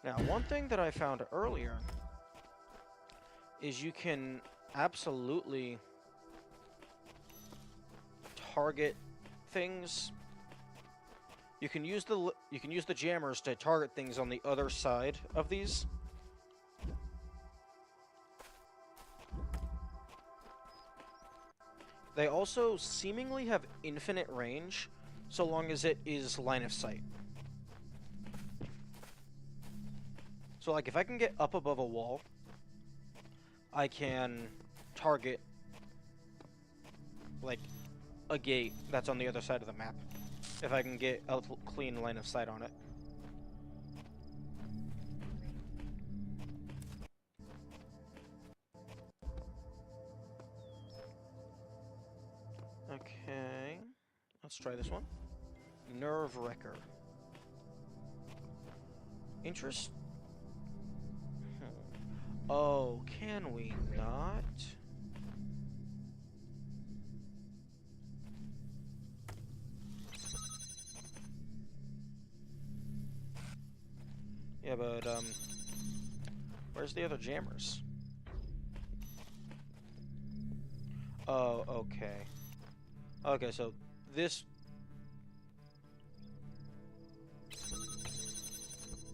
S1: Now, one thing that I found earlier is you can absolutely target things. You can use the jammers to target things on the other side of these. They also seemingly have infinite range, so long as it is line of sight. So, like, if I can get up above a wall, I can target, like, a gate that's on the other side of the map. If I can get a clean line of sight on it. Okay. Let's try this one. Nerve Wrecker. Interest? Oh, can we not? Yeah, but, where's the other jammers? Oh, okay. Okay, so this...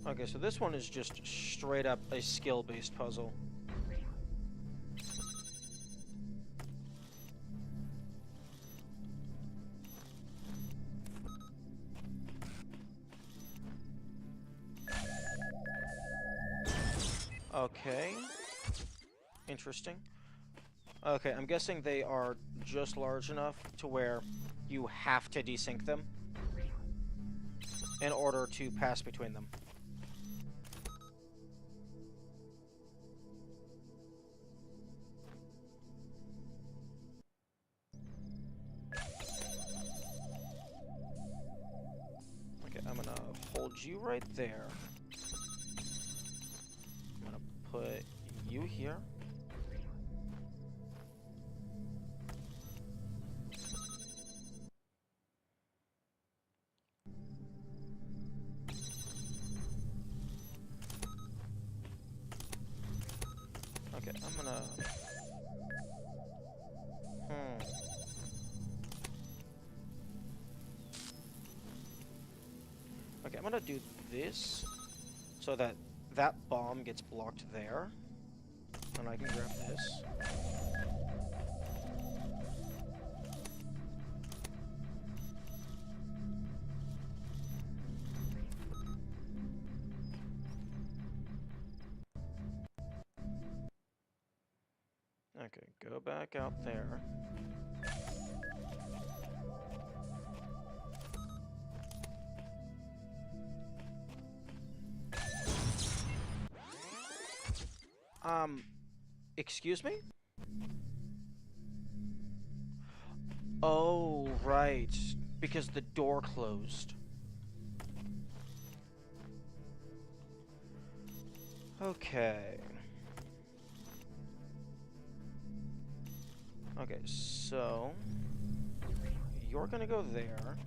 S1: Okay, so this one is just straight up a skill-based puzzle. Okay. Interesting. Okay, I'm guessing they are just large enough to where you have to desync them in order to pass between them. Okay, I'm gonna hold you right there. I'm gonna put you here. Okay, I'm gonna... Okay, I'm gonna do this so that that bomb gets blocked there. And I can grab this. Okay, go back out there. Excuse me? Oh, right. Because the door closed. Okay. Okay, so... You're gonna go there.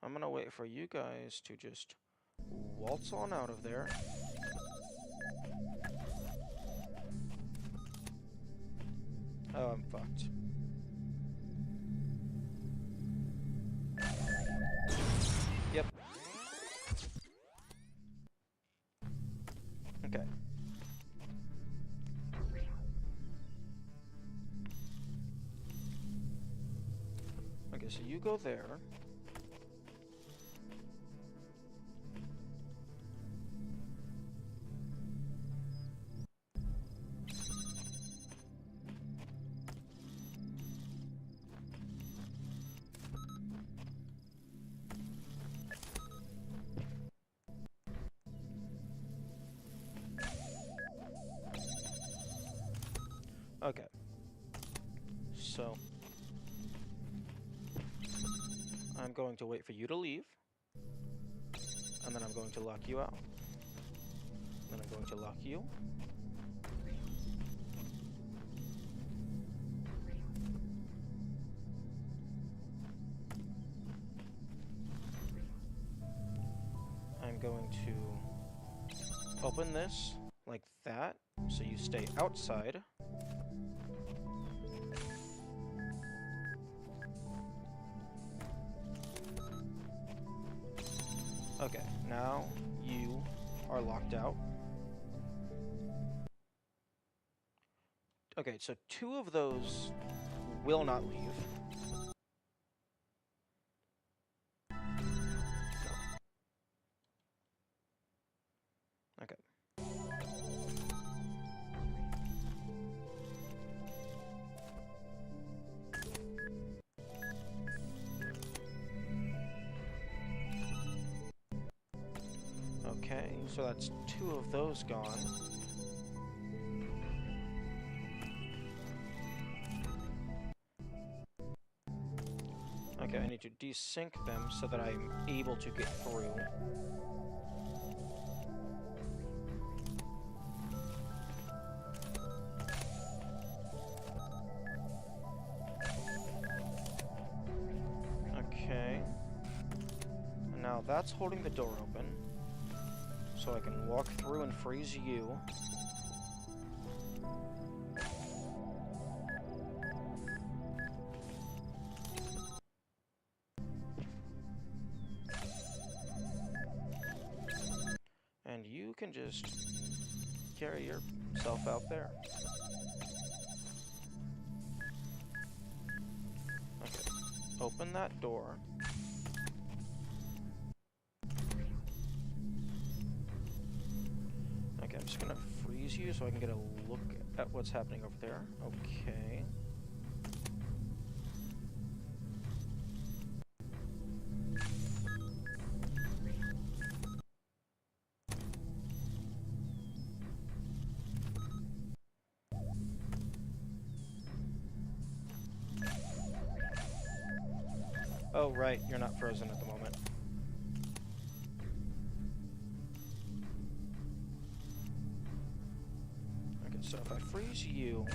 S1: I'm gonna wait for you guys to just waltz on out of there. Oh, I'm fucked. Yep. Okay. Okay, so you go there. so I'm going to wait for you to leave, and then I'm going to lock you out. Then I'm going to lock you. I'm going to open this like that, so you stay outside. Okay, now you are locked out. Okay, so 2 of those will not leave. Okay. Okay, so that's 2 of those gone. Okay, I need to desync them so that I'm able to get through. Okay. And now that's holding the door open, so I can walk through and freeze you. And you can just carry yourself out there. Okay. Open that door. Okay, I'm just gonna freeze you so I can get a look at what's happening over there. Okay. Oh, right, you're not frozen at the moment. Okay, so if I freeze you...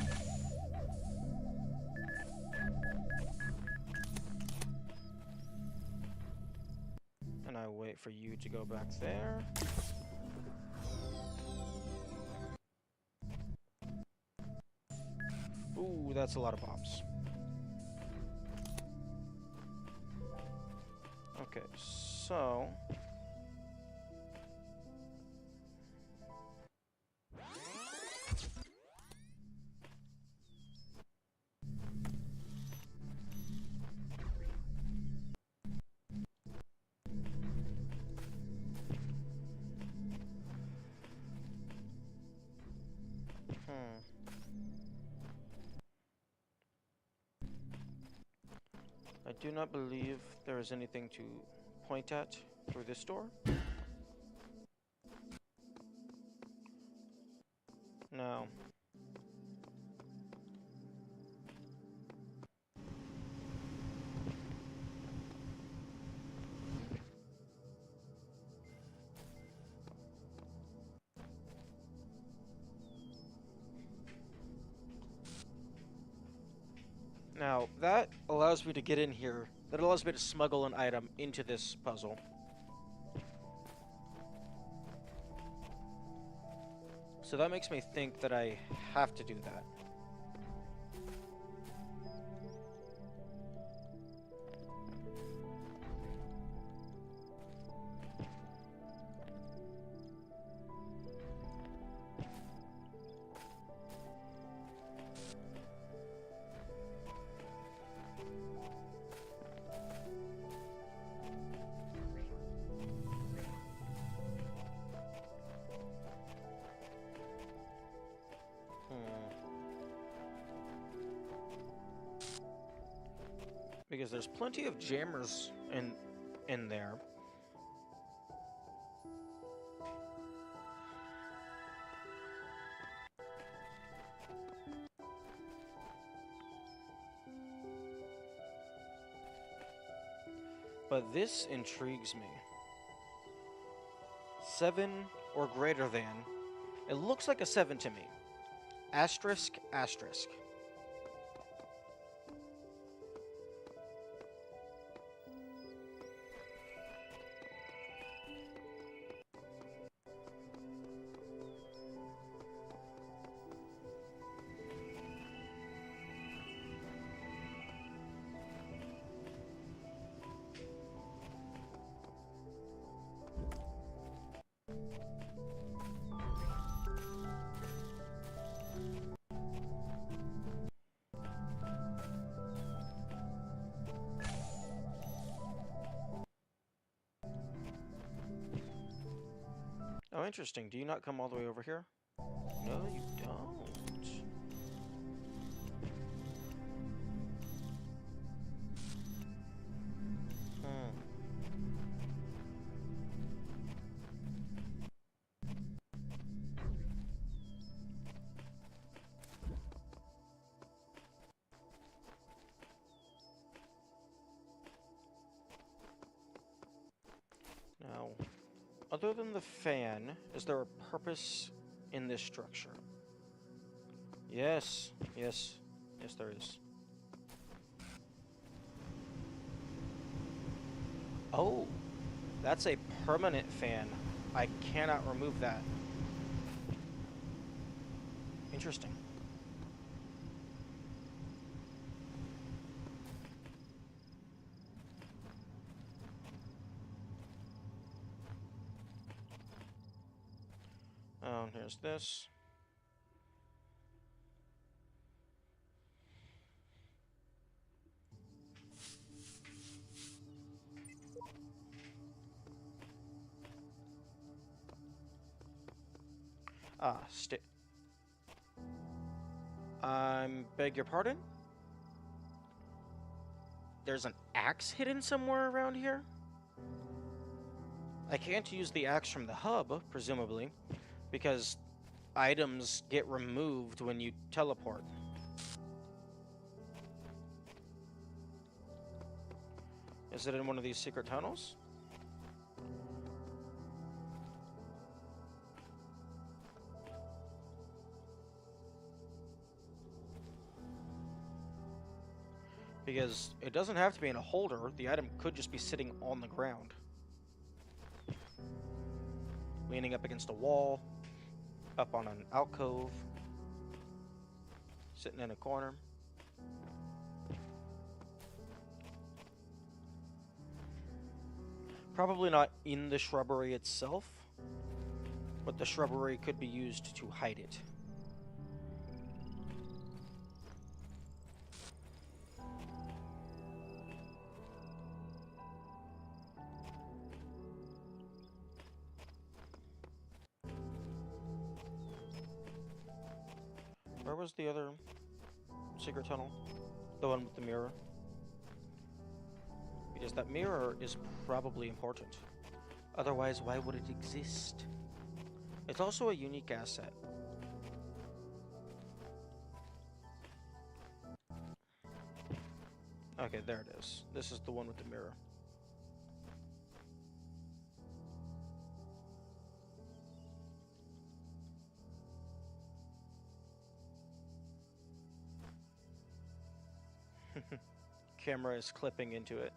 S1: and I wait for you to go back there... Ooh, that's a lot of bombs. Okay, so... I do not believe there is anything to point at through this door. No. Now, that allows me to get in here. That allows me to smuggle an item into this puzzle. So that makes me think that I have to do that. Because there's plenty of jammers in there. But this intrigues me. 7 or greater than. It looks like a 7 to me. Asterisk, asterisk. Oh, interesting. Do you not come all the way over here? No, you don't. Hmm. Now, other than the fan, is there a purpose in this structure? Yes, yes, yes, there is. Oh, that's a permanent fan. I cannot remove that. Interesting. Oh, and here's this. Ah, beg your pardon? There's an axe hidden somewhere around here? I can't use the axe from the hub, presumably, because items get removed when you teleport. Is it in one of these secret tunnels? Because it doesn't have to be in a holder, the item could just be sitting on the ground. Leaning up against a wall, up on an alcove, sitting in a corner. Probably not in the shrubbery itself, but the shrubbery could be used to hide it. Where was the other secret tunnel? The one with the mirror? Because that mirror is probably important. Otherwise, why would it exist? It's also a unique asset. Okay, there it is. This is the one with the mirror. Camera is clipping into it.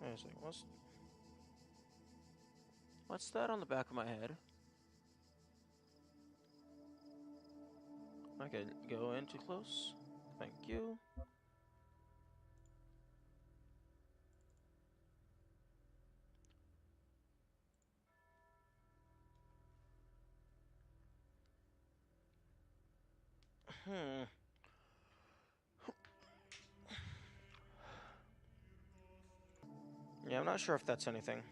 S1: Wait a second, what's that on the back of my head? Okay, go in too close. Thank you. Yeah, I'm not sure if that's anything.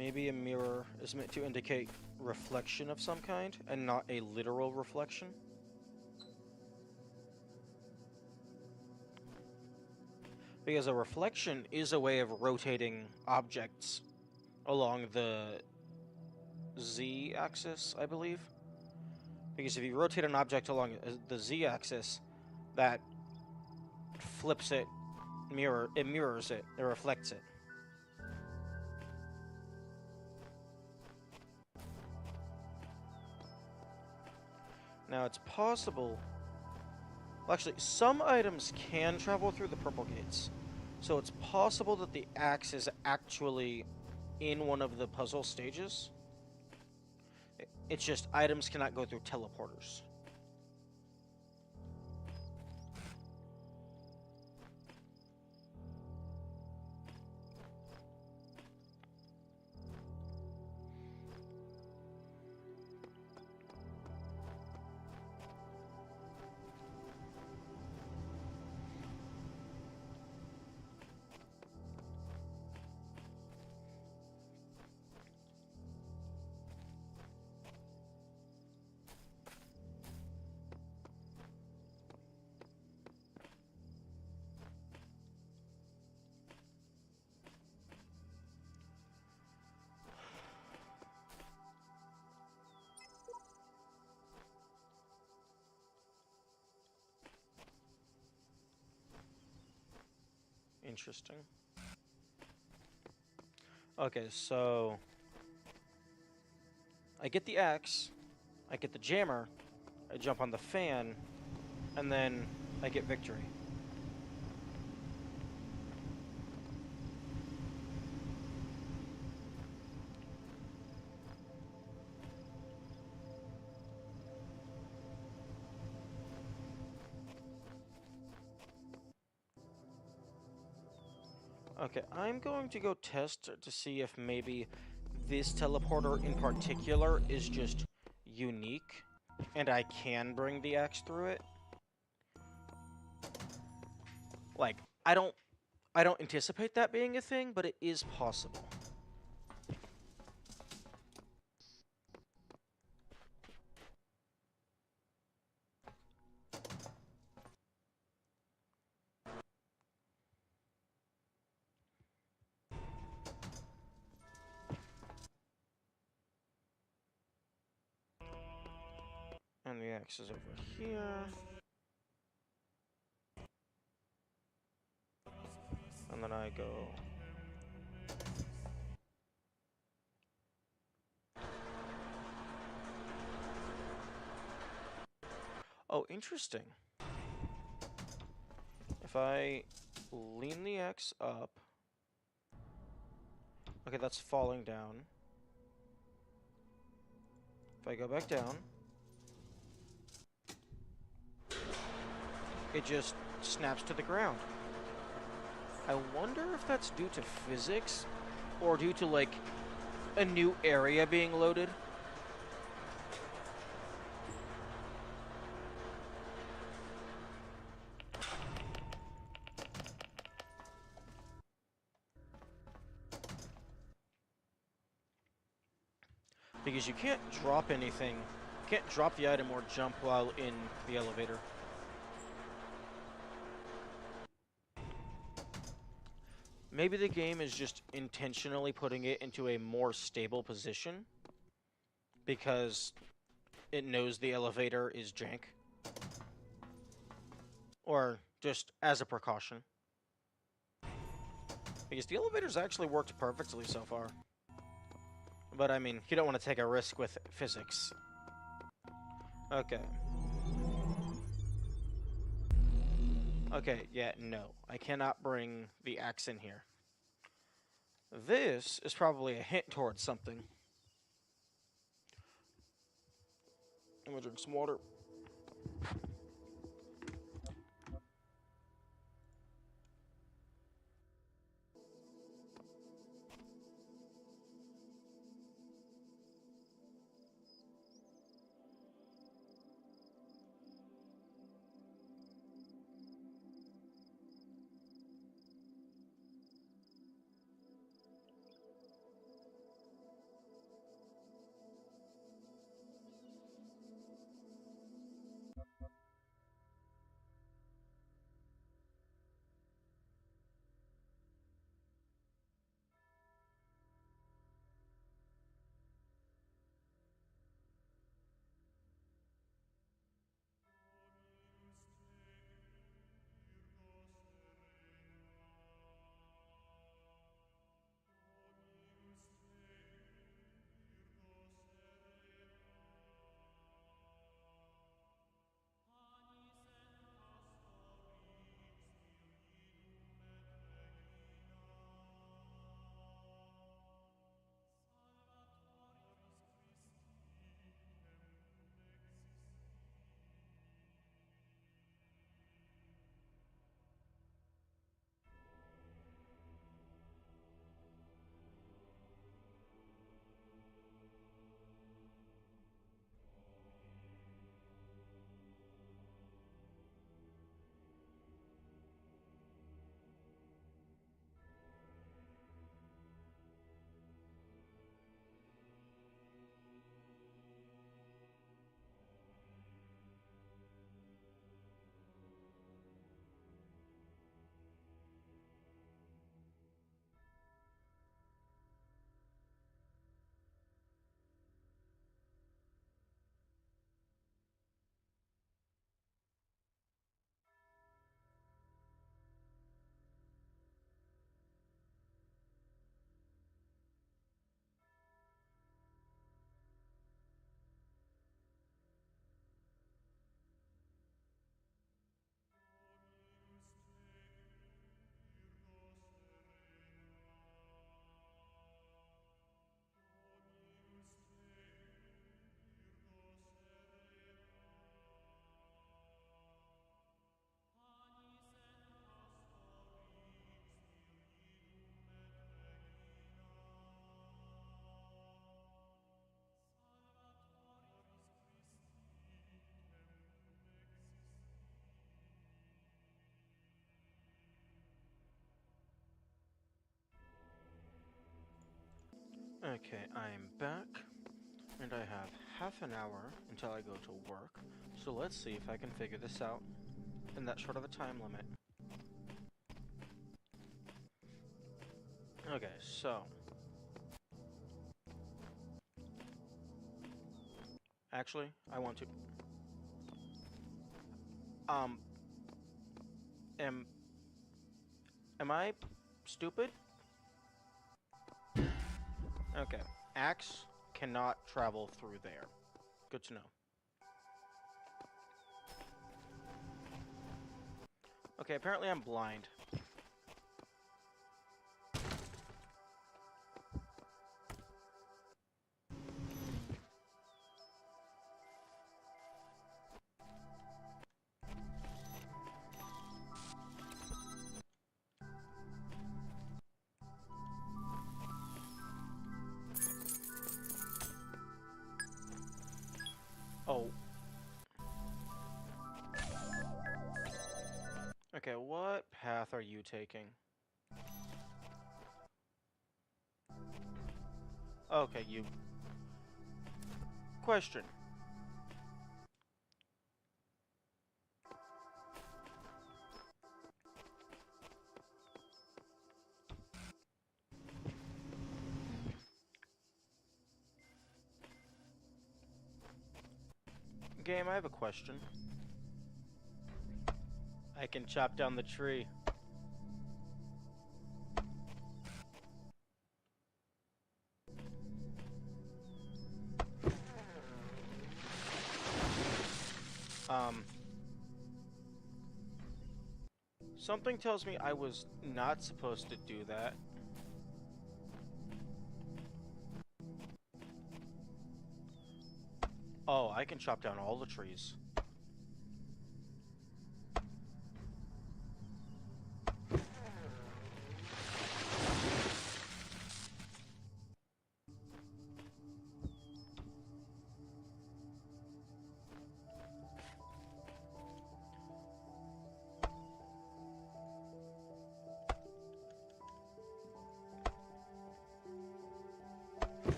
S1: Maybe a mirror is meant to indicate reflection of some kind, and not a literal reflection. Because a reflection is a way of rotating objects along the z-axis, I believe. Because if you rotate an object along the z-axis, that flips it, it mirrors it, it reflects it. Now it's possible... Well, actually, some items can travel through the purple gates. So it's possible that the axe is actually in one of the puzzle stages. It's just items cannot go through teleporters. Interesting. Okay, so... I get the axe, I get the jammer, I jump on the fan, and then I get victory. Okay, I'm going to go test to see if maybe this teleporter in particular is just unique, and I can bring the axe through it. Like, I don't anticipate that being a thing, but it is possible. And the axe is over here. And then I go... Oh, interesting. If I lean the axe up... Okay, that's falling down. If I go back down... It just snaps to the ground. I wonder if that's due to physics, or due to, like, a new area being loaded. Because you can't drop anything. You can't drop the item or jump while in the elevator. Maybe the game is just intentionally putting it into a more stable position because it knows the elevator is jank. Or just as a precaution. Because the elevator's actually worked perfectly so far. But I mean, you don't want to take a risk with physics. Okay. Okay, yeah, no. I cannot bring the axe in here. This is probably a hint towards something. I'm gonna drink some water. Okay, I am back, and I have half an hour until I go to work, so let's see if I can figure this out in that short of a time limit. Okay, so... Actually, I want to... Am I stupid? Okay. Axe cannot travel through there. Good to know. Okay, apparently I'm blind. Oh. Okay, what path are you taking? Okay, you... Question. Game, I have a question. I can chop down the tree. Something tells me I was not supposed to do that. Oh, I can chop down all the trees.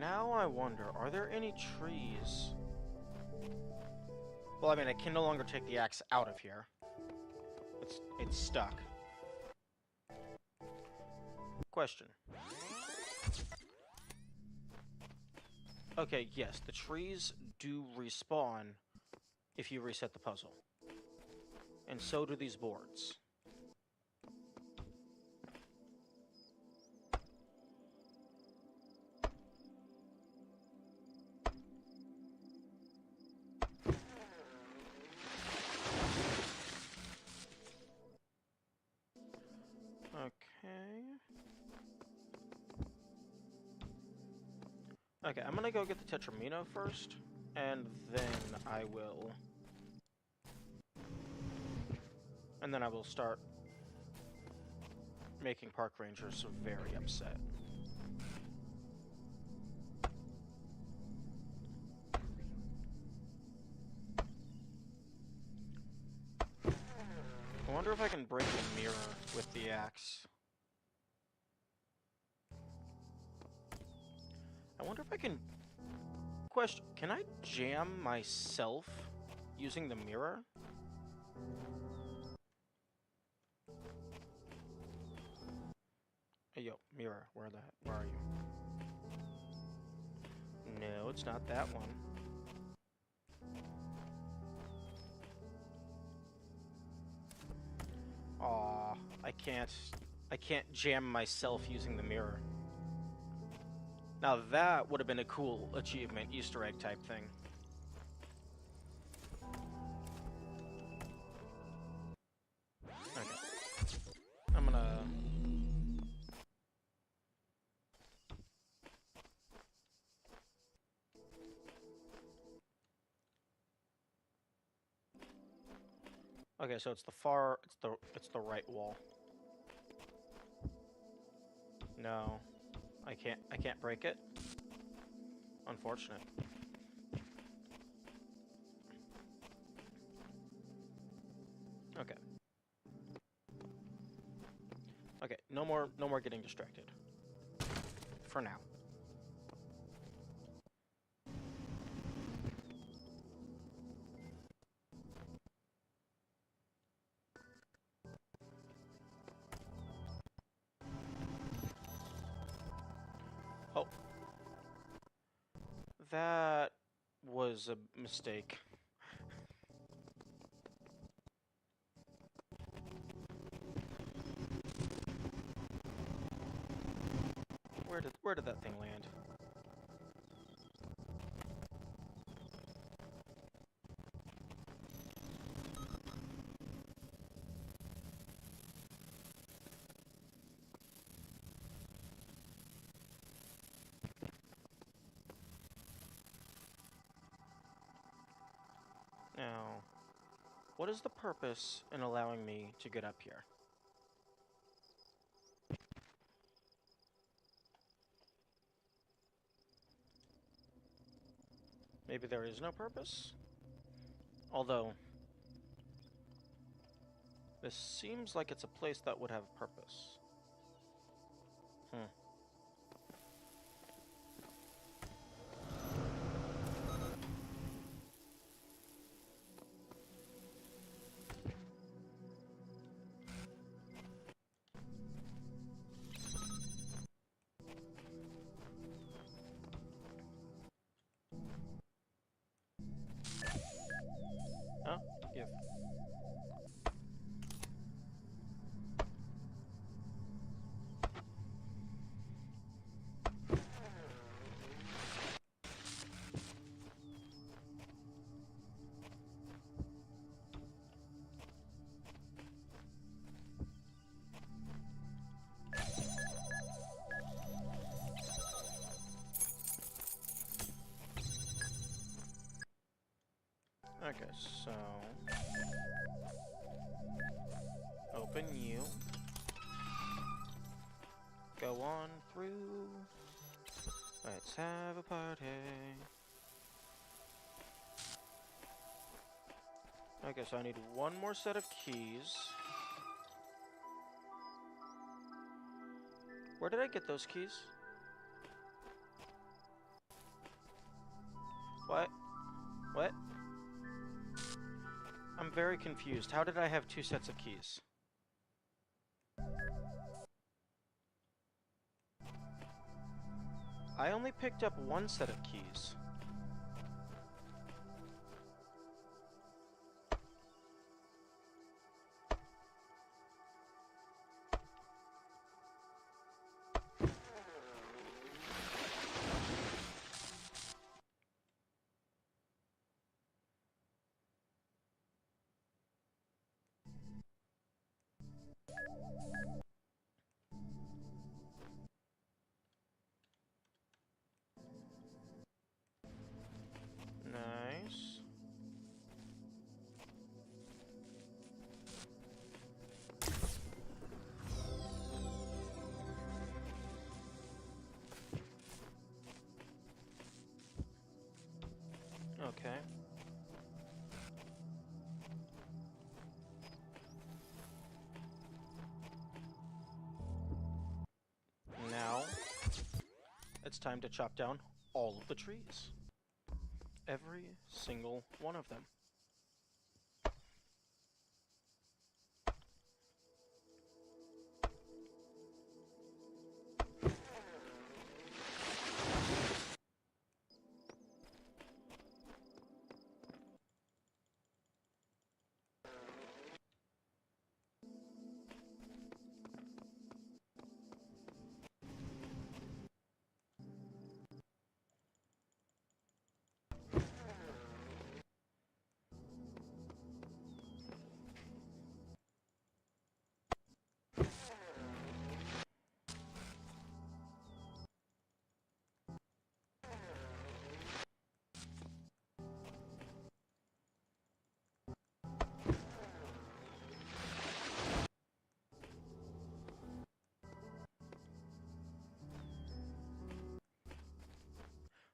S1: Now I wonder, are there any trees? Well, I mean, I can no longer take the axe out of here. It's stuck. Question. Okay, yes, the trees do respawn if you reset the puzzle. And so do these boards. Okay. Okay, I'm gonna go get the Tetramino first, and then I will... And then I will start making park rangers very upset. I wonder if I can break the mirror with the axe. I wonder if I can... Question, can I jam myself using the mirror? Hey, yo, mirror, where are you? No, it's not that one. Aw, I can't jam myself using the mirror. Now that would have been a cool achievement, Easter egg type thing. Okay. I'm gonna... Okay, so it's it's the right wall. No. I can't break it. Unfortunate. Okay. no more getting distracted. For now. Oh. That was a mistake. Where did that thing land? Now, what is the purpose in allowing me to get up here? Maybe there is no purpose? Although, this seems like it's a place that would have purpose. Huh? Yeah. Okay, so... Open you. Go on through. Let's have a party. Okay, so I need one more set of keys. Where did I get those keys? What? What? I'm very confused. How did I have two sets of keys? I only picked up one set of keys. Nice. Okay. Now, it's time to chop down all of the trees. Every single one of them.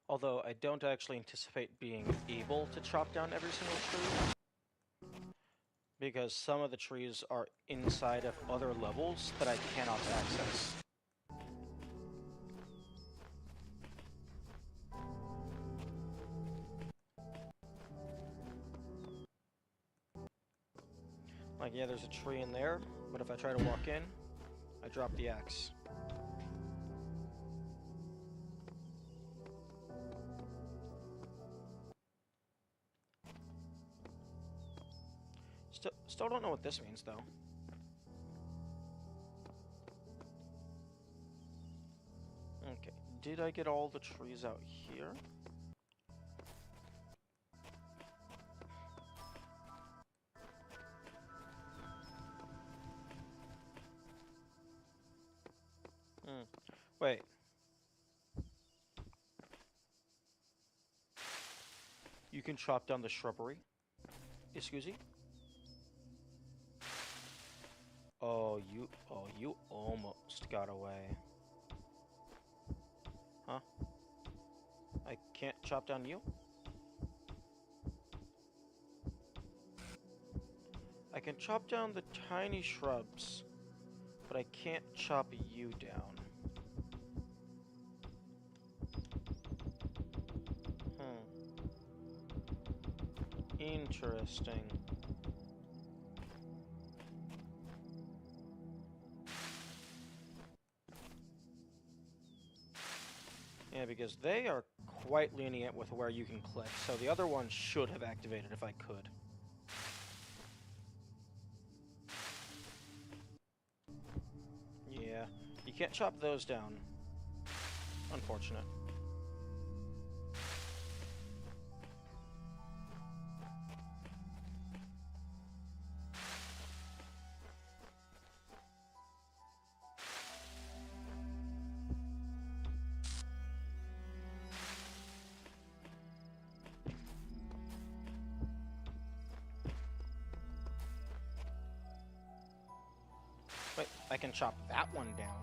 S1: Although I don't actually anticipate being able to chop down every single tree, because some of the trees are inside of other levels that I cannot access. Like, yeah, there's a tree in there, but if I try to walk in, I drop the axe. Still don't know what this means, though. Okay, did I get all the trees out here? Wait. You can chop down the shrubbery? Excuse me? Oh, you almost got away. Huh? I can't chop down you? I can chop down the tiny shrubs, but I can't chop you down. Interesting. Yeah, because they are quite lenient with where you can click, so the other one should have activated if I could. Yeah, you can't chop those down. Unfortunate. Wait, I can chop that one down.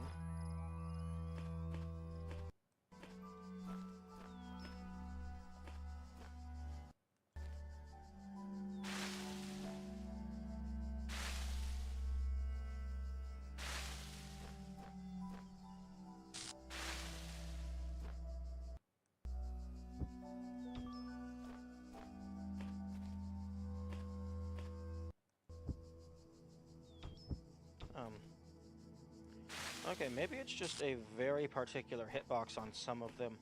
S1: Okay, maybe it's just a very particular hitbox on some of them.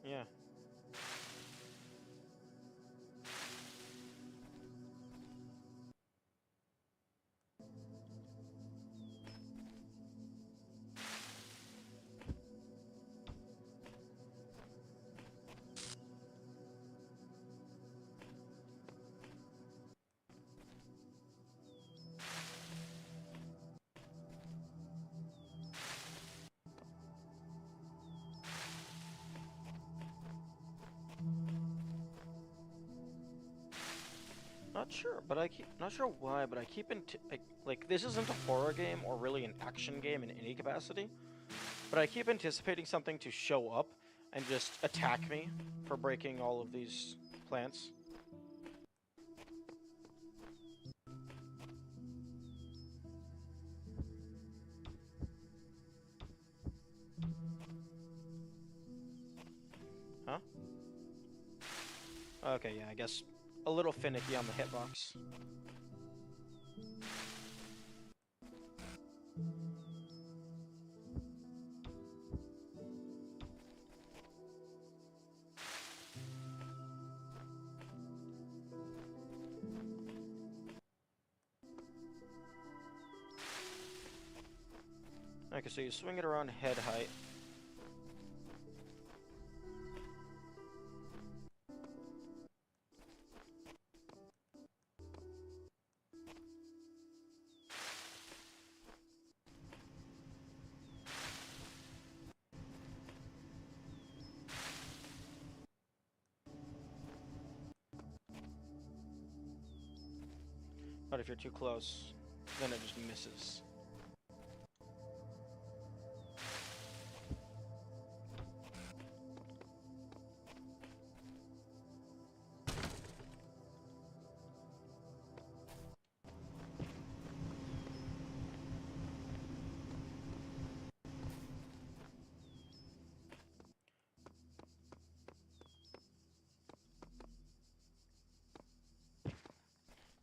S1: Yeah. Not sure, but not sure why, but I keep like this isn't a horror game or really an action game in any capacity, but I keep anticipating something to show up and just attack me for breaking all of these plants. Huh? Okay, yeah, I guess a little finicky on the hitbox. Okay, so you swing it around head height. But if you're too close, then it just misses.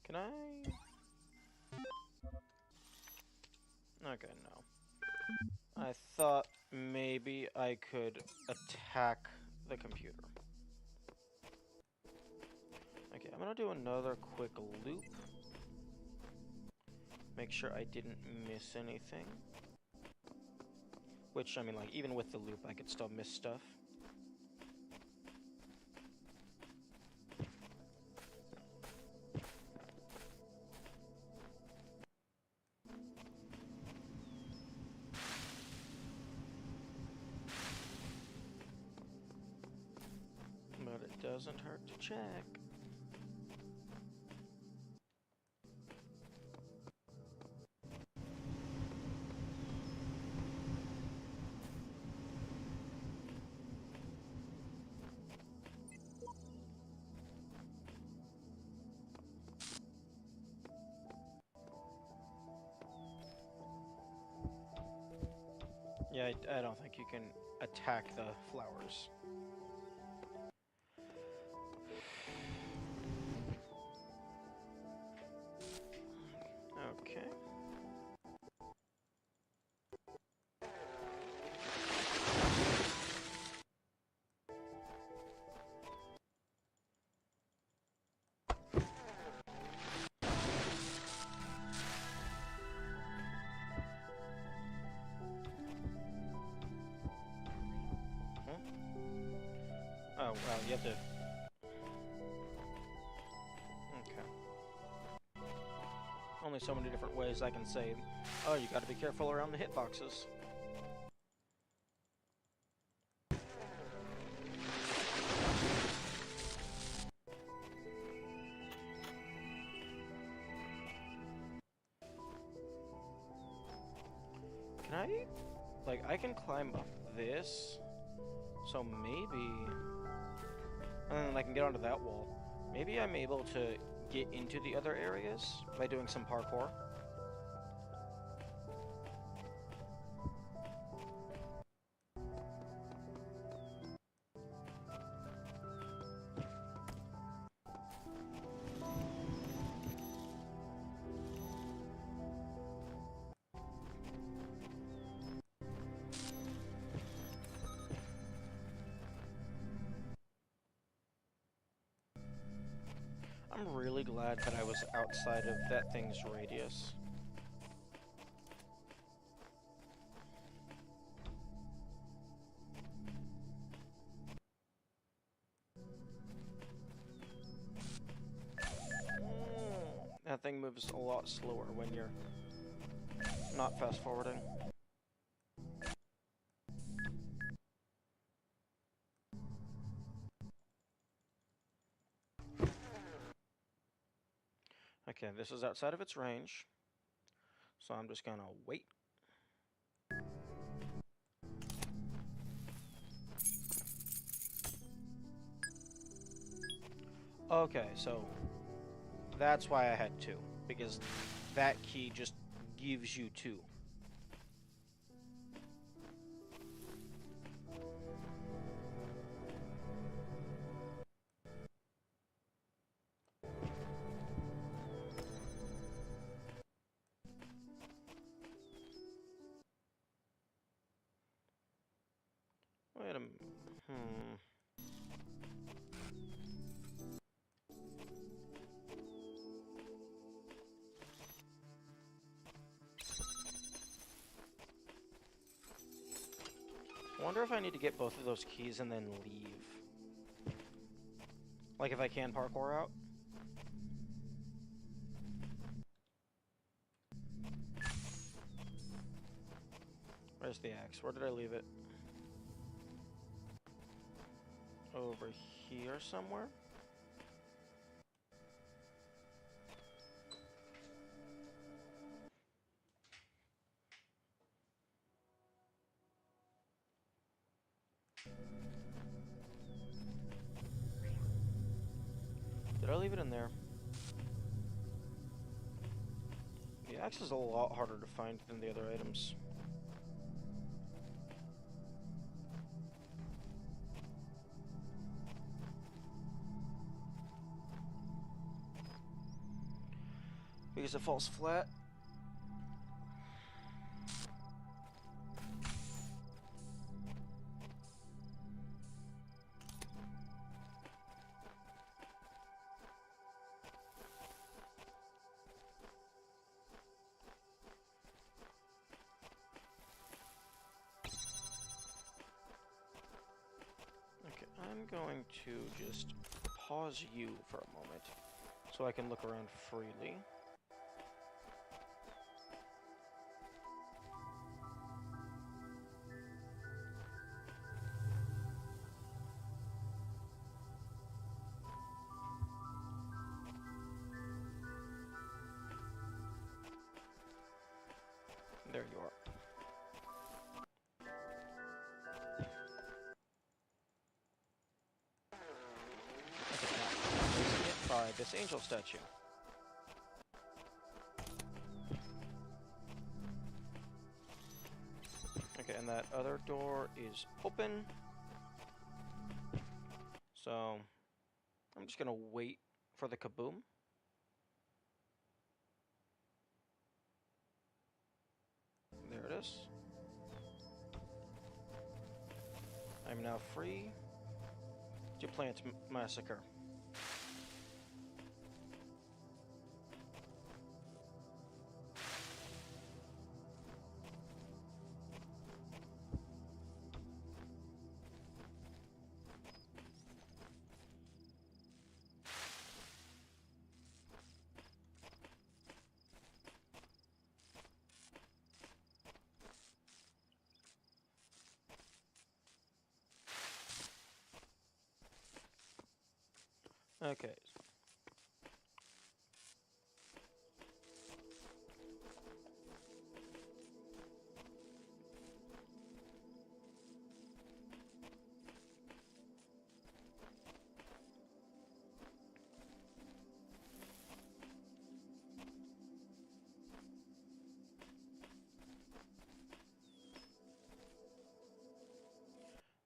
S1: Can I? Okay, no. I thought maybe I could attack the computer. Okay, I'm gonna do another quick loop. Make sure I didn't miss anything. Which, I mean, like, even with the loop, I could still miss stuff. But it doesn't hurt to check. Yeah, I don't think you can attack the flowers. Okay. Oh, well, you have to... Okay. Only so many different ways I can say, oh, you gotta be careful around the hitboxes. Can I... Like, I can climb up this, so maybe... And then I can get onto that wall. Maybe I'm able to get into the other areas by doing some parkour. I'm really glad that I was outside of that thing's radius. That thing moves a lot slower when you're not fast forwarding. Okay, this is outside of its range, so I'm just gonna wait. Okay, so that's why I had two, because that key just gives you two. Wait a minute. I wonder if I need to get both of those keys and then leave. Like if I can parkour out. Where's the axe? Where did I leave it? Over here somewhere? Did I leave it in there? The axe is a lot harder to find than the other items. because it falls flat. Okay, I'm going to just pause you for a moment so I can look around freely. There you are. Okay, now, placing it by this angel statue. Okay, and that other door is open. So, I'm just gonna wait for the kaboom. There it is. I'm now free to plant massacre. Okay.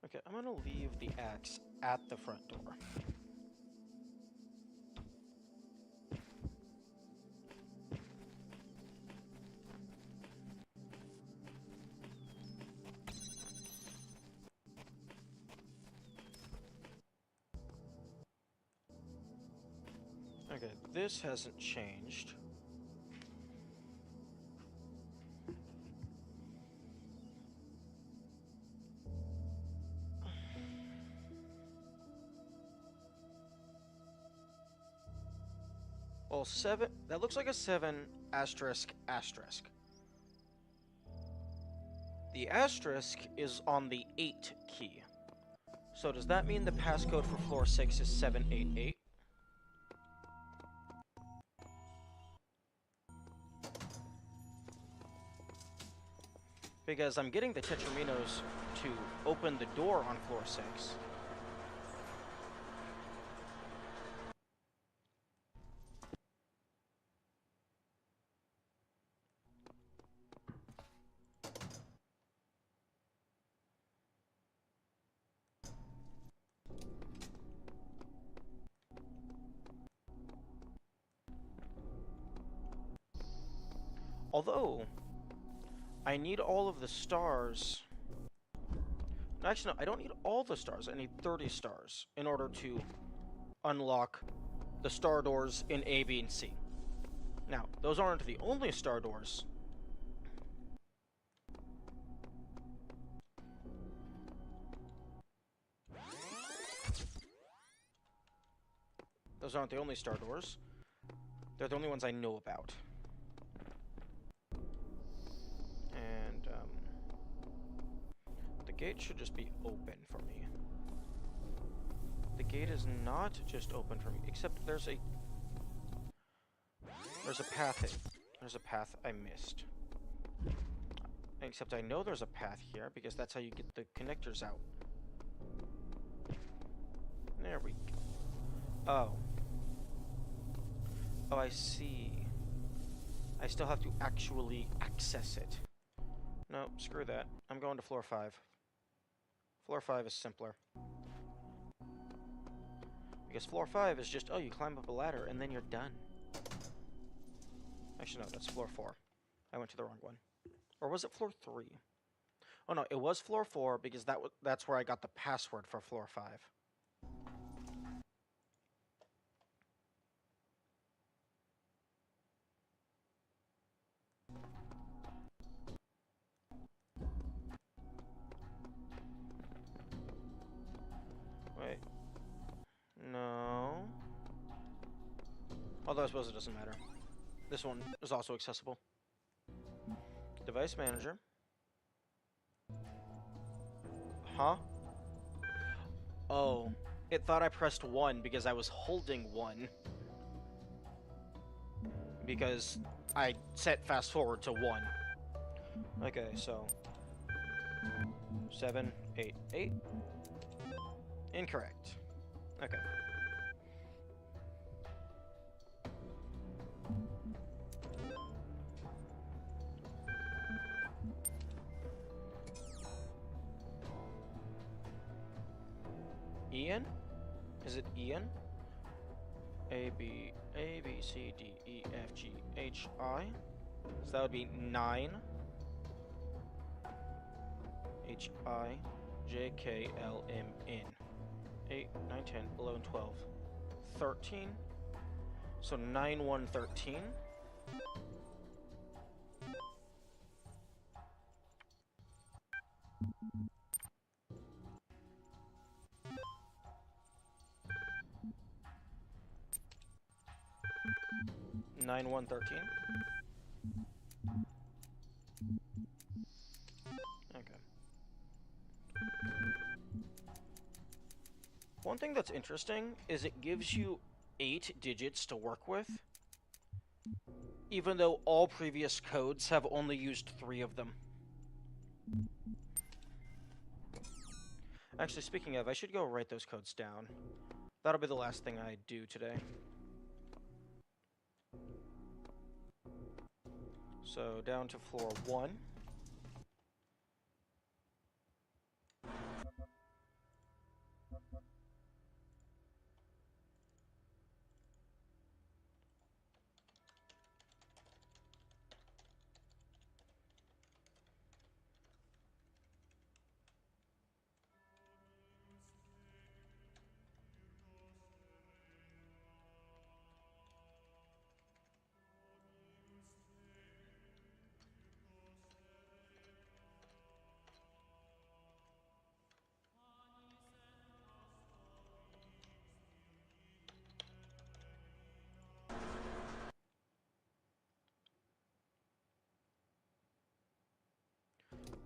S1: Okay, I'm gonna leave the axe at the front door. Okay, this hasn't changed. Well, 7, that looks like a 7 asterisk asterisk. The asterisk is on the 8 key. So does that mean the passcode for floor 6 is 788? Because I'm getting the Tetraminos to open the door on floor 6. Although, I need all of the stars. Actually, no, I don't need all the stars. I need 30 stars in order to unlock the star doors in A, B, and C. Now, those aren't the only star doors. Those aren't the only star doors. They're the only ones I know about. And, the gate should just be open for me. The gate is not just open for me, except there's a path in. There's a path I missed. Except I know there's a path here, because that's how you get the connectors out. There we go. Oh. Oh, I see. I still have to actually access it. No, screw that. I'm going to floor 5. Floor 5 is simpler. Because floor 5 is just, oh, you climb up a ladder and then you're done. Actually, no, that's floor 4. I went to the wrong one. Or was it floor 3? Oh no, it was floor 4 because that's where I got the password for floor 5. Wait. No. Although I suppose it doesn't matter. This one is also accessible. Device manager. Huh? Oh. It thought I pressed 1 because I was holding 1. Because I set fast forward to 1. Okay, so 7, 8, 8. Incorrect. Okay. Ian? Is it Ian? A, B, C, D, E, F, G, H, I. So that would be 9. H, I, J, K, L, M, N. 8, 9, 10, 11, 12, 13. So 9, 1, 13. Nine, 1, 13. Okay. One thing that's interesting is it gives you 8 digits to work with, even though all previous codes have only used 3 of them. Actually, speaking of, I should go write those codes down. That'll be the last thing I do today. So, down to floor 1.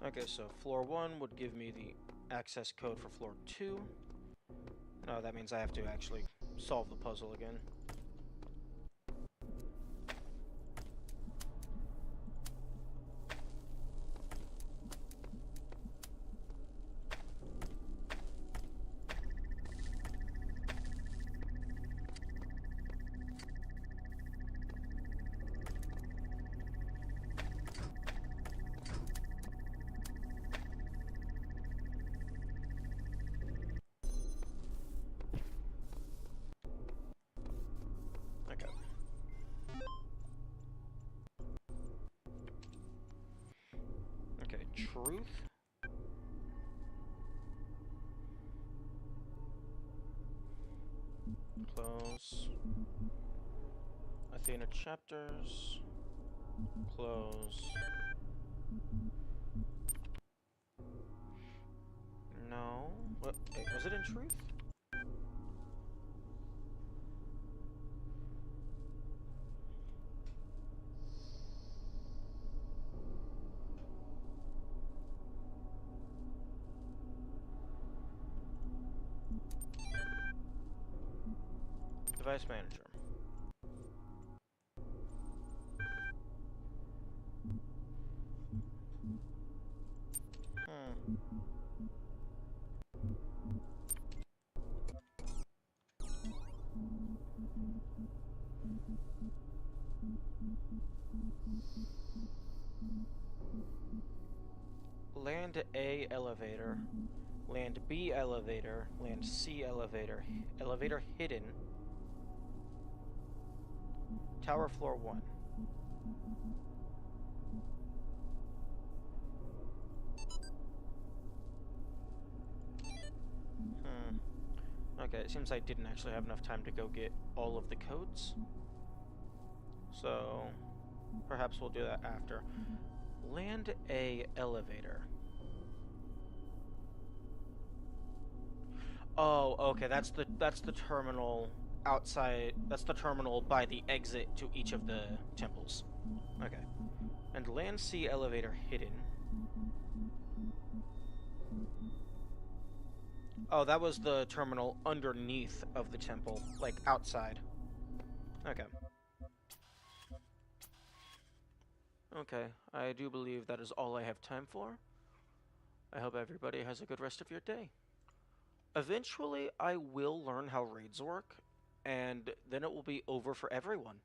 S1: Okay, so floor 1 would give me the access code for floor 2. No, that means I have to actually solve the puzzle again. Okay. Okay, truth. Close. Athena chapters. Close. No. What? Wait, was it in truth? Device manager. Hmm. Land A elevator. Land B elevator. Land C elevator. Elevator hidden. Tower floor 1. Okay, it seems I didn't actually have enough time to go get all of the codes. So, perhaps we'll do that after. Land a elevator. Oh, okay, that's the terminal outside. That's the terminal by the exit to each of the temples. Okay. And land sea elevator hidden. Oh, that was the terminal underneath of the temple, like outside. Okay. Okay, I do believe that is all I have time for. I hope everybody has a good rest of your day. Eventually, I will learn how raids work, and then it will be over for everyone.